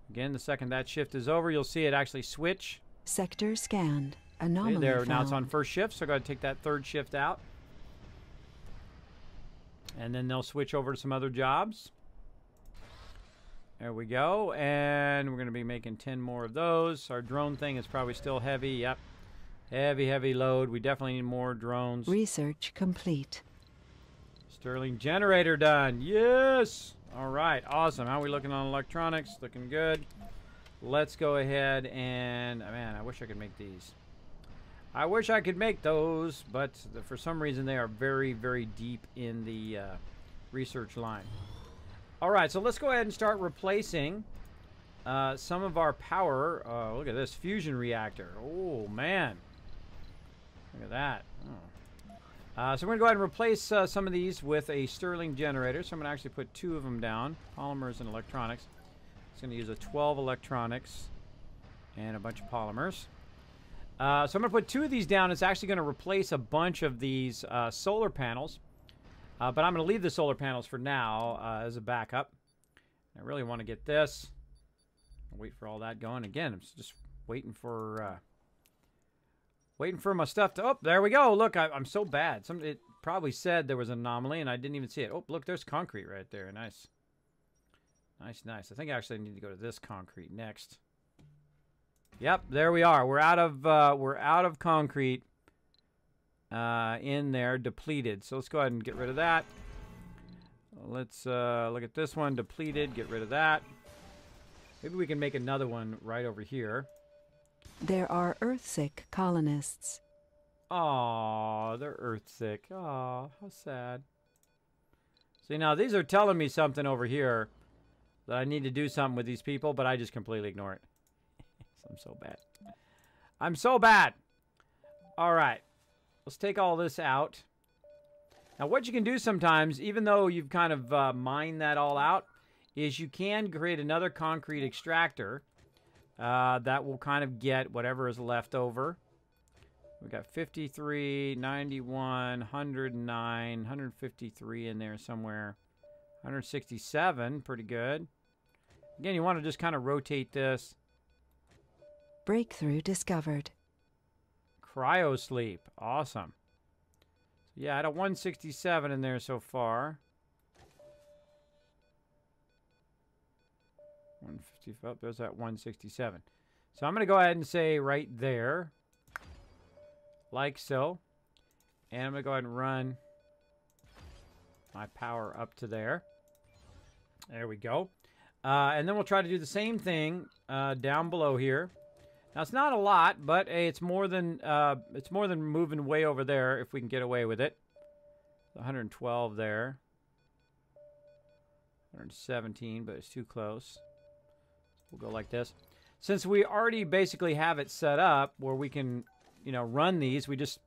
Again, the second that shift is over, you'll see it actually switch. Sector scanned. Anomaly there. found. Now it's on first shift, so I'm going to take that third shift out. And then they'll switch over to some other jobs. There we go. And we're going to be making 10 more of those. Our drone thing is probably still heavy. Yep. Heavy, heavy load. We definitely need more drones. Research complete. Stirling generator done. Yes! All right, awesome. How are we looking on electronics? Looking good. Let's go ahead and... Man, I wish I could make these. I wish I could make those, but for some reason they are very, very deep in the research line. All right, so let's go ahead and start replacing some of our power. Look at this fusion reactor. Oh, man. Look at that. Oh. So we're going to go ahead and replace some of these with a Stirling generator. So I'm going to actually put 2 of them down. Polymers and electronics. It's going to use a 12 electronics and a bunch of polymers. So I'm going to put 2 of these down. It's actually going to replace a bunch of these solar panels. But I'm going to leave the solar panels for now as a backup. I really want to get this. I'll wait for all that going. Again, I'm just waiting for my stuff to... Oh, there we go. Look, I'm so bad. It probably said there was an anomaly, and I didn't even see it. Oh, look, there's concrete right there. Nice. Nice, nice. I think I actually need to go to this concrete next. Yep, there we are. We're out of concrete in there, depleted. So let's go ahead and get rid of that. Let's look at this one, depleted. Get rid of that. Maybe we can make another one right over here. There are Earthsick colonists. Aw, they're Earthsick. Aw, how sad. See, now these are telling me something over here that I need to do something with these people, but I just completely ignore it. I'm so bad. I'm so bad. All right. Let's take all this out. Now, what you can do sometimes, even though you've kind of mined that all out, is you can create another concrete extractor that will kind of get whatever is left over. We've got 53, 91, 109, 153 in there somewhere. 167, pretty good. Again, you want to just kind of rotate this. Breakthrough discovered. Cryo sleep. Awesome. Yeah, I had a 167 in there so far. 150. Oh, there's that 167. So I'm going to go ahead and say right there. Like so. And I'm going to go ahead and run my power up to there. There we go. And then we'll try to do the same thing down below here. Now it's not a lot, but hey, it's more than moving way over there if we can get away with it. 112 there. 117, but it's too close. We'll go like this. Since we already basically have it set up where we can, you know, run these, we just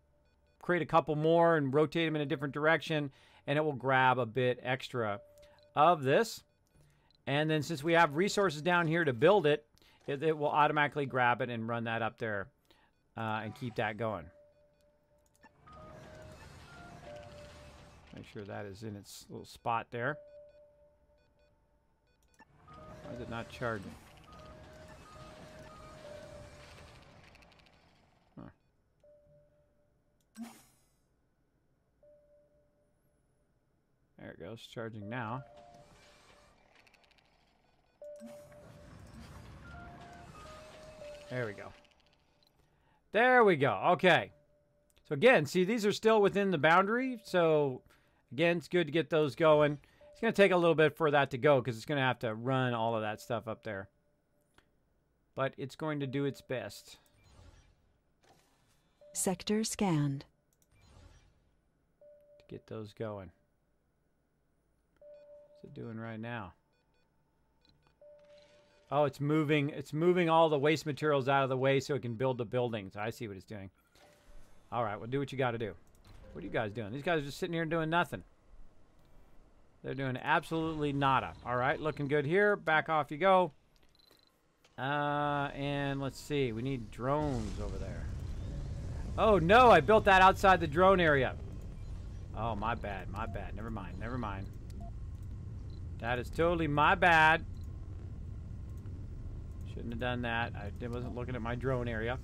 create a couple more and rotate them in a different direction, and it will grab a bit extra of this. And then since we have resources down here to build it, it will automatically grab it and run that up there and keep that going. Make sure that is in its little spot there. Why is it not charging? Huh. There it goes, charging now. There we go. There we go. Okay. So again, see, these are still within the boundary. So again, it's good to get those going. It's going to take a little bit for that to go because it's going to have to run all of that stuff up there. But it's going to do its best. Sector scanned. To get those going. What's it doing right now? Oh, it's moving all the waste materials out of the way so it can build the buildings. I see what it's doing. All right, well, do what you got to do. What are you guys doing? These guys are just sitting here doing nothing. They're doing absolutely nada. All right, looking good here. Back off you go. And let's see. We need drones over there. Oh, no, I built that outside the drone area. Oh, my bad, my bad. Never mind, never mind. That is totally my bad. Shouldn't have done that. I wasn't looking at my drone area.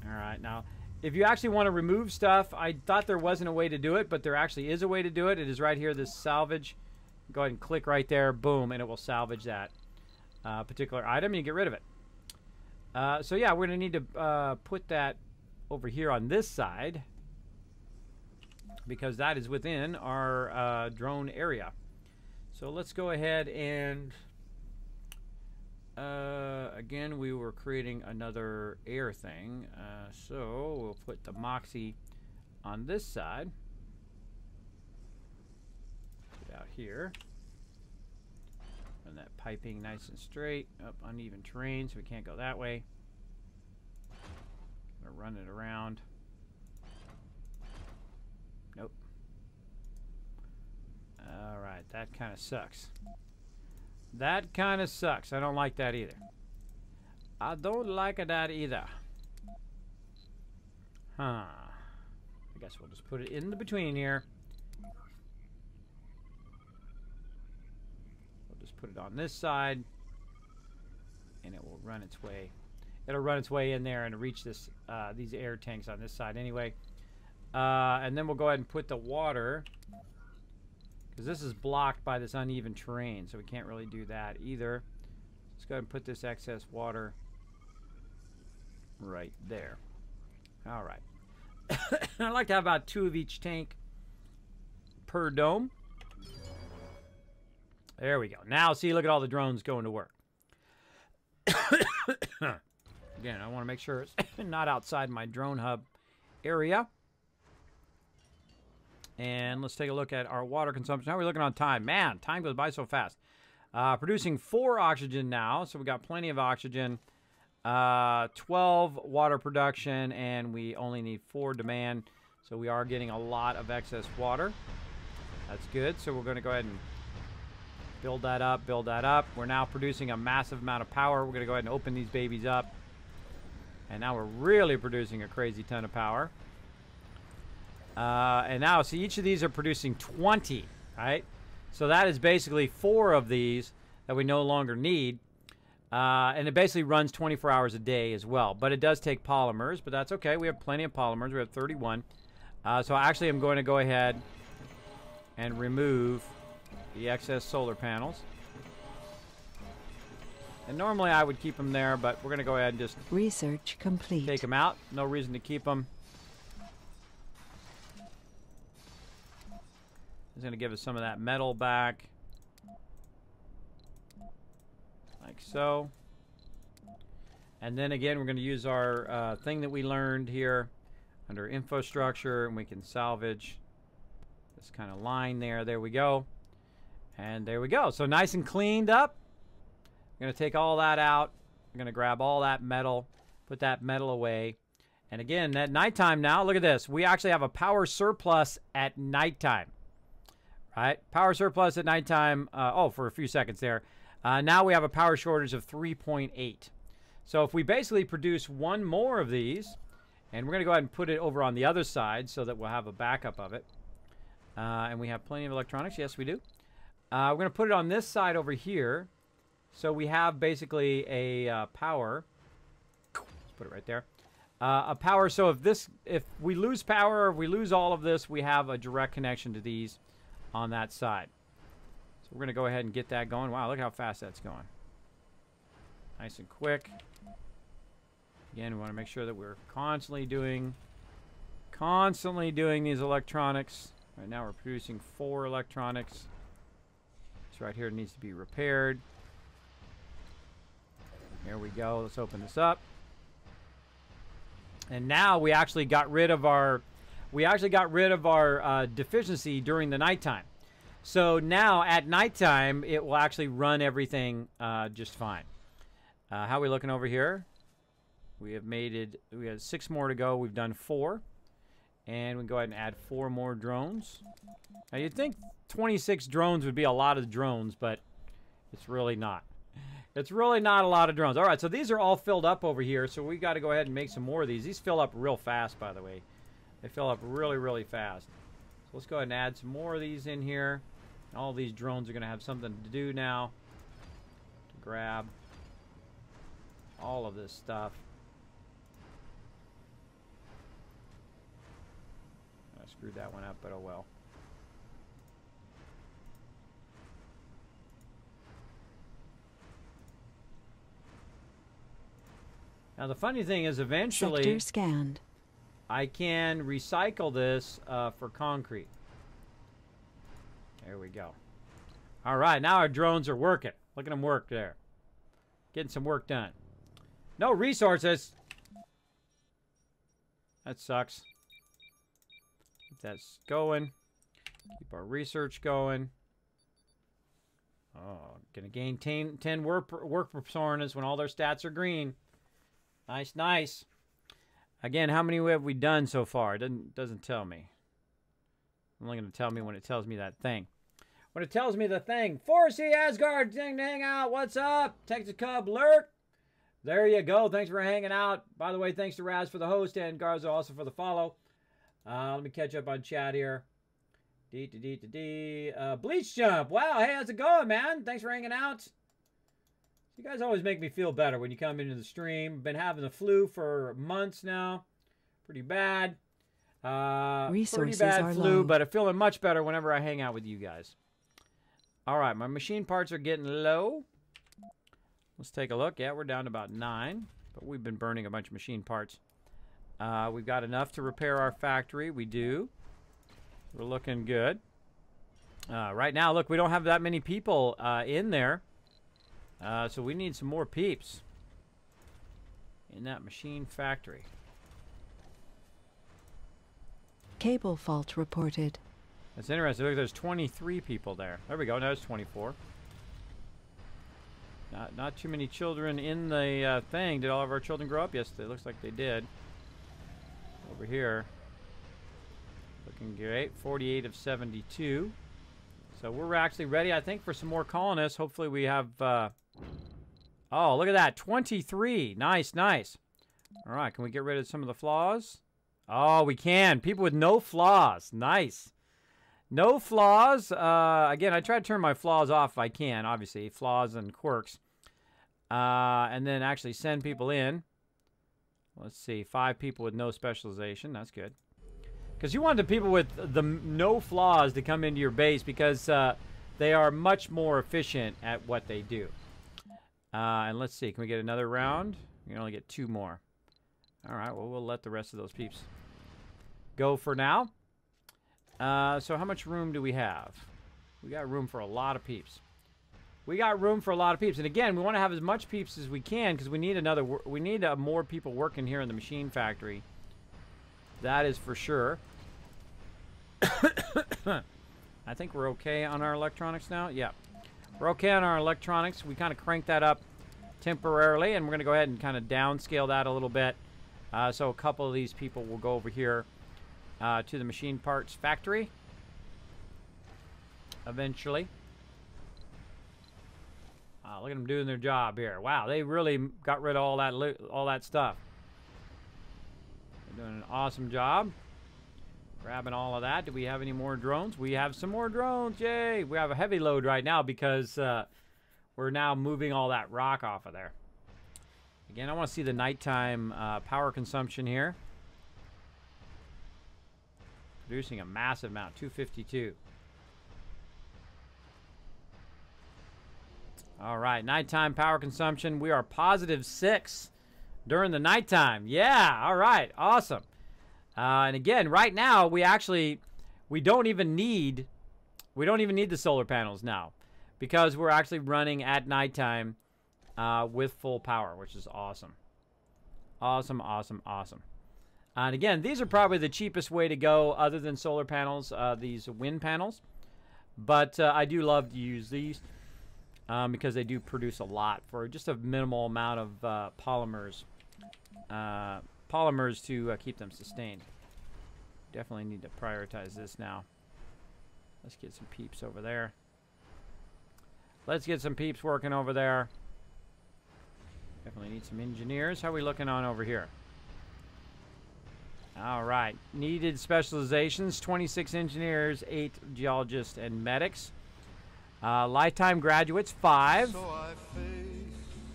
All right, now, if you actually want to remove stuff, I thought there wasn't a way to do it, but there actually is a way to do it. It is right here, this salvage. Go ahead and click right there, boom, and it will salvage that particular item, and you get rid of it. So yeah, we're going to need to put that over here on this side because that is within our drone area. So let's go ahead and... again, we were creating another air thing, so we'll put the Moxie on this side. Put it out here. Run that piping nice and straight. Up uneven terrain, so we can't go that way. Gonna run it around. Nope. Alright, that kind of sucks. That kind of sucks. I don't like that either. I don't like that either. Huh. I guess we'll just put it in the between here. We'll just put it on this side. And it will run its way. It'll run its way in there and reach this these air tanks on this side anyway. And then we'll go ahead and put the water, because this is blocked by this uneven terrain, so we can't really do that either. Let's go ahead and put this excess water right there. All right. I like to have about 2 of each tank per dome. There we go. Now, see, look at all the drones going to work. Again, I want to make sure it's not outside my drone hub area. And let's take a look at our water consumption. How are we looking on time? Man, time goes by so fast. Producing 4 oxygen now, so we got plenty of oxygen. 12 water production, and we only need 4 demand. So we are getting a lot of excess water. That's good. So we're going to go ahead and build that up, build that up. We're now producing a massive amount of power. We're going to go ahead and open these babies up. And now we're really producing a crazy ton of power. And now, see, each of these are producing 20, right? So that is basically 4 of these that we no longer need. And it basically runs 24 hours a day as well. But it does take polymers, but that's okay. We have plenty of polymers. We have 31. So actually, I'm going to go ahead and remove the excess solar panels. And normally I would keep them there, but we're going to go ahead and just research complete. Take them out. No reason to keep them. It's going to give us some of that metal back. Like so. And then again, we're going to use our thing that we learned here under infrastructure, and we can salvage this kind of line there. There we go. And there we go. So nice and cleaned up. I'm going to take all that out. I'm going to grab all that metal, put that metal away. And again, at nighttime now, look at this. We actually have a power surplus at nighttime. Right? Power surplus at nighttime. Oh, for a few seconds there. Now we have a power shortage of 3.8. So if we basically produce 1 more of these, and we're going to go ahead and put it over on the other side so that we'll have a backup of it. And we have plenty of electronics. Yes, we do. We're going to put it on this side over here. So we have basically a power. Let's put it right there. A power. So if we lose power, or if we lose all of this, we have a direct connection to these on that side. So we're going to go ahead and get that going. Wow, look how fast that's going. Nice and quick. Again, we want to make sure that we're constantly doing these electronics. Right now we're producing 4 electronics. This right here needs to be repaired. There we go. Let's open this up. And now we actually got rid of our deficiency during the nighttime. So now at nighttime it will actually run everything just fine. How are we looking over here? We have we have 6 more to go. We've done 4. And we can go ahead and add 4 more drones. Now you'd think 26 drones would be a lot of drones, but it's really not. It's really not a lot of drones. All right, so these are all filled up over here, so we got to go ahead and make some more of these. These fill up real fast, by the way. They fill up really, really fast. So let's go ahead and add some more of these in here. All these drones are going to have something to do now. To grab all of this stuff. I screwed that one up, but oh well. Now the funny thing is, eventually sector scanned. I can recycle this for concrete. There we go. All right, now our drones are working. Look at them work there. Getting some work done. No resources. That sucks. Keep that going. Keep our research going. Oh, gonna gain 10 work performance when all their stats are green. Nice, nice. Again, how many have we done so far? It doesn't tell me. It's only gonna tell me when it tells me that thing. When it tells me the thing. 4C Asgard, ding to hang out. What's up? Texas Cub Lurk. There you go. Thanks for hanging out. By the way, thanks to Raz for the host and Garza also for the follow. Let me catch up on chat here. Bleach Jump. Wow, hey, how's it going, man? Thanks for hanging out. You guys always make me feel better when you come into the stream. Been having the flu for months now. Pretty bad. Resources pretty bad are flu, low. but I'm feeling much better whenever I hang out with you guys. All right, my machine parts are getting low. Let's take a look. Yeah, we're down to about 9, but we've been burning a bunch of machine parts. We've got enough to repair our factory. We do. We're looking good. Right now, look, we don't have that many people in there. So we need some more peeps in that machine factory. Cable fault reported. That's interesting. Look, there's 23 people there. There we go. Now it's 24. Not too many children in the thing. Did all of our children grow up? Yes, it looks like they did. Over here. Looking great. 48 of 72. So we're actually ready, I think, for some more colonists. Hopefully we have... oh, look at that. 23. Nice, nice. All right, can we get rid of some of the flaws? Oh, we can. People with no flaws. Nice. No flaws. Again, I try to turn my flaws off if I can, obviously. Flaws and quirks. And then actually send people in. Let's see. 5 people with no specialization. That's good. Because you want the people with the no flaws to come into your base because they are much more efficient at what they do. And let's see. Can we get another round? We can only get 2 more. All right. Well, we'll let the rest of those peeps go for now. So how much room do we have? We got room for a lot of peeps. We got room for a lot of peeps. And again, we want to have as much peeps as we can because we need more people working here in the machine factory. That is for sure. I think we're okay on our electronics now. Yeah. We're okay on our electronics. We kind of cranked that up temporarily, and we're going to go ahead and kind of downscale that a little bit. So a couple of these people will go over here to the machine parts factory eventually. Look at them doing their job here. Wow, they really got rid of all that stuff. They're doing an awesome job. Grabbing all of that. Do we have any more drones? We have some more drones. Yay! We have a heavy load right now because we're now moving all that rock off of there. Again, I want to see the nighttime power consumption here. Producing a massive amount, 252. All right, nighttime power consumption. We are +6 during the nighttime. Yeah, all right, awesome. And again, right now we don't even need the solar panels now because we're actually running at nighttime with full power, which is awesome. Awesome, awesome, awesome. And again, these are probably the cheapest way to go other than solar panels, these wind panels. But I do love to use these because they do produce a lot for just a minimal amount of polymers to keep them sustained. Definitely need to prioritize this now. Let's get some peeps over there. Let's get some peeps working over there. Definitely need some engineers. How are we looking on over here? All right. Needed specializations, 26 engineers, 8 geologists and medics. Lifetime graduates, 5. So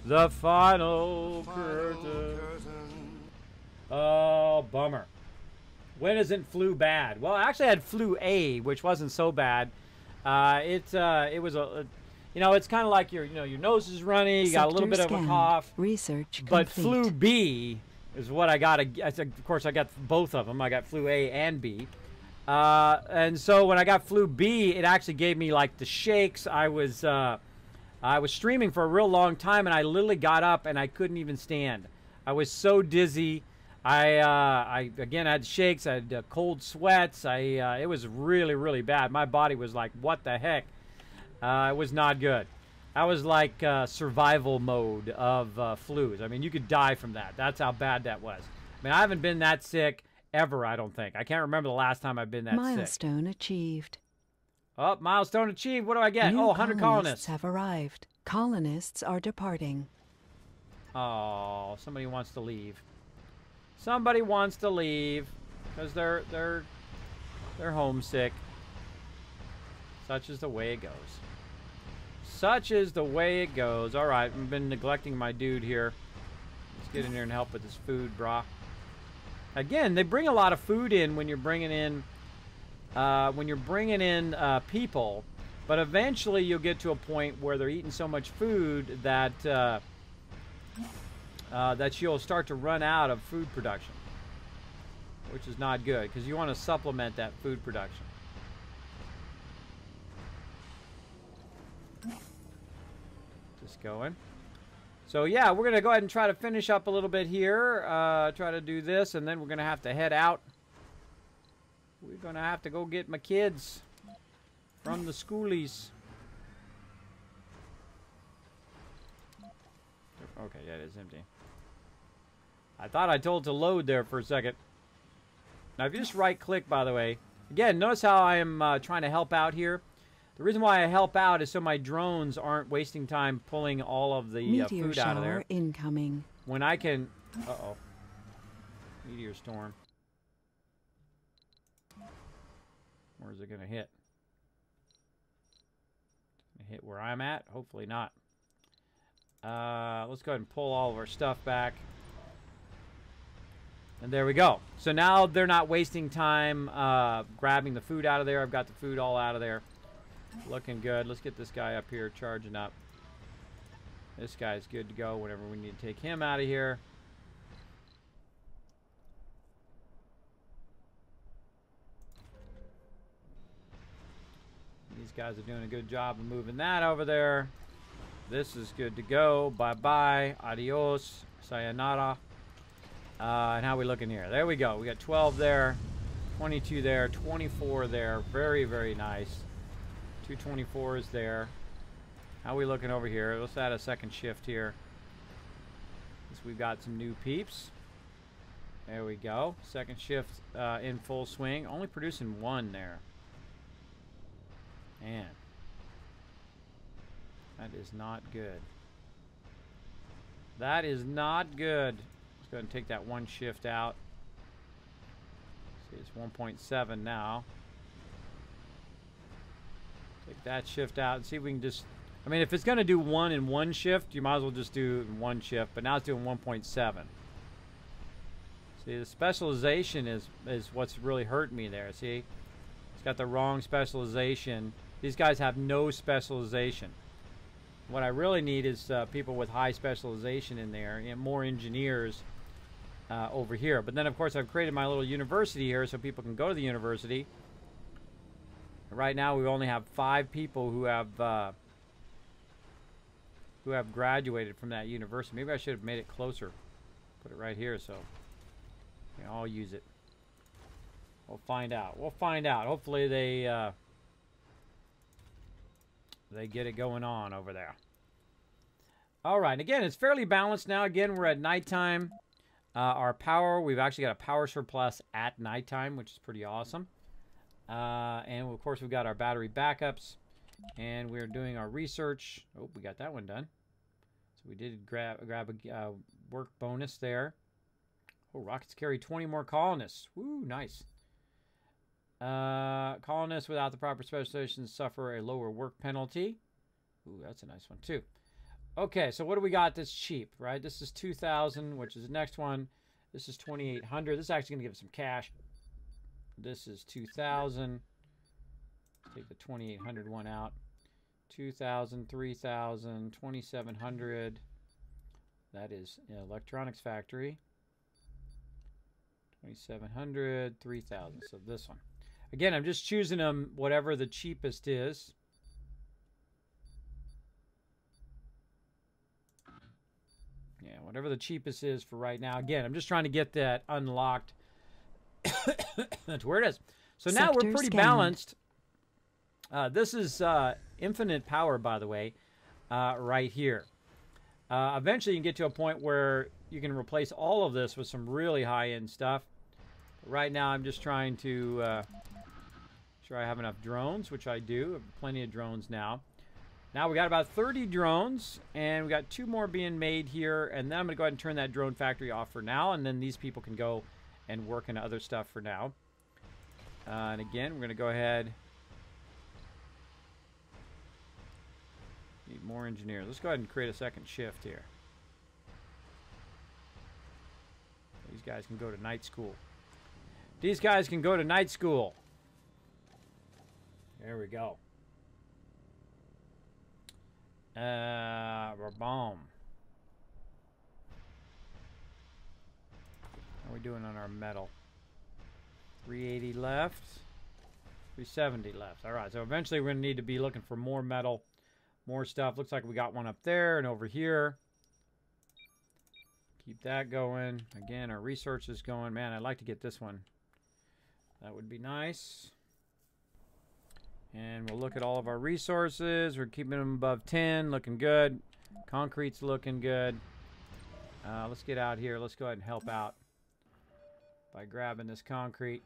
the final curtain. Oh, bummer. When isn't flu bad? Well, I actually had flu A, which wasn't so bad. It was a, it's kind of like your nose is runny, you got a little bit of a cough. Research but complete. flu B is what I got. Of course, I got both of them. I got flu A and B. And so when I got flu B, it actually gave me like the shakes. I was streaming for a real long time, and I literally got up and I couldn't even stand. I was so dizzy. I again had shakes. I had cold sweats. It was really, really bad. My body was like, what the heck? It was not good. That was like survival mode of flus. I mean, you could die from that. That's how bad that was. I mean, I haven't been that sick ever, I don't think. I can't remember the last time I've been that sick. Milestone achieved. Oh, milestone achieved. What do I get? New 100 colonists. have arrived. Colonists are departing. Oh, somebody wants to leave. Somebody wants to leave because they're homesick. Such is the way it goes. Such is the way it goes. All right, I've been neglecting my dude here. Let's get in here and help with this food, brah. Again, they bring a lot of food in when you're bringing in people, but eventually you'll get to a point where they're eating so much food that that you'll start to run out of food production, which is not good because you want to supplement that food production. Just going. So yeah, we're gonna go ahead and try to finish up a little bit here. Try to do this, and then we're gonna have to head out. We're gonna have to go get my kids from the schoolies. Okay, yeah, it is empty. I thought I told it to load there for a second. Now, if you just right-click, by the way, again, notice how I am trying to help out here. The reason why I help out is so my drones aren't wasting time pulling all of the food out of there. Meteor shower incoming. When I can... Uh-oh. Meteor storm. Where's it going to hit? Hit where I'm at? Hopefully not. Let's go ahead and pull all of our stuff back. And there we go. So now they're not wasting time grabbing the food out of there. I've got the food all out of there. Looking good. Let's get this guy up here charging up. This guy's good to go whenever we need to take him out of here. These guys are doing a good job of moving that over there. This is good to go. Bye-bye. Adios. Sayonara. And how are we looking here? There we go. We got 12 there. 22 there. 24 there. Very, very nice. 224 is there. How are we looking over here? Let's add a second shift here. We've got some new peeps. There we go. Second shift in full swing. Only producing one there. Man. That is not good. That is not good. Let's go ahead and take that one shift out. See, it's 1.7 now. Take that shift out and see if we can just... I mean, if it's going to do one in one shift, you might as well just do one shift. But now it's doing 1.7. See, the specialization is what's really hurting me there. See? It's got the wrong specialization. These guys have no specialization. What I really need is people with high specialization in there, and more engineers over here. But then, of course, I've created my little university here so people can go to the university. Right now, we only have 5 people who have graduated from that university. Maybe I should have made it closer. Put it right here so you know, I'll use it. We'll find out. We'll find out. Hopefully they get it going on over there. All right. Again, it's fairly balanced now. Again, we're at nighttime. Our power, we've actually got a power surplus at nighttime, which is pretty awesome. And of course, we've got our battery backups, and we're doing our research. Oh, we got that one done. So we did grab a work bonus there. Oh, rockets carry 20 more colonists. Woo, nice. Colonists without the proper specializations suffer a lower work penalty. Ooh, that's a nice one too. Okay, so what do we got that's cheap, right? This is 2,000, which is the next one. This is 2,800. This is actually going to give us some cash. This is 2,000. Take the 2,800 one out. 2,000, 3,000, 2,700. That is electronics factory. 2,700, 3,000. So this one. Again, I'm just choosing them whatever the cheapest is. Yeah, whatever the cheapest is for right now. Again, I'm just trying to get that unlocked. That's where it is. So now we're pretty balanced. This is infinite power, by the way, right here. Eventually, you can get to a point where you can replace all of this with some really high-end stuff. Right now, I'm just trying to sure I have enough drones, which I do. I have plenty of drones now. Now we got about 30 drones, and we got 2 more being made here. And then I'm going to go ahead and turn that drone factory off for now, and then these people can go and work on other stuff for now. And again, we're going to go ahead. Need more engineers. Let's go ahead and create a second shift here. These guys can go to night school. These guys can go to night school. There we go. Boom. How are we doing on our metal? 380 left. 370 left. All right, so eventually we're going to need to be looking for more metal, more stuff. Looks like we got one up there and over here. Keep that going. Again, our research is going. Man, I'd like to get this one. That would be nice. And we'll look at all of our resources. We're keeping them above 10. Looking good. Concrete's looking good. Let's get out here. Let's go ahead and help out by grabbing this concrete.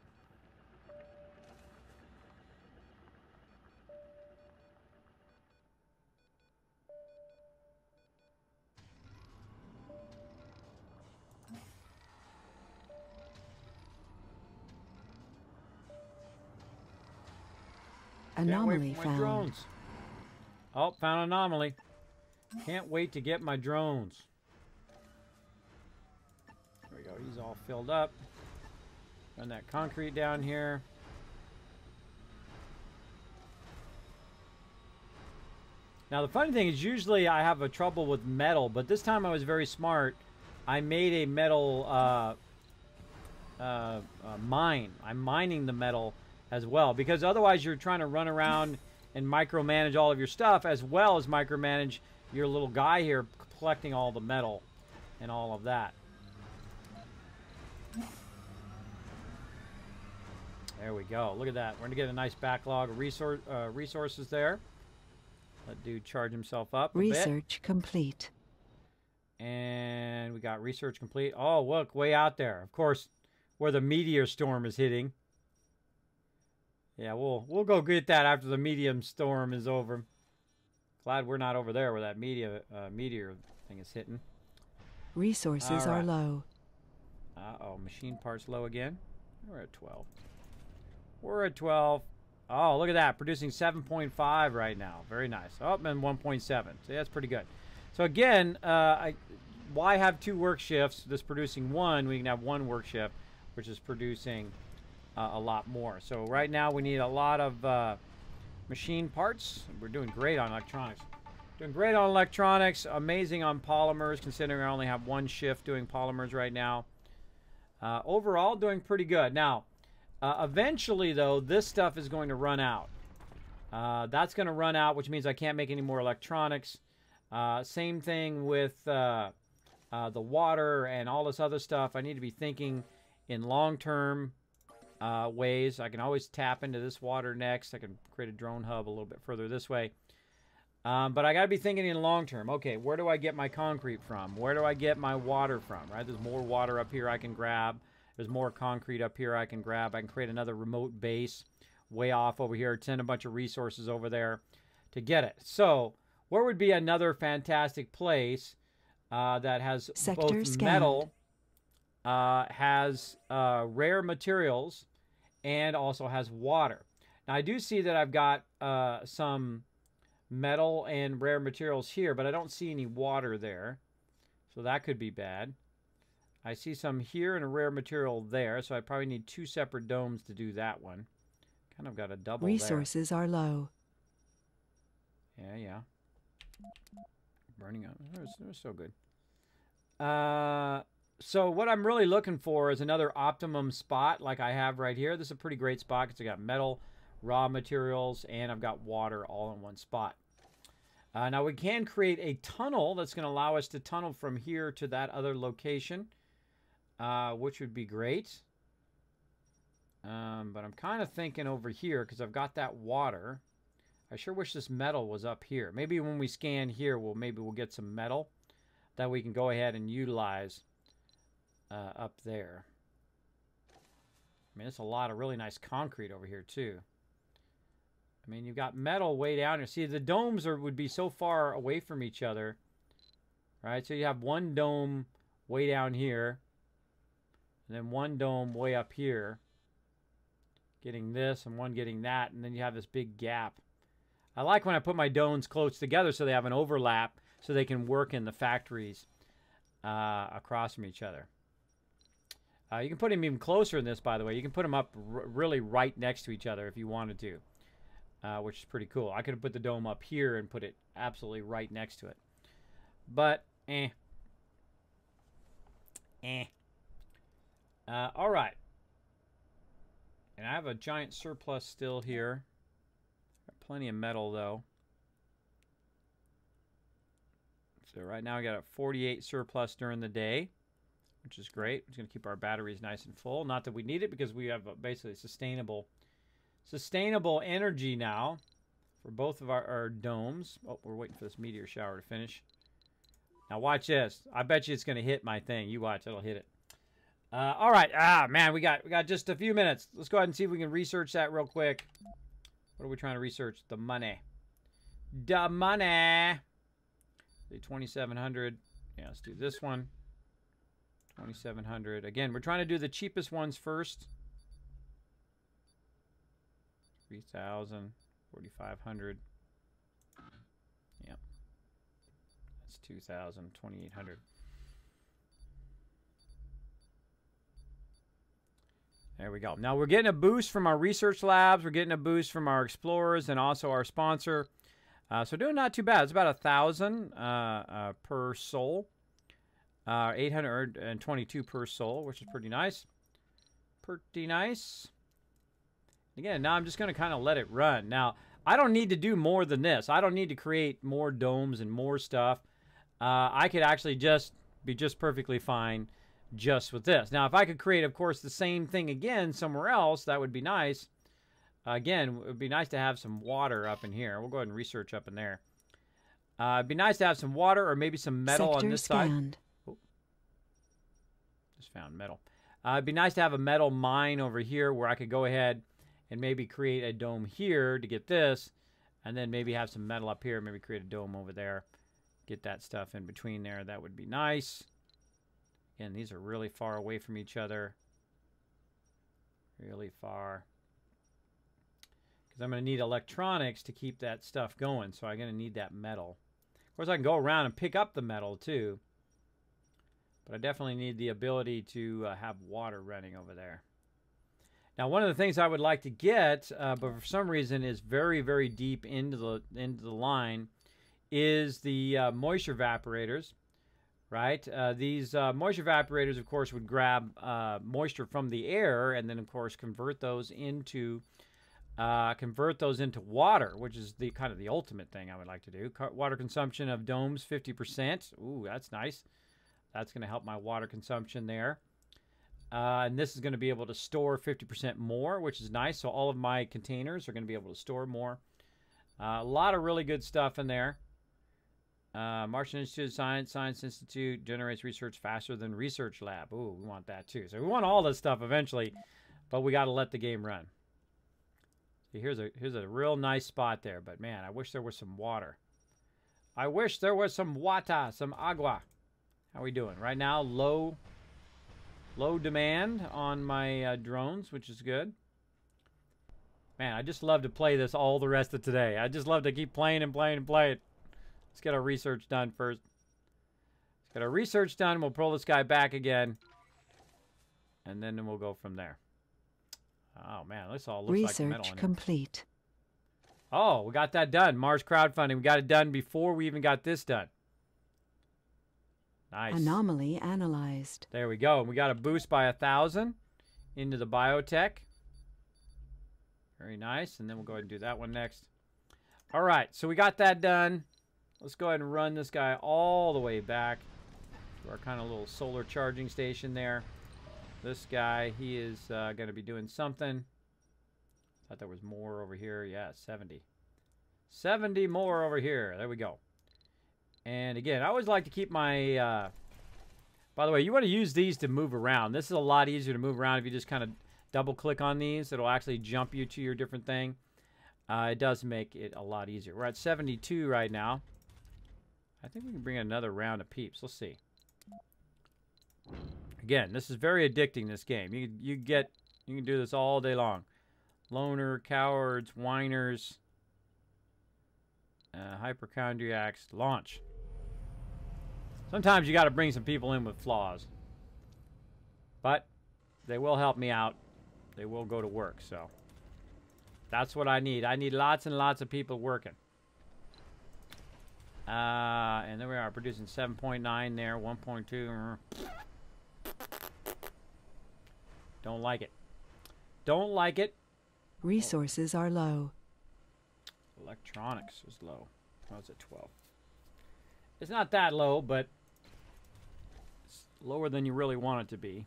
Anomaly found. Drones. Oh, found an anomaly. Can't wait to get my drones. There we go. He's all filled up. Run that concrete down here. Now the funny thing is usually I have a trouble with metal, but this time I was very smart. I made a metal mine. I'm mining the metal as well, because otherwise you're trying to run around and micromanage all of your stuff as well as micromanage your little guy here collecting all the metal and all of that. There we go. Look at that. We're going to get a nice backlog of resources there. Let dude charge himself up a Research complete. And we got research complete. Oh, look, way out there. Of course, where the meteor storm is hitting. Yeah, we'll go get that after the medium storm is over. Glad we're not over there where that meteor thing is hitting. Resources are low. Uh-oh, machine parts low again. We're at 12. We're at 12. Oh, look at that. Producing 7.5 right now. Very nice. Oh, and 1.7. So that's pretty good. So again, why have 2 work shifts? This producing 1. We can have 1 work shift, which is producing a lot more. So right now we need a lot of machine parts. We're doing great on electronics. Doing great on electronics. Amazing on polymers, considering I only have 1 shift doing polymers right now. Overall, doing pretty good. Now, eventually, though, this stuff is going to run out. That's going to run out, which means I can't make any more electronics. Same thing with the water and all this other stuff. I need to be thinking in long-term ways. I can always tap into this water next. I can create a drone hub a little bit further this way. But I got to be thinking in long-term. Okay, where do I get my concrete from? Where do I get my water from? Right? There's more water up here I can grab. There's more concrete up here I can grab. I can create another remote base way off over here. Send a bunch of resources over there to get it. So, where would be another fantastic place that has both metal, has rare materials, and also has water? Now, I do see that I've got some metal and rare materials here, but I don't see any water there. So that could be bad. I see some here and a rare material there, so I probably need 2 separate domes to do that one. Kind of got a double Resources there. Are low. Yeah. Burning up. They're so good. So what I'm really looking for is another optimum spot like I have right here. This is a pretty great spot because I got metal, raw materials, and I've got water all in one spot. Now we can create a tunnel that's going to allow us to tunnel from here to that other location, which would be great. But I'm kind of thinking over here because I've got that water. I sure wish this metal was up here. Maybe when we scan here, maybe we'll get some metal that we can go ahead and utilize up there. I mean, it's a lot of really nice concrete over here, too. I mean, you've got metal way down here. See, the domes would be so far away from each other, right? So you have one dome way down here, and then one dome way up here, getting this and one getting that, and then you have this big gap. I like when I put my domes close together so they have an overlap so they can work in the factories across from each other. You can put them even closer in this, by the way. You can put them up really right next to each other if you wanted to, which is pretty cool. I could have put the dome up here and put it absolutely right next to it. But, all right. And I have a giant surplus still here. Got plenty of metal, though. So right now I got a 48 surplus during the day, which is great. It's going to keep our batteries nice and full. Not that we need it because we have basically sustainable energy now for both of our domes. Oh, we're waiting for this meteor shower to finish. Now watch this. I bet you it's going to hit my thing. You watch. It'll hit it. All right. Ah, man, we got just a few minutes. Let's go ahead and see if we can research that real quick. What are we trying to research? The money. The money. The 2,700. Yeah, let's do this one. 2,700. Again, we're trying to do the cheapest ones first. 3,000. 4,500. Yep. That's 2,000. 2,800. There we go. Now we're getting a boost from our research labs. We're getting a boost from our explorers and also our sponsor. So doing not too bad. It's about 1,000 per soul. 822 per soul, which is pretty nice. Pretty nice. Again, now I'm just going to kind of let it run. Now, I don't need to do more than this. I don't need to create more domes and more stuff. I could actually be perfectly fine just with this. Now, if I could create, of course, the same thing again somewhere else, that would be nice. Again, it would be nice to have some water up in here. We'll go ahead and research up in there. It'd be nice to have some water or maybe some metal on this side. Oh, just found metal. It'd be nice to have a metal mine over here where I could go ahead and maybe create a dome here to get this, and then maybe have some metal up here, maybe create a dome over there, get that stuff in between there. That would be nice. Again, these are really far away from each other. Really far. Because I'm going to need electronics to keep that stuff going, so I'm going to need that metal. Of course, I can go around and pick up the metal, too. But I definitely need the ability to have water running over there. Now, one of the things I would like to get, but for some reason is very, very deep into the line, is the moisture evaporators. Right? These moisture evaporators, of course, would grab moisture from the air and then, of course, convert those into water, which is the kind of the ultimate thing I would like to do. Water consumption of domes, 50%. Ooh, that's nice. That's going to help my water consumption there. And this is going to be able to store 50% more, which is nice. So all of my containers are going to be able to store more. A lot of really good stuff in there. Martian Institute of Science Institute generates research faster than Research Lab. Ooh, we want that too. So we want all this stuff eventually, but we got to let the game run. See, here's a real nice spot there, but man, I wish there was some water. I wish there was some water, some agua. How are we doing? Right now, low demand on my drones, which is good. Man, I just love to play this all the rest of today. I just love to keep playing and playing and playing. Let's get our research done first. Let's get our research done. We'll pull this guy back again. And then we'll go from there. Oh, man. This all looks like metal in here. Research complete. Oh, we got that done. Mars crowdfunding. We got it done before we even got this done. Nice. Anomaly analyzed. There we go. We got a boost by 1,000 into the biotech. Very nice. And then we'll go ahead and do that one next. All right. So we got that done. Let's go ahead and run this guy all the way back to our kind of little solar charging station there. This guy, he is going to be doing something. Thought there was more over here. Yeah, 70. 70 more over here. There we go. And again, I always like to keep my... by the way, you want to use these to move around. This is a lot easier to move around if you just kind of double-click on these. It'll actually jump you to your different thing. It does make it a lot easier. We're at 72 right now. I think we can bring another round of peeps. Let's see. Again, this is very addicting, this game. You can do this all day long. Loner, cowards, whiners, hypochondriacs, launch. Sometimes you got to bring some people in with flaws. But they will help me out. They will go to work, so that's what I need. I need lots and lots of people working. And there we are, producing 7.9 there, 1.2. Don't like it. Don't like it. Resources are low. Electronics is low. Oh, it's at 12. It's not that low, but it's lower than you really want it to be.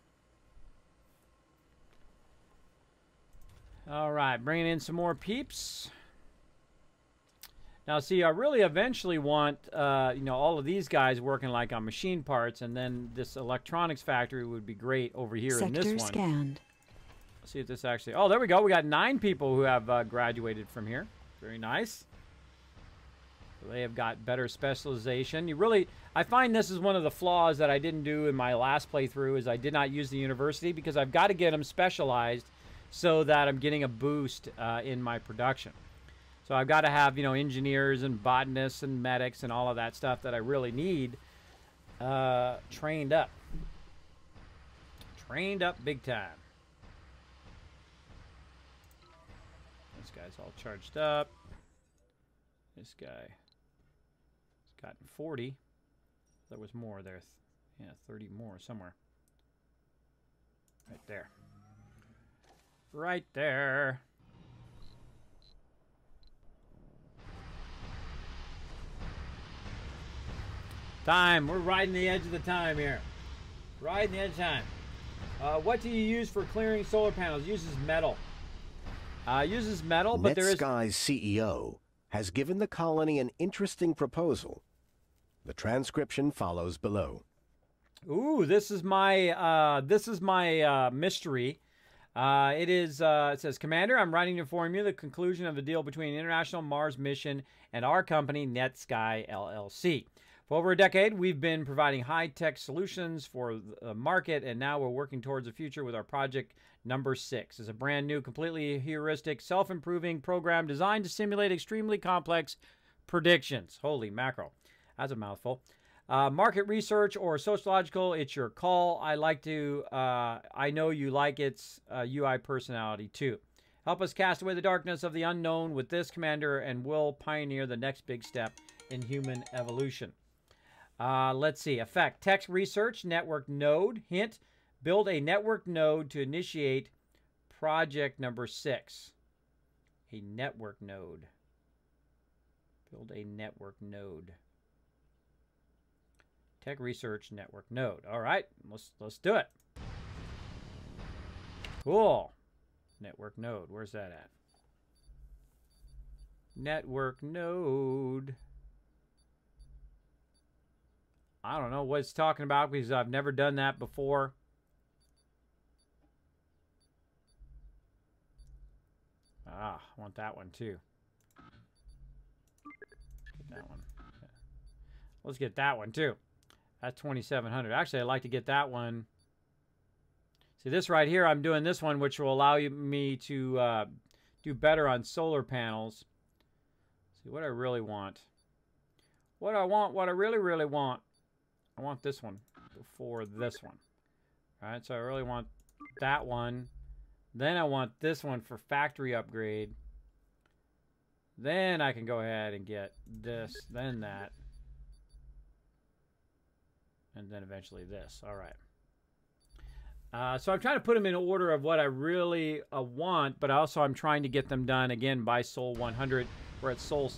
All right, bringing in some more peeps. Now, see, I really eventually want, you know, all of these guys working like on machine parts, and then this electronics factory would be great over here in this one. Sector scanned. Let's see if this actually... Oh, there we go. We got 9 people who have graduated from here. Very nice. So they have got better specialization. You really... I find this is one of the flaws that I didn't do in my last playthrough, is I did not use the university, because I've got to get them specialized so that I'm getting a boost in my production. So I've got to have, you know, engineers and botanists and medics and all of that stuff that I really need trained up. Trained up big time. This guy's all charged up. This guy has gotten 40. There was more there. Yeah, 30 more somewhere. Right there. Right there. Time. We're riding the edge of the time here. Riding the edge of time. What do you use for clearing solar panels? Uses metal. Uses metal, but there is... NetSky's CEO has given the colony an interesting proposal. The transcription follows below. Ooh, this is my mystery. It says, Commander, I'm writing to inform you the conclusion of the deal between International Mars Mission and our company, NetSky LLC. For over a decade, we've been providing high-tech solutions for the market, and now we're working towards the future with our project number 6. It's a brand new, completely heuristic, self-improving program designed to simulate extremely complex predictions. Holy mackerel. That's a mouthful. Market research or sociological, it's your call. I know you like its UI personality too. Help us cast away the darkness of the unknown with this, Commander, and we'll pioneer the next big step in human evolution. Let's see. Effect. Text research, network node. Hint. Build a network node to initiate project number 6. A network node. Build a network node. Tech research network node. All right, let's do it. Cool. Network node. Where's that at? Network node. I don't know what it's talking about because I've never done that before. Ah, I want that one too. Get that one. Let's get that one too. That's 2,700. Actually, I'd like to get that one. See, this right here, I'm doing this one, which will allow me to do better on solar panels. See, what I really want. What I really, really want. I want this one before this one. All right, so I really want that one. Then I want this one for factory upgrade. Then I can go ahead and get this, then that. And then eventually this. All right. So I'm trying to put them in order of what I really want, but also I'm trying to get them done, again, by Sol 100. We're at Sol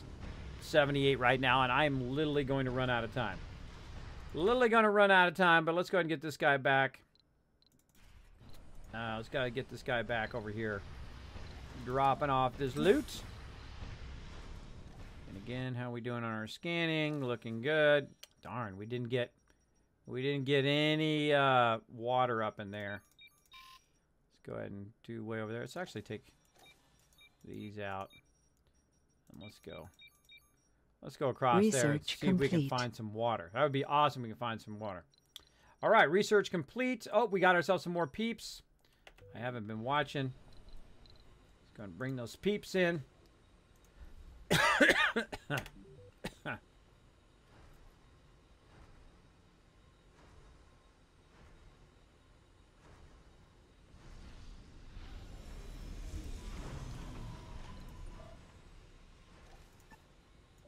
78 right now, and I'm literally going to run out of time. Literally going to run out of time, but let's go ahead and get this guy back. Let's go get this guy back over here. Dropping off this loot. And again, how we doing on our scanning? Looking good. Darn, we didn't get any water up in there. Let's go ahead and do way over there. Let's actually take these out. And let's go. Let's go across there and see if we can find some water. That would be awesome if we can find some water. All right, research complete. Oh, we got ourselves some more peeps. I haven't been watching. Just going to bring those peeps in.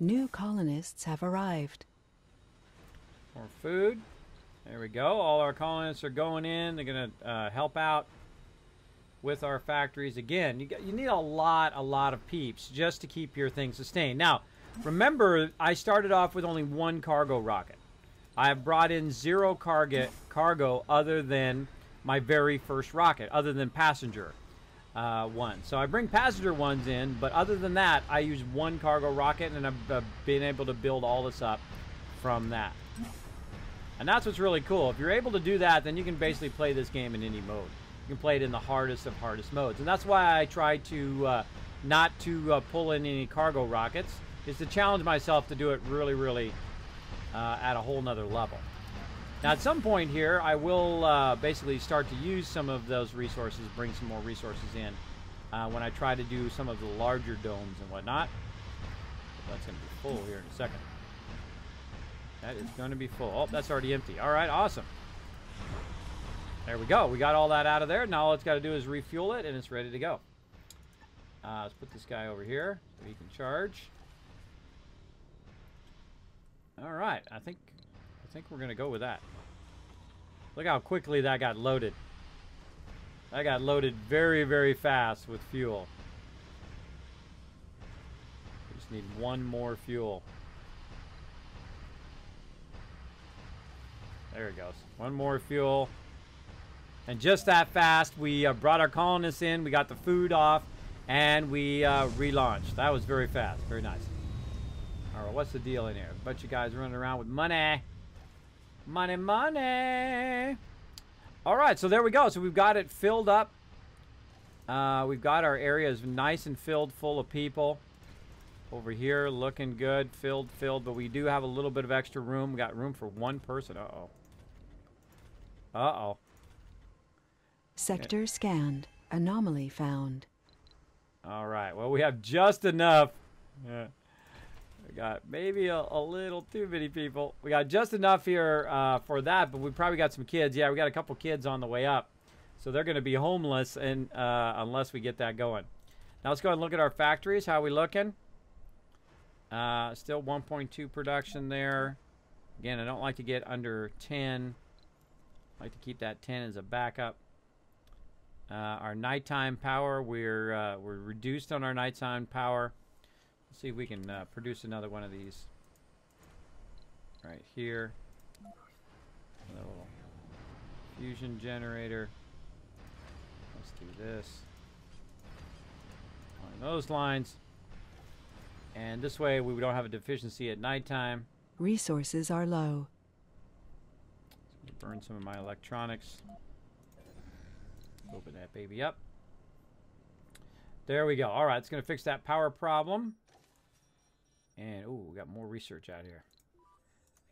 New colonists have arrived. More food. There we go. All our colonists are going in. They're going to help out with our factories. Again, you need a lot of peeps just to keep your thing sustained. Now, remember, I started off with only one cargo rocket. I have brought in 0 cargo other than my very first rocket, other than passenger ones. So I bring passenger ones in, but other than that, I use 1 cargo rocket, and I've been able to build all this up from that. And that's what's really cool. If you're able to do that, then you can basically play this game in any mode. You can play it in the hardest of hardest modes. And that's why I try to not to pull in any cargo rockets, is to challenge myself to do it really at a whole nother level. Now, at some point here, I will basically start to use some of those resources, bring some more resources in when I try to do some of the larger domes and whatnot. That's going to be full here in a second. That is going to be full. Oh, that's already empty. All right, awesome. There we go. We got all that out of there. Now all it's got to do is refuel it, and it's ready to go. Let's put this guy over here so he can charge. All right, I think we're going to go with that. Look how quickly that got loaded. That got loaded very fast with fuel. We just need 1 more fuel. There it goes. 1 more fuel. And just that fast, we brought our colonists in, we got the food off, and we relaunched. That was very fast. Very nice. All right, what's the deal in here? A bunch of guys running around with money. Money. All right, so there we go. So we've got it filled up. We've got our areas nice and filled full of people. Over here, looking good, filled, but we do have a little bit of extra room. We got room for 1 person. Uh-oh. Sector scanned. Anomaly found. All right. Well, we have just enough. Yeah. We got maybe a little too many people. We got just enough here for that, but we probably got some kids. Yeah, we got a couple kids on the way up. So they're going to be homeless and unless we get that going. Now let's go ahead and look at our factories. How are we looking? Still 1.2 production there. Again, I don't like to get under 10. I like to keep that 10 as a backup. Our nighttime power, we're reduced on our nighttime power. Let's see if we can produce another one of these right here. A little fusion generator. Let's do this on those lines. And this way we don't have a deficiency at nighttime. Resources are low. Burn some of my electronics. Open that baby up. There we go. All right, it's going to fix that power problem. And, ooh, we got more research out here.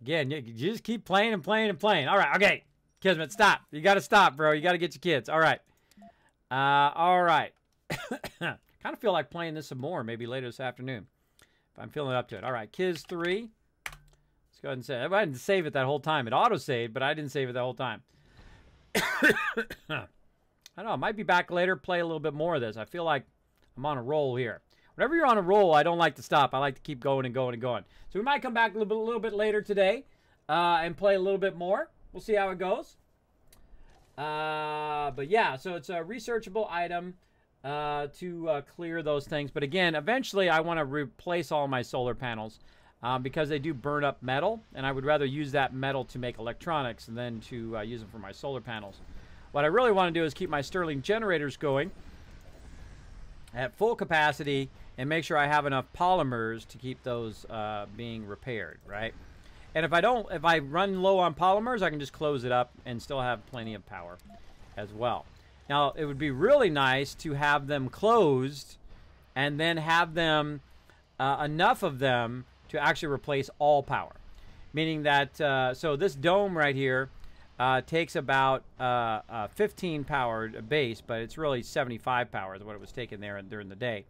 Again, you just keep playing and playing and playing. All right, okay. Kismet, stop. You got to stop, bro. You got to get your kids. All right. All right. Kind of feel like playing this some more maybe later this afternoon. If I'm feeling up to it. All right, Kiz 3. Let's go ahead and say it. I didn't save it that whole time. It auto-saved, but I didn't save it the whole time. I don't know. I might be back later, play a little bit more of this. I feel like I'm on a roll here. Whenever you're on a roll, I don't like to stop. I like to keep going and going and going. So we might come back a little bit later today and play a little bit more. We'll see how it goes. But yeah, so it's a researchable item to clear those things. But again, eventually I want to replace all my solar panels because they do burn up metal. And I would rather use that metal to make electronics than to use them for my solar panels. What I really want to do is keep my Stirling generators going at full capacity and make sure I have enough polymers to keep those being repaired, right? And if I run low on polymers, I can just close it up and still have plenty of power as well. Now, it would be really nice to have them closed and then have them, enough of them to actually replace all power. Meaning that, so this dome right here takes about 15 power base, but it's really 75 power is what it was taking there during the day.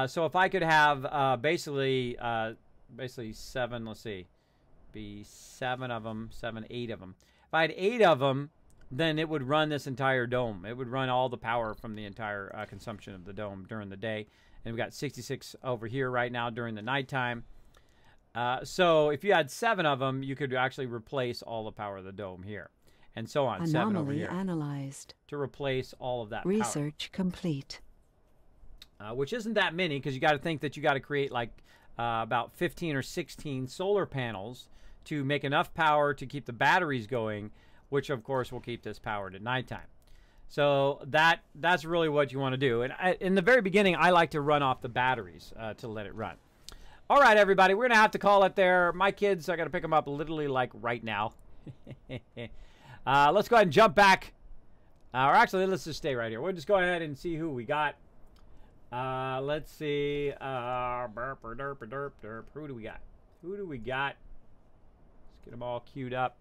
So if I could have basically 7, let's see, be 7 of them, 8 of them. If I had 8 of them, then it would run this entire dome. It would run all the power from the entire consumption of the dome during the day. And we've got 66 over here right now during the nighttime. So if you had 7 of them, you could actually replace all the power of the dome here. And so on. 7 over here. Anomaly analyzed. To replace all of that Research power. Complete. Which isn't that many, because you got to think that you got to create like about 15 or 16 solar panels to make enough power to keep the batteries going, which of course will keep this powered at nighttime. So that's really what you want to do. And in the very beginning, I like to run off the batteries to let it run. All right, everybody, we're going to have to call it there. My kids, I got to pick them up literally like right now. Let's go ahead and jump back. Or actually, let's just stay right here. We'll just go ahead and see who we got. Let's see. Who do we got? Who do we got? Let's get them all queued up.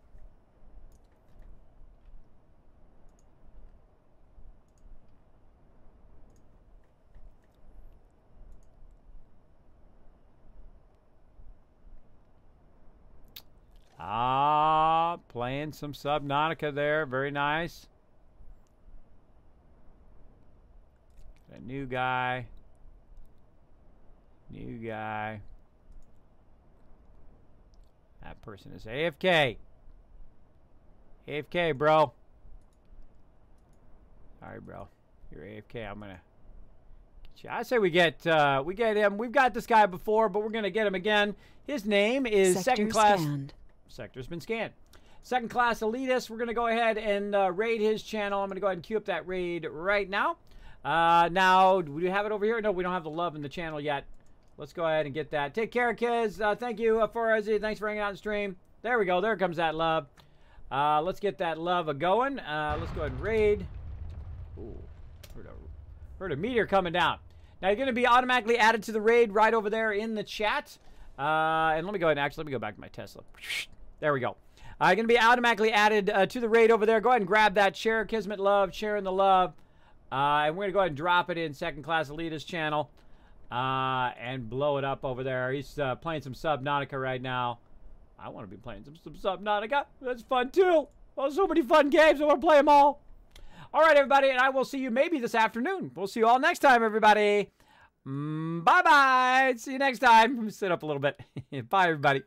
Playing some Subnautica there. Very nice. A new guy. New guy. That person is AFK. AFK, bro. Sorry, bro. You're AFK. I'm gonna get you. I say we get him. We've got this guy before, but we're gonna get him again. His name is Second Class. Sector's been scanned. Second Class Elitist. We're gonna go ahead and raid his channel. I'm gonna go ahead and queue up that raid right now. Now, do we have it over here? No, we don't have the love in the channel yet. Let's go ahead and get that. Take care, kids. Thank you for Ozzy. Thanks for hanging out on stream. There we go. There comes that love. Let's get that love a-going. Let's go ahead and raid. Ooh, heard a meteor coming down. Now, you're going to be automatically added to the raid right over there in the chat. And let me go ahead and actually, let me go back to my Tesla. There we go. You're going to be automatically added to the raid over there. Go ahead and grab that. Share Kismet Love. Sharing the love. And we're going to go ahead and drop it in Second Class Elitist channel. And blow it up over there. He's playing some Subnautica right now. I want to be playing some Subnautica. That's fun too. Oh, so many fun games. I want to play them all. All right, everybody. And I will see you maybe this afternoon. We'll see you all next time, everybody. Bye-bye. See you next time. Sit up a little bit. Bye, everybody.